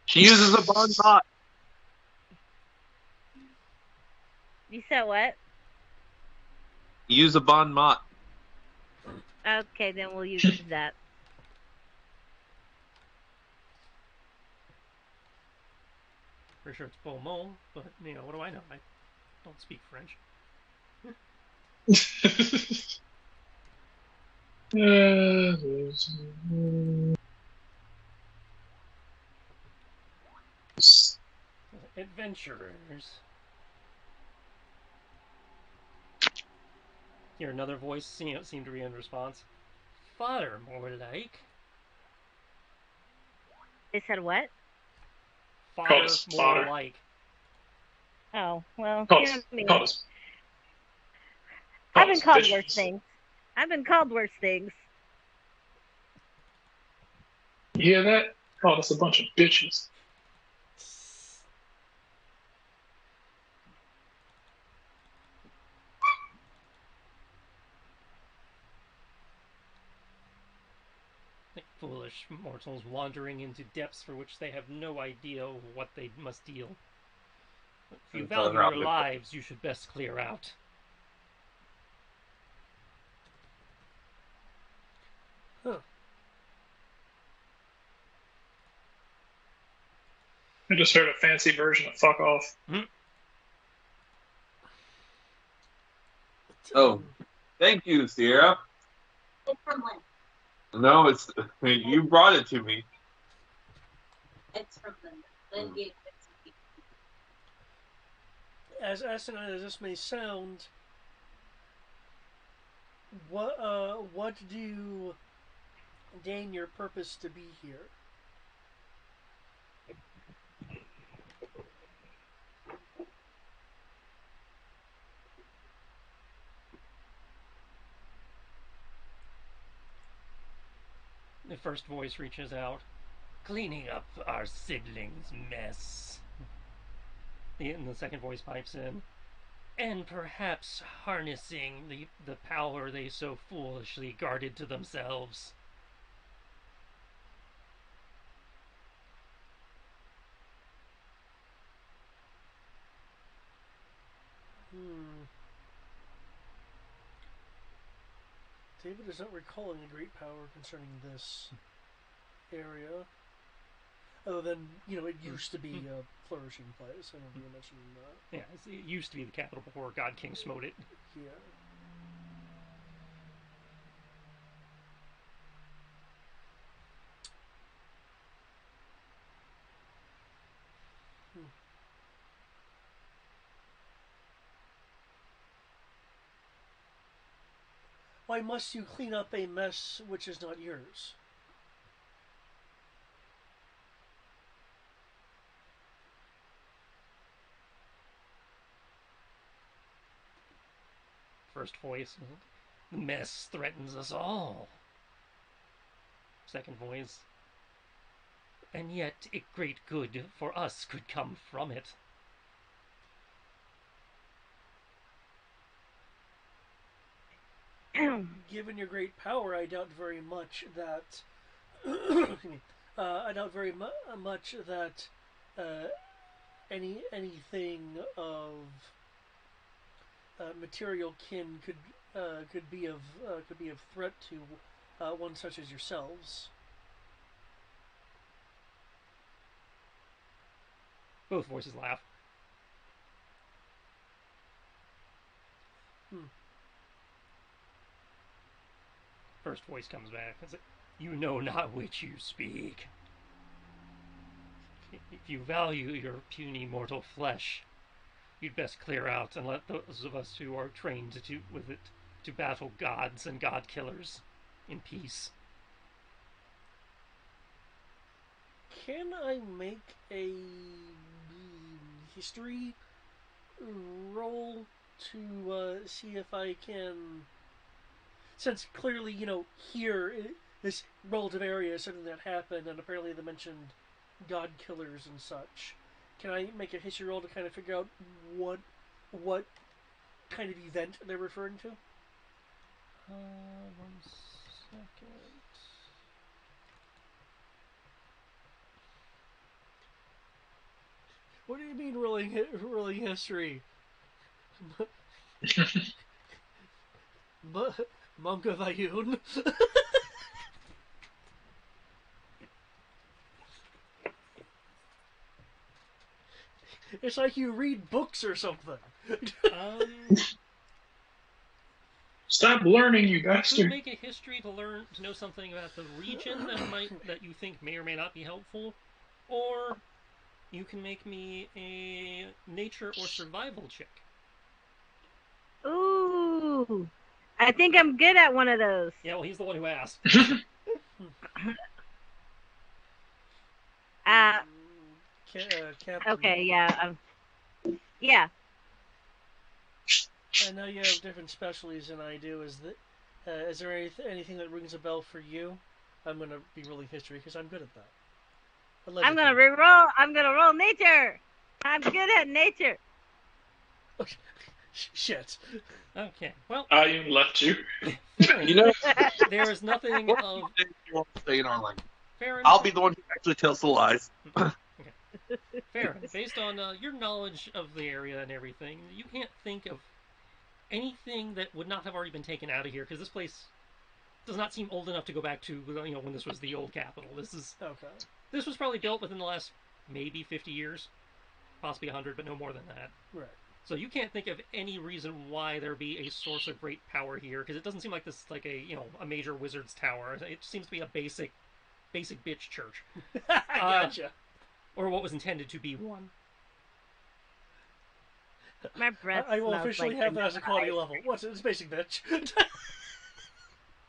She uses a bond bot. You said what? Use a bond mot. Okay, then we'll use that. For sure it's Beaumont, but, you know, what do I know? I don't speak French. Adventurers. Hear another voice seem to be in response. Father, more like. They said what? Fodder, more fodder. like. Oh, well, Call you know us, me. call us, I've call been us called bitches. worse things. I've been called worse things. You hear that? Called us a bunch of bitches. Like foolish mortals wandering into depths for which they have no idea what they must deal. If you value your lives, you should best clear out. Huh. I just heard a fancy version of fuck off. Oh, thank you, Sierra. It's from Lynn. No, it's you brought it to me. It's from Lynn. Lynn gave it to me. As asinine as this may sound, what do you gain your purpose to be here? The first voice reaches out. Cleaning up our siblings' mess. And the second voice pipes in. And perhaps harnessing the power they so foolishly guarded to themselves. David is not recalling a great power concerning this area. Other than, it used to be a flourishing place. I remember you mentioning that. Yeah, it used to be the capital before God King smote it. Yeah. Why must you clean up a mess which is not yours? First voice. The mess threatens us all. Second voice. And yet a great good for us could come from it. Given your great power, I doubt very much that. I doubt very much that anything of material kin could be of threat to one such as yourselves. Both voices laugh. First voice comes back and says, You know not which you speak. If you value your puny mortal flesh, you'd best clear out and let those of us who are trained with it to battle gods and god killers in peace. Can I make a history roll to see if I can? Since clearly, here, this relative area is something that happened, and apparently they mentioned god killers and such. Can I make a history roll to kind of figure out what kind of event they're referring to? 1 second. What do you mean rolling history? Monk of Ayun? It's like you read books or something. Stop learning, you You could bastard. make a history to know something about the region that you think may or may not be helpful, or you can make me a nature or survival check. Ooh. I think I'm good at one of those. Yeah, well, he's the one who asked. Captain. Okay, yeah. Yeah. I know you have different specialties than I do. Is there anything that rings a bell for you? I'm gonna be rolling history because I'm good at that. I'm gonna re-roll. I'm gonna roll nature. I'm good at nature. Shit. Okay, well, Ayun left you. Farron, You know, there is nothing what of you want to say in our language? Farron. I'll be the one who actually tells the lies. Farron, based on your knowledge of the area and everything, you can't think of anything that would not have already been taken out of here, because this place does not seem old enough to go back to, when this was the old capital. Okay. This was probably built within the last maybe 50 years, possibly 100, but no more than that. Right. So you can't think of any reason why there be a source of great power here, because it doesn't seem like this like a major wizard's tower. It seems to be a basic bitch church. Gotcha. Or what was intended to be one. My breath I will smells officially like have that as a quality vanilla level. What's it? It's basic bitch. ice.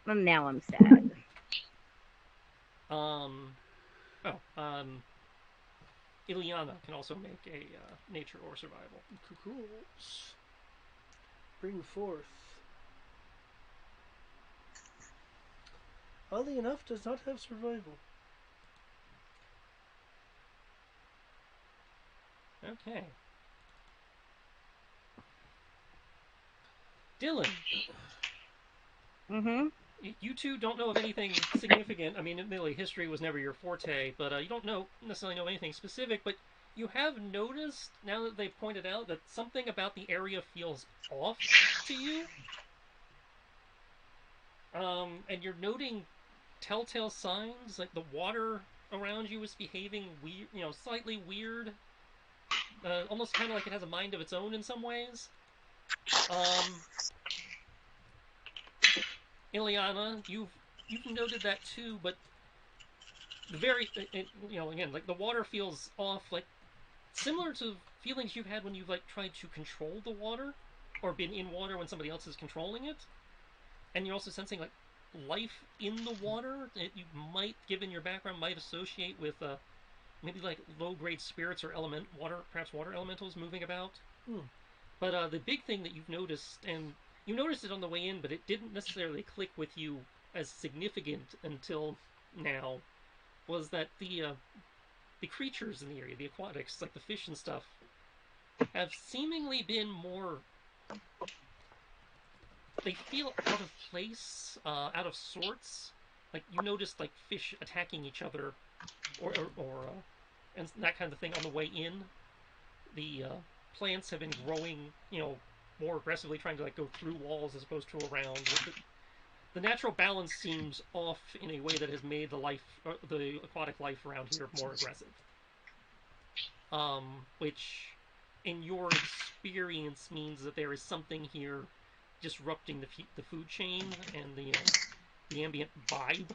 Now I'm sad. Ileana can also make a nature or survival. Cool. Bring forth. Oddly enough, does not have survival. Okay. Dylan. Mm-hmm. You two don't know of anything significant. I mean, admittedly, history was never your forte, but you don't necessarily know anything specific. But you have noticed, now that they've pointed out, that something about the area feels off to you. And you're noting telltale signs, like the water around you is behaving weird, slightly weird. Almost kind of like it has a mind of its own in some ways. Ileana, you've noted that too, but again, like the water feels off, like similar to feelings you've had when you've like tried to control the water, or been in water when somebody else is controlling it. And you're also sensing like life in the water that you might, given your background, might associate with maybe like low-grade spirits or perhaps water elementals moving about. But the big thing that you've noticed, and you noticed it on the way in, but it didn't necessarily click with you as significant until now, was that the creatures in the area, the aquatics, like the fish and stuff, have seemingly been more. They feel out of place, out of sorts. Like you noticed, like fish attacking each other, or and that kind of thing on the way in. The plants have been growing, more aggressively, trying to like go through walls as opposed to around. The natural balance seems off in a way that has made the aquatic life around here more aggressive. Which, in your experience, means that there is something here disrupting the food chain and the ambient vibe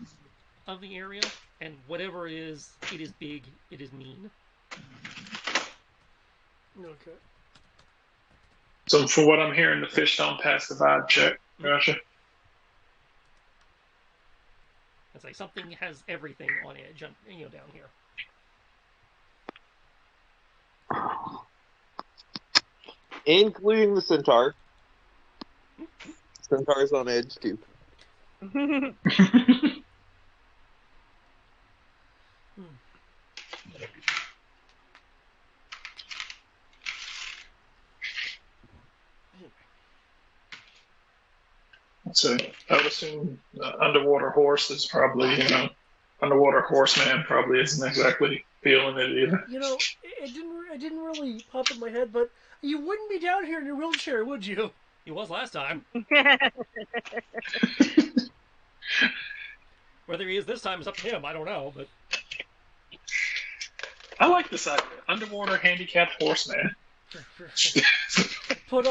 of the area. And whatever it is big, it is mean. Okay. So for what I'm hearing, the fish don't pass the vibe check. Gotcha. It's like something has everything on edge, down here. Including the centaur. Centaur's on edge too. So I would assume underwater horse is probably, underwater horseman probably isn't exactly feeling it either. You know, it didn't really pop in my head, but you wouldn't be down here in your wheelchair, would you? He was last time. Whether he is this time is up to him. I don't know, but I like this idea. Underwater handicapped horseman. Put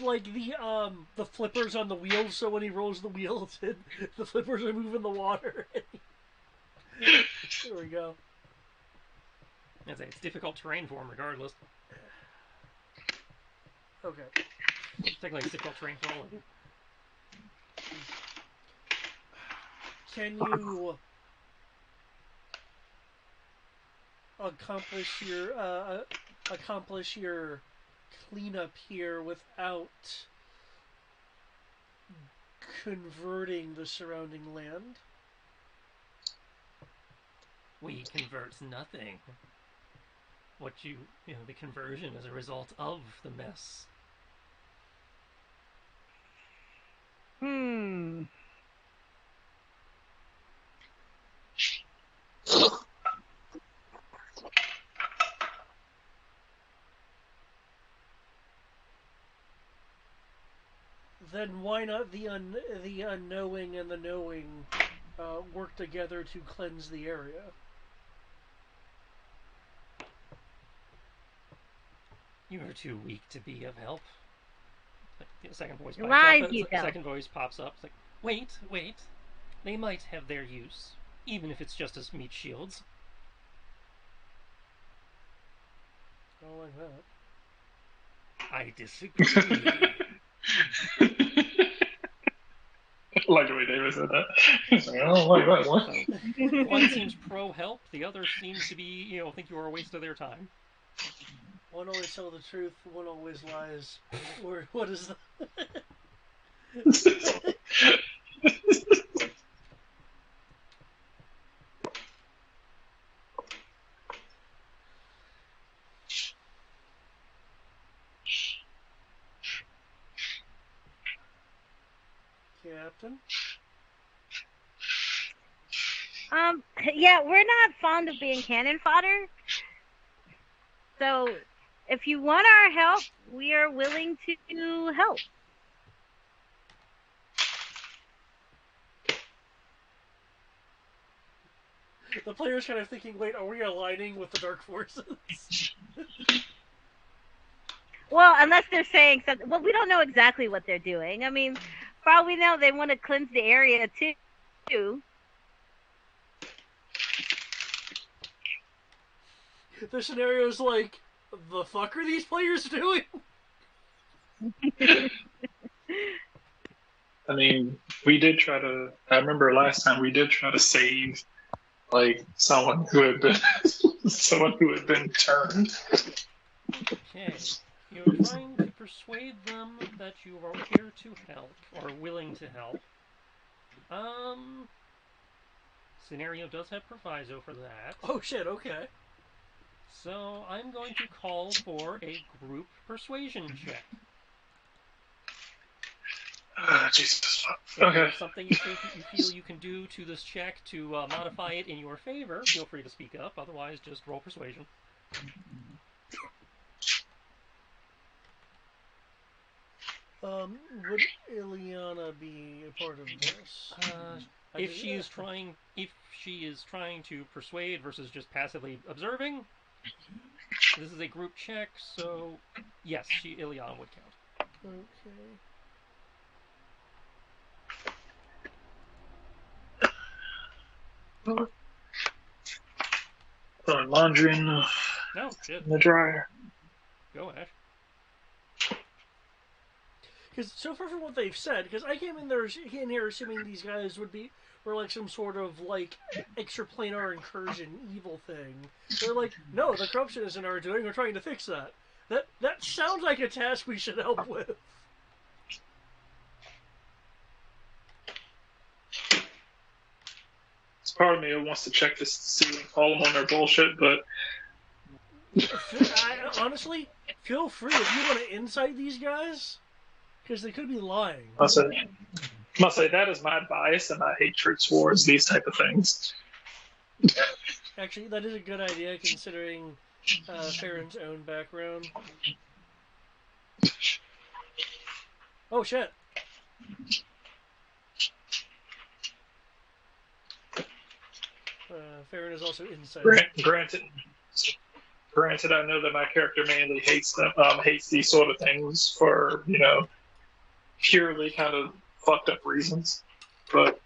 like the flippers on the wheels, so when he rolls the wheels, the flippers are moving the water. There we go. it's difficult terrain for him, regardless. Okay. Technically, it's difficult terrain for all of you. Can you accomplish your cleanup here without converting the surrounding land? We convert nothing. The conversion is a result of the mess. Then why not the unknowing and the knowing work together to cleanse the area? You are too weak to be of help. The second voice pops up. It's like, wait. They might have their use, even if it's just as meat shields. I don't like that. I disagree. I like the way David said that. He's like, I don't like that one. One seems pro-help, the other seems to be, think you are a waste of their time. One always tells the truth, one always lies. Or what is that? Captain? Yeah, we're not fond of being cannon fodder. So, if you want our help, we are willing to help. The player's kind of thinking, wait, are we aligning with the Dark Forces? Well, unless they're saying something. Well, we don't know exactly what they're doing. I mean, for all we know, they want to cleanse the area, too. The scenario's like, the fuck are these players doing? I mean, we did try to. I remember last time we did try to save, like, someone who had been turned. Okay, you're trying to persuade them that you are here to help or willing to help. Scenario does have proviso for that. Oh shit! Okay. So I'm going to call for a group persuasion check. Jesus. If Okay. there's something you feel you can do to this check to modify it in your favor, feel free to speak up. Otherwise, just roll persuasion. Would Ileana be a part of this? If she is trying to persuade versus just passively observing, this is a group check, so yes, Ileana would count. Okay. Throwing laundry in the dryer. Go, Ash. Because so far from what they've said, because I came in here assuming these guys were like some sort of like extraplanar incursion evil thing. They're like, no, the corruption isn't our doing. We're trying to fix that. That sounds like a task we should help with. It's part of me who wants to check this to see all of them on their bullshit, but honestly, feel free if you want to insight these guys, because they could be lying. I'll say must say that is my bias and my hatred towards these type of things. Actually, that is a good idea considering Farron's own background. Oh shit! Farron is also inside. Granted, I know that my character mainly hates them, hates these sort of things for purely kind of fucked up reasons, but.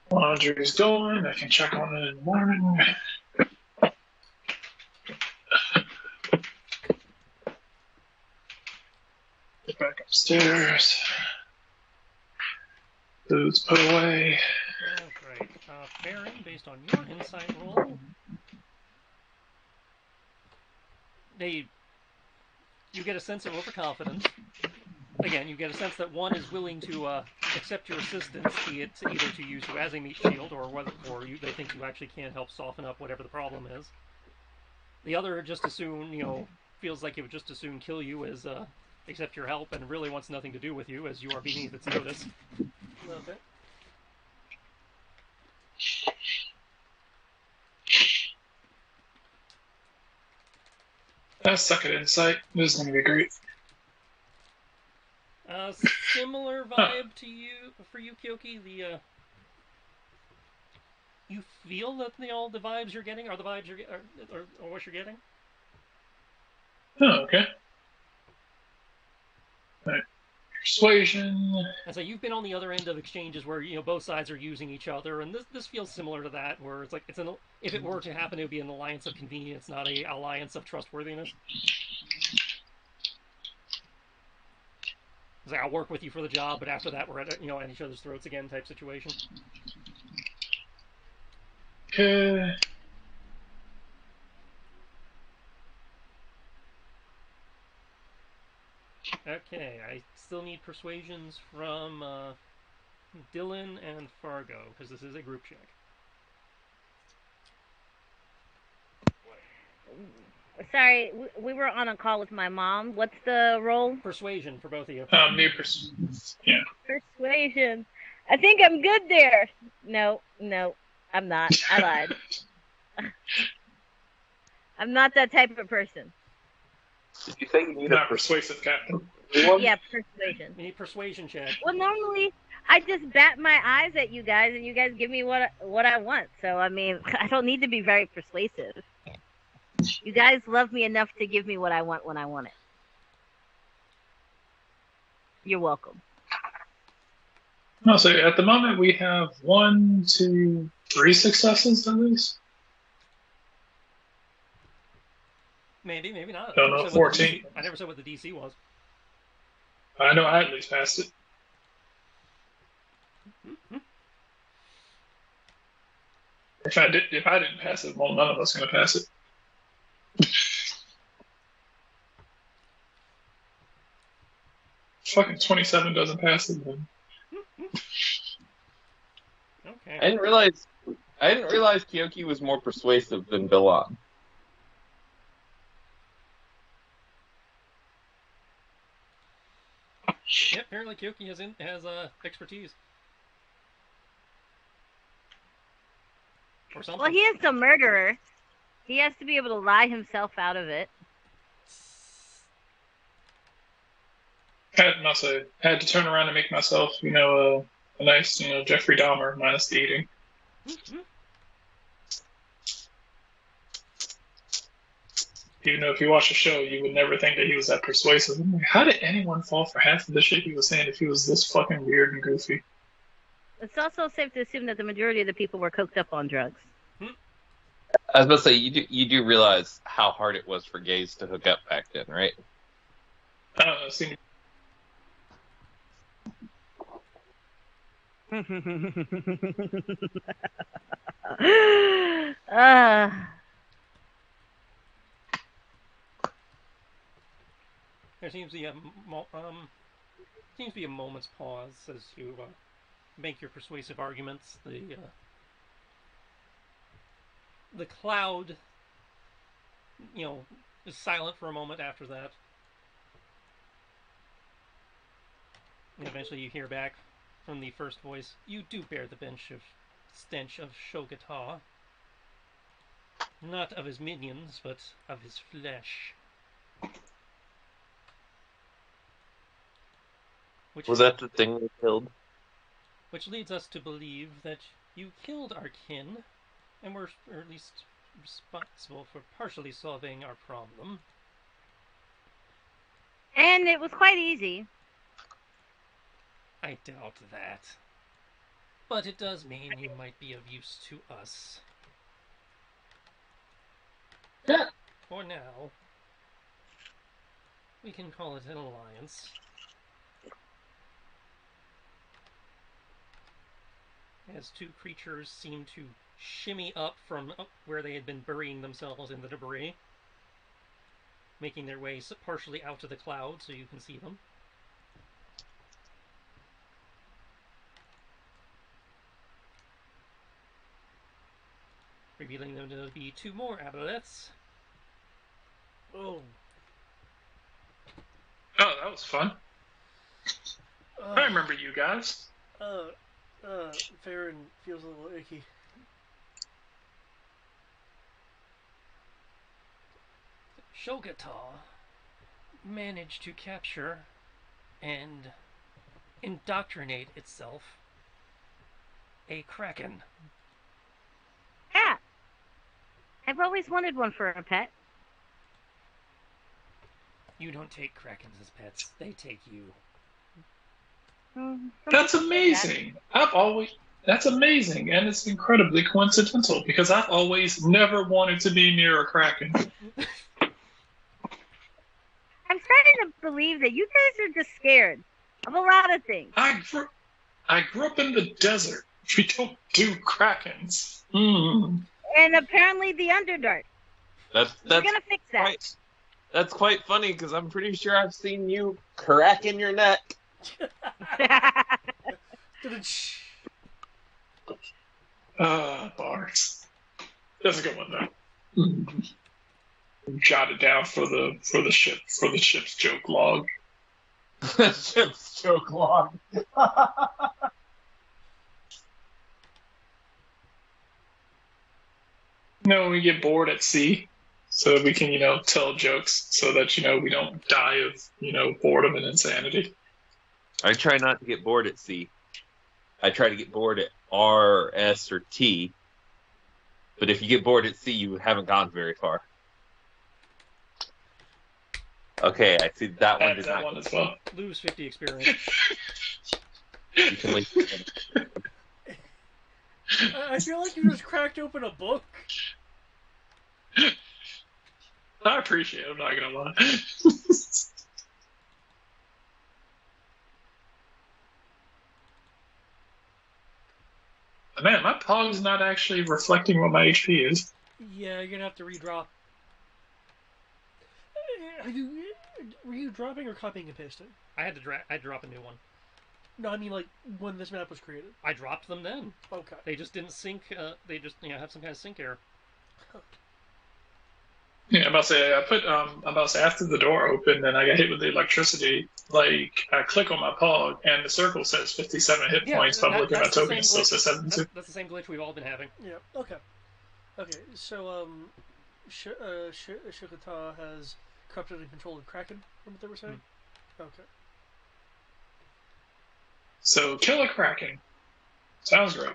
Laundry's going. I can check on it in the morning. Get back upstairs. Food's put away. Right. Farron, based on your insight roll, you get a sense of overconfidence. Again, you get a sense that one is willing to accept your assistance, be it either to use you as a meat shield or they think you actually can help soften up whatever the problem is. The other just as soon, feels like it would just as soon kill you as accept your help and really wants nothing to do with you as you are beneath its notice. Okay. That's suck at insight. This is going to be great. Similar vibe to you, for you, Kyoki. You feel that the vibes you're getting are the vibes or what you're getting. Oh, okay. All right. Persuasion. And so you've been on the other end of exchanges where both sides are using each other, and this feels similar to that, where it's like if it were to happen, it would be an alliance of convenience, not a alliance of trustworthiness. It's like I'll work with you for the job, but after that we're at each other's throats again type situation. Okay. Okay, I still need persuasions from Dylan and Fargo, because this is a group check. Sorry, we were on a call with my mom. What's the roll? Persuasion for both of you. Yeah. Persuasion. I think I'm good there. No, I'm not. I lied. I'm not that type of person. Did you say you need Not persuasive, Captain. Yeah, persuasion. You need persuasion check. Well, normally I just bat my eyes at you guys, and you guys give me what I want. So I mean, I don't need to be very persuasive. You guys love me enough to give me what I want when I want it. You're welcome. No, so at the moment we have 1, 2, 3 successes at least. Maybe not. Don't know, 14. I never said what the DC was. I know I at least passed it. Mm-hmm. If I didn't pass it, well, none of us are going to pass it. Fucking 27 doesn't pass it, then. Okay. I didn't realize Kyoki was more persuasive than Villan. Yeah, apparently Kyoki has expertise. Or something. Well, he is the murderer. He has to be able to lie himself out of it. Had to turn around and make myself, a nice, Jeffrey Dahmer minus the eating. Mm-hmm. Even though if you watch the show, you would never think that he was that persuasive. I'm like, how did anyone fall for half of the shit he was saying if he was this fucking weird and goofy? It's also safe to assume that the majority of the people were coked up on drugs. I was about to say, you do realize how hard it was for gays to hook up back then, right? I don't know. See, There seems to be Seems to be a moment's pause as you make your persuasive arguments. The cloud, is silent for a moment after that. And eventually you hear back from the first voice, "You do bear the stench of Shogata. Not of his minions, but of his flesh." Was that the thing we killed? Which leads us to believe that you killed our kin, and were at least responsible for partially solving our problem. And it was quite easy. I doubt that. But it does mean you might be of use to us. Yeah. For now, we can call it an alliance. As two creatures seem to shimmy up from where they had been burying themselves in the debris, making their way partially out of the cloud so you can see them. Revealing them to be two more aboleths. Oh. Oh, that was fun. I remember you guys. Farron feels a little icky. Shogata managed to capture and indoctrinate itself a kraken. Yeah. I've always wanted one for a pet. You don't take krakens as pets; they take you. That's amazing. That's amazing, and it's incredibly coincidental because I've always never wanted to be near a kraken. I'm starting to believe that you guys are just scared of a lot of things. I grew up in the desert. We don't do krakens. And apparently the Underdark. That's We're gonna fix that. That's quite funny because I'm pretty sure I've seen you cracking your neck. Bars. That's a good one though. Jot it down for the ship's joke log. Ship's joke log. We get bored at sea, so we can tell jokes so that we don't die of boredom and insanity. I try not to get bored at sea. I try to get bored at R, S, or T. But if you get bored at sea, you haven't gone very far. Okay, I see that one. That one as well. Lose 50 experience. You can leave. I feel like you just cracked open a book. I appreciate it, I'm not gonna lie. Man, my pog's not actually reflecting what my HP is. Yeah, you're gonna have to redrop. Were you dropping or copying and pasting? I had to drop a new one. No, I mean like when this map was created. I dropped them then. Okay. They just didn't sync. They just have some kind of sync error. Yeah, I'm about to say after the door opened and I got hit with the electricity, like I click on my pog and the circle says 57 hit points, but I'm looking at my token, it still says 72. That's the same glitch we've all been having. Yeah. Okay. So Shukata has corrupted and controlled Kraken. From what they were saying. Okay. So kill a kraken. Sounds great.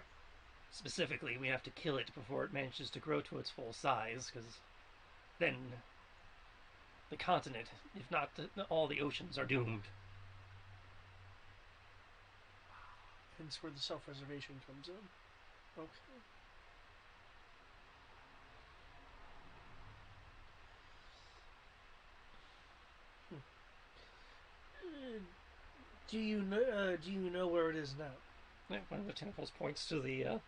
Specifically, we have to kill it before it manages to grow to its full size, because then the continent, if not all the oceans, are doomed. Hence where the self-preservation comes in. Okay. Do you know where it is now? One of the tentacles points to the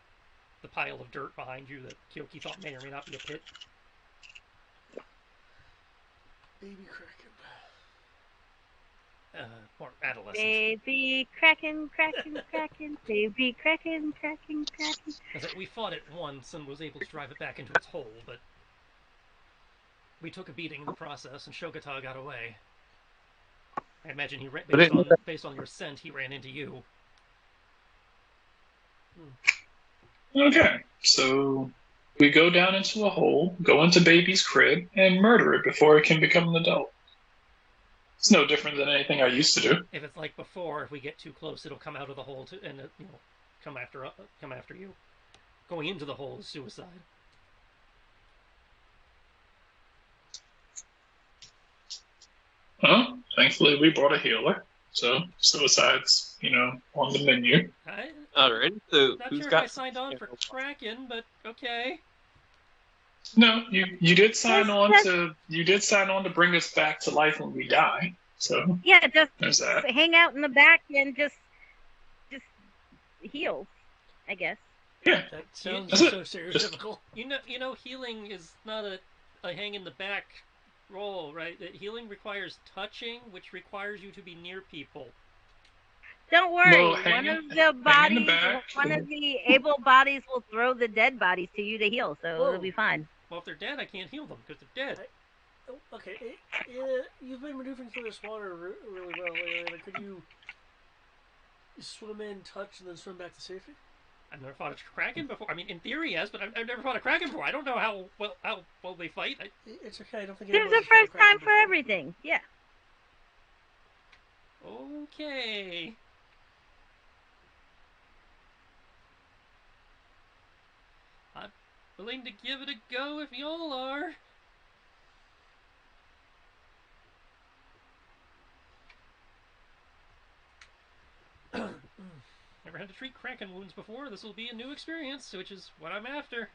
pile of dirt behind you that Kyoki thought may or may not be a pit. Baby Kraken. or adolescent. Baby Kraken, Kraken, Kraken, baby Kraken, Kraken, Kraken. We fought it once and was able to drive it back into its hole, but we took a beating in the process, and Shogata got away. I imagine he based on your scent, he ran into you. Okay, so we go down into a hole, go into baby's crib, and murder it before it can become an adult. It's no different than anything I used to do. If it's like before, if we get too close, it'll come out of the hole and come after you. Going into the hole is suicide. Well, thankfully we brought a healer, so suicide's on the menu. Alright, so Not who's sure got if I signed on for Kraken, but okay. No, you did sign on to bring us back to life when we die. So yeah, just there's that. Hang out in the back and just heal, I guess. Yeah, that sounds so stereotypical. You know, healing is not a hang in the back role, right? Healing requires touching, which requires you to be near people. Don't worry, Well, one of the able bodies will throw the dead bodies to you to heal, so it'll be fine. Well, if they're dead, I can't heal them because they're dead. Okay, you've been maneuvering through this water really well. Could you swim in, touch, and then swim back to safety? I've never fought a Kraken before. I mean, in theory, yes, but I've never fought a Kraken before. I don't know how well they fight. It's okay. I don't think there's a first time for everything. Yeah. Okay. I'm willing to give it a go if y'all are. Never had to treat Kraken wounds before. This will be a new experience, which is what I'm after.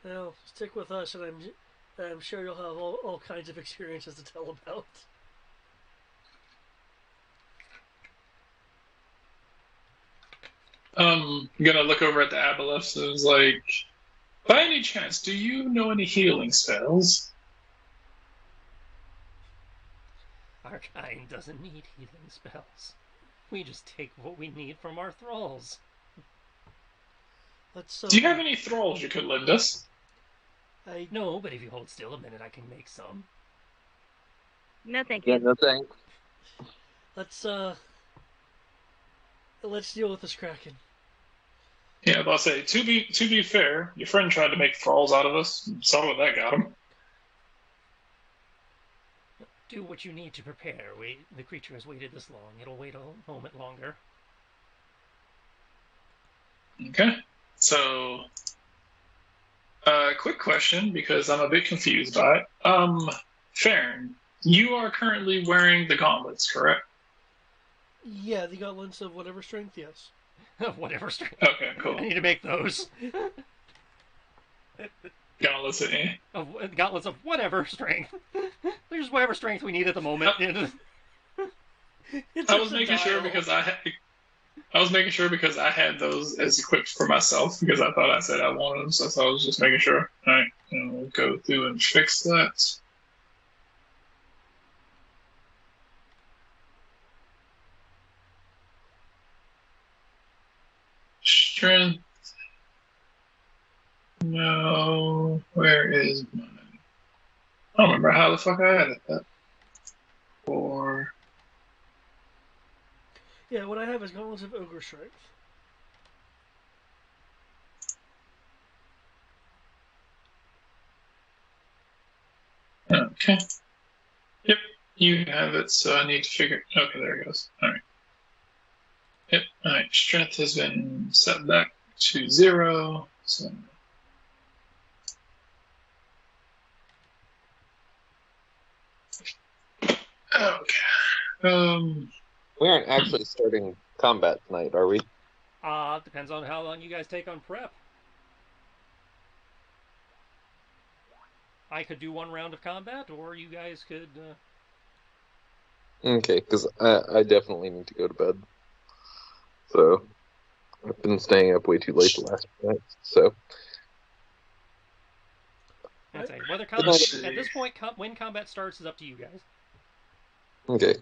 Well, stick with us, and I'm sure you'll have all kinds of experiences to tell about. I'm gonna look over at the aboleths and it's like, by any chance, do you know any healing spells? Our kind doesn't need healing spells. We just take what we need from our thralls. Do you have any thralls you could lend us? No, but if you hold still a minute, I can make some. No, thank you. Yeah, no thanks. Let's deal with this Kraken. Yeah, but I'll say, to be fair, your friend tried to make thralls out of us. Saw what that got him. Do what you need to prepare. The creature has waited this long. It'll wait a moment longer. Okay. So, quick question, because I'm a bit confused by it. Farron, you are currently wearing the gauntlets, correct? Yeah, the gauntlets of whatever strength, yes. Whatever strength. Okay, cool. I need to make those. Gauntlets Gauntlets of whatever strength. They're just whatever strength we need at the moment. I was making sure because I had those as equipped for myself because I thought I said I wanted them, so I was just making sure. All right, and we'll go through and fix that. Strength. No, where is mine? I don't remember how the fuck I added that. 4. Yeah, what I have is gauntlets of ogre strength. Okay. Yep, you have it, so I need to figure. Okay, there it goes. All right. Yep. All right. Strength has been set back to 0. So. Okay. We aren't actually starting combat tonight, are we? Depends on how long you guys take on prep. I could do one round of combat, or you guys could... Okay, because I definitely need to go to bed. So, I've been staying up way too late the last few nights, so... Whether combat, at this point, when combat starts is up to you guys. Okay.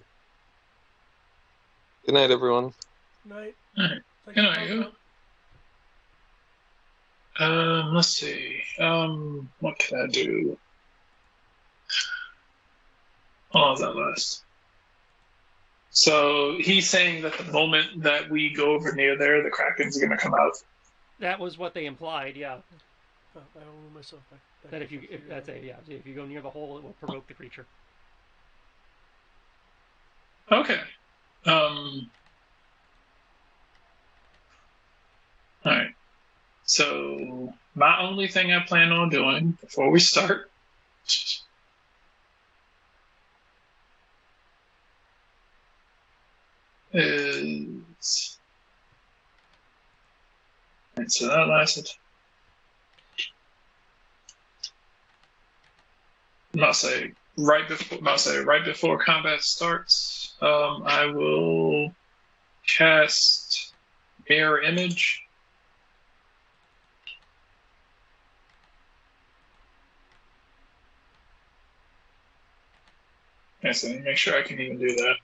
Good night, everyone. Night. All right. Thanks Good for night, popping you. up. Let's see. What can I do? How long does that last? So he's saying that the moment that we go over near there, the Kraken's gonna come out. That was what they implied, yeah. Oh, I don't remove myself back That up if you, here. that's a, yeah, if you go near the hole, it will provoke the creature. Okay. All right. So my only thing I plan on doing before we start is right, so that lasted. I'll say right before combat starts. I will cast mirror image. Yes, let me make sure I can even do that.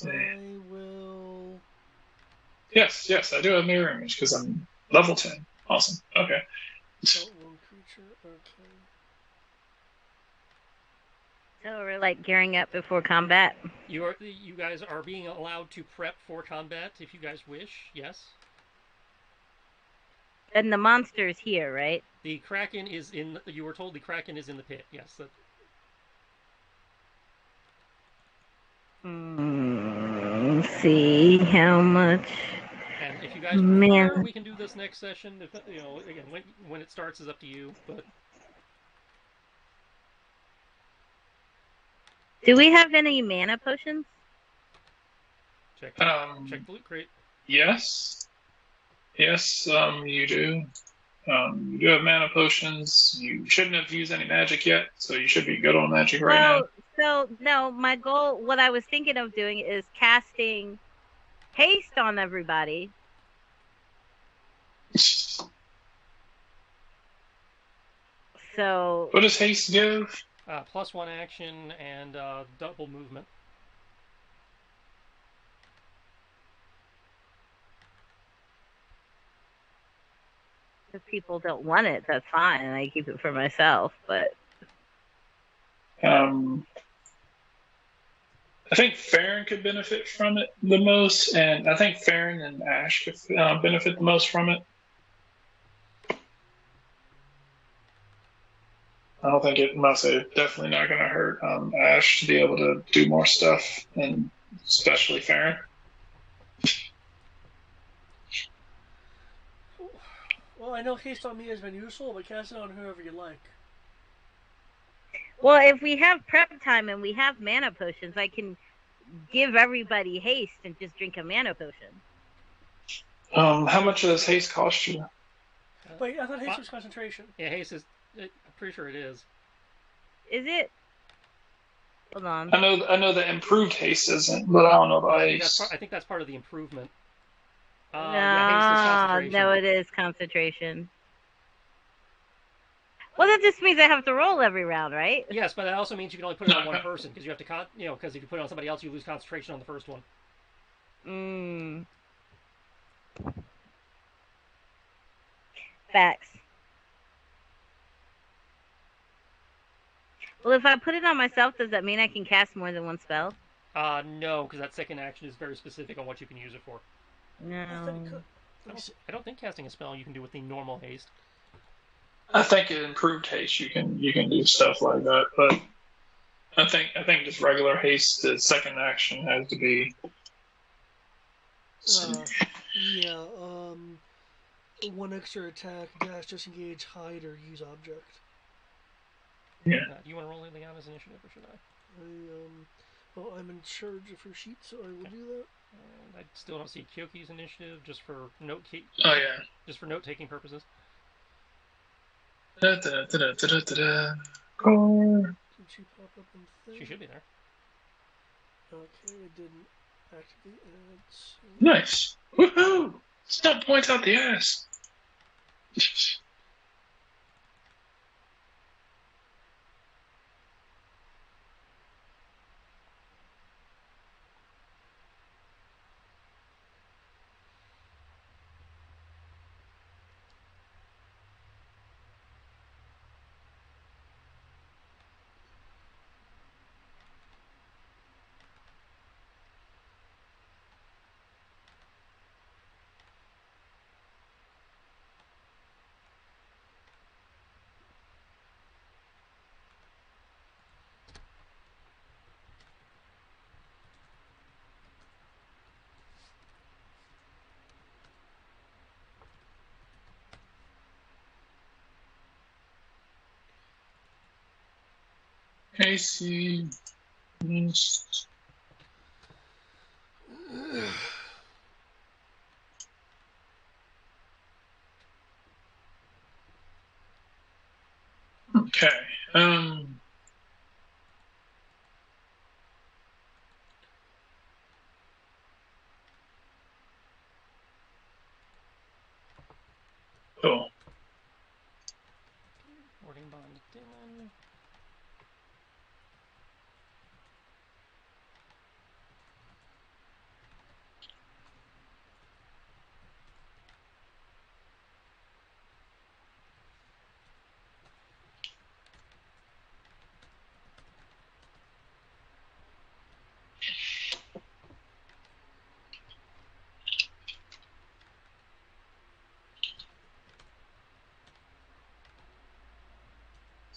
I will. Yes, I do have mirror image because I'm level 10. Awesome. Okay. Oh, one creature. Okay. So we're like gearing up before combat. You guys are being allowed to prep for combat if you guys wish. Yes. And the monster's here, right? The Kraken is in. You were told the Kraken is in the pit. Yes. See how much. And if you guys prefer, we can do this next session. If, again, when it starts is up to you. But do we have any mana potions? check the loot crate. Yes, you do. You do have mana potions. You shouldn't have used any magic yet, so you should be good on magic right now. So no, my goal, what I was thinking of doing is casting haste on everybody. So what does haste give? +1 action and double movement. If people don't want it, that's fine, and I keep it for myself. But I think Farron could benefit from it the most, and I think Farron and Ash could benefit the most from it. I don't think it must say definitely not going to hurt Ash to be able to do more stuff, and especially Farron. Well, I know haste on me has been useful, but cast it on whoever you like. Well, if we have prep time and we have mana potions, I can give everybody haste and just drink a mana potion. How much does haste cost you? Wait, I thought haste was concentration. Yeah, haste is. I'm pretty sure it is. Is it? Hold on. I know that improved haste isn't, but I don't know about haste. I think that's part of the improvement. No, it is concentration. Well, that just means I have to roll every round, right? Yes, but that also means you can only put it on one person because you have to, because if you put it on somebody else, you lose concentration on the first one. Facts. Well, if I put it on myself, does that mean I can cast more than one spell? No, because that second action is very specific on what you can use it for. No. I don't think casting a spell you can do with the normal haste. I think in improved haste you can do stuff like that, but I think just regular haste, the second action has to be. Yeah. One extra attack, dash, disengage, hide, or use object. Yeah. Do you want to roll Liliana's initiative, or should I? Well, I'm in charge of her sheet, so I will do that. And I still don't see Kyoki's initiative, just for just for note-taking purposes. Da, da, da, da, da, da, da. Did she pop up in thing? She should be there. Okay, it didn't activate ads. Nice. Woohoo! Stop points out the ass. AC. Okay. Cool. Boarding bond Dylan.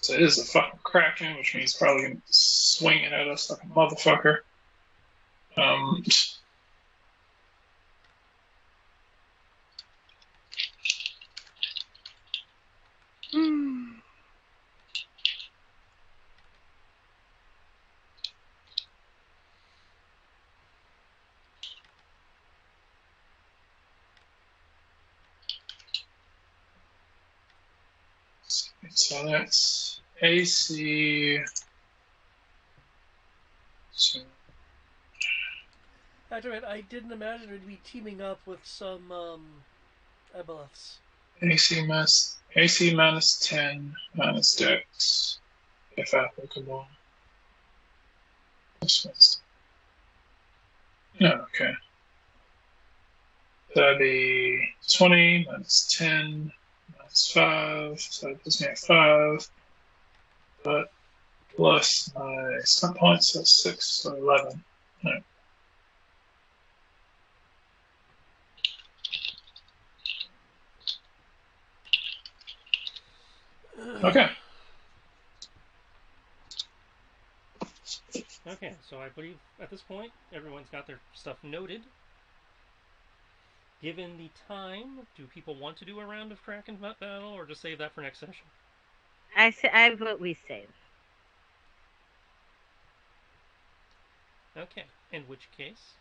So it is a fucking Kraken, which means probably gonna be swinging at us like a motherfucker. Um, so that's AC. So After it, I didn't imagine we'd be teaming up with some Aboleths. AC minus 10 minus Dex, if applicable. Yeah, okay. That'd be 20 minus 10 minus 5, so that puts me at 5. But plus my stunt points, that's 6, so 11. Right. Okay. Okay, so I believe at this point everyone's got their stuff noted. Given the time, do people want to do a round of Kraken battle or just save that for next session? I vote we save. Okay, in which case,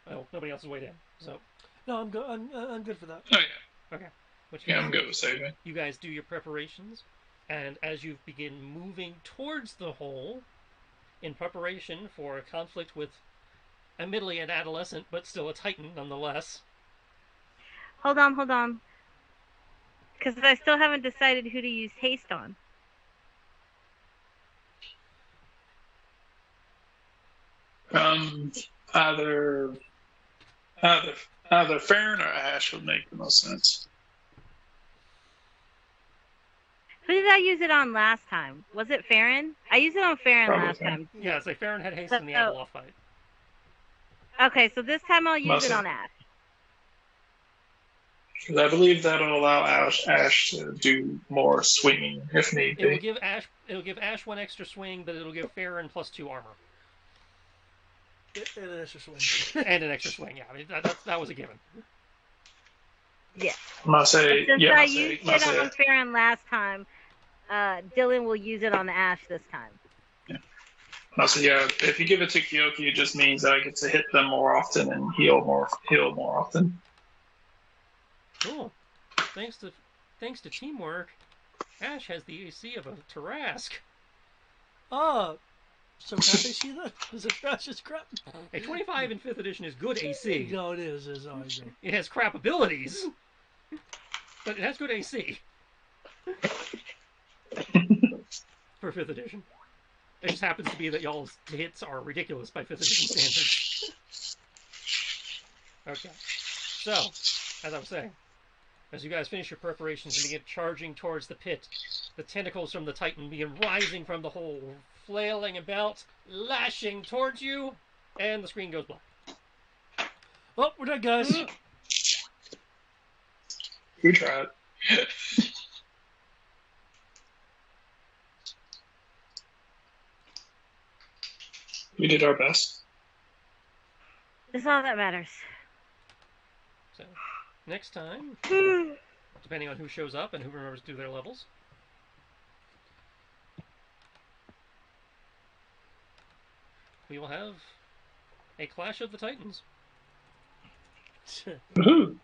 well, nobody else is weighed in, so No, I'm good. I'm good for that. Oh, yeah. okay. Which Yeah, case, I'm good with saving. you guys do your preparations, and as you begin moving towards the hole, in preparation for a conflict with admittedly an adolescent, but still a titan nonetheless. Hold on. Because I still haven't decided who to use haste on. Either Farron or Ash would make the most sense. Who did I use it on last time? Was it Farron? I used it on Farron Probably last Farron. time. Yeah, so Farron had haste in the Abeloth fight. Okay, so this time I'll use Must it have. on Ash. Because I believe that'll allow Ash to do more swinging if need It will be. give Ash one extra swing, but it'll give Farron +2 armor. And an extra swing. And an extra swing, yeah. I mean, that was a given. Yeah. Must say, Since yeah, I must say, used must it say. on Farron last time, Dylan will use it on Ash this time. Must say, yeah. If you give it to Kyoki, it just means I get to hit them more often and heal more often. Cool. Thanks to teamwork, Ash has the AC of a Tarask. So crap AC then? Is it trash as crap? A 25 in 5th edition is good AC. No, it is. I agree. It has crap abilities, but it has good AC for 5th edition. It just happens to be that y'all's hits are ridiculous by 5th edition standards. Okay. So, as I was saying, as you guys finish your preparations and begin charging towards the pit, the tentacles from the Titan begin rising from the hole, flailing about, lashing towards you, and the screen goes black. Oh, we're done, guys. We tried. We did our best. That's all that matters. So, next time, depending on who shows up and who remembers to do their levels, we will have a Clash of the Titans. Woohoo!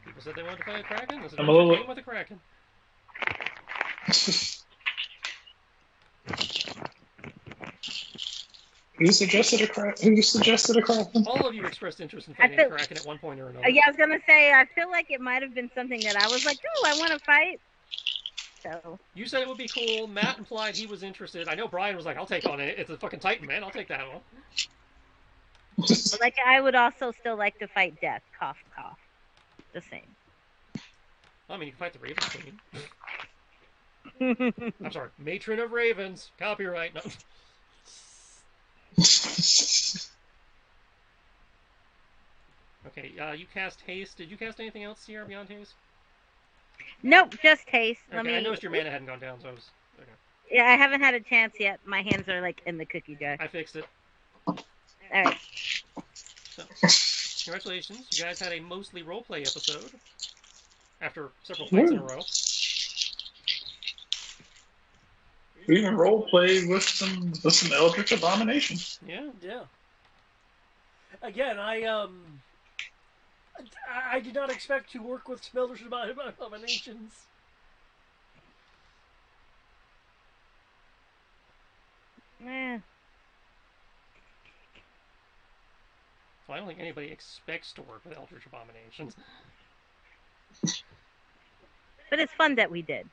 People said they wanted to play a Kraken. This I'm a adventure little- came with a Kraken. Who suggested a Kraken? All of you expressed interest in I fighting a feel- Kraken at one point or another. Yeah, I was gonna say. I feel like it might have been something that I was like, "Oh, I want to fight." So You said it would be cool. Matt implied he was interested. I know Brian was like, "I'll take on it. It's a fucking Titan, man. I'll take that one." but, like, I would also still like to fight death. Cough, cough. The same. I mean, you can fight the Raven Queen. I'm sorry, Matron of Ravens. Copyright. No. Okay, you cast Haste. Did you cast anything else, Sierra, beyond Haste? Nope, just haste. Okay, I noticed your mana hadn't gone down, so I was... Okay. Yeah, I haven't had a chance yet. My hands are like in the cookie jar. I fixed it. All right. So, congratulations. You guys had a mostly roleplay episode after several fights in a row. We even role play with some Eldritch Abomination. Yeah. Yeah. Again, I did not expect to work with Eldritch Abominations. Eh. Well, I don't think anybody expects to work with Eldritch Abominations. But it's fun that we did.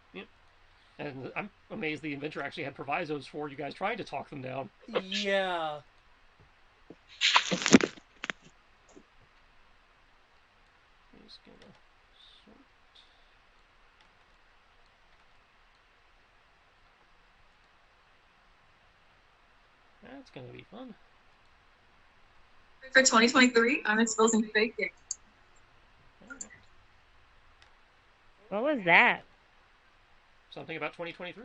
And I'm amazed the inventor actually had provisos for you guys trying to talk them down. Yeah. I'm just gonna sort. That's gonna be fun. For 2023, I'm exposing fake games. What was that? Something about 2023.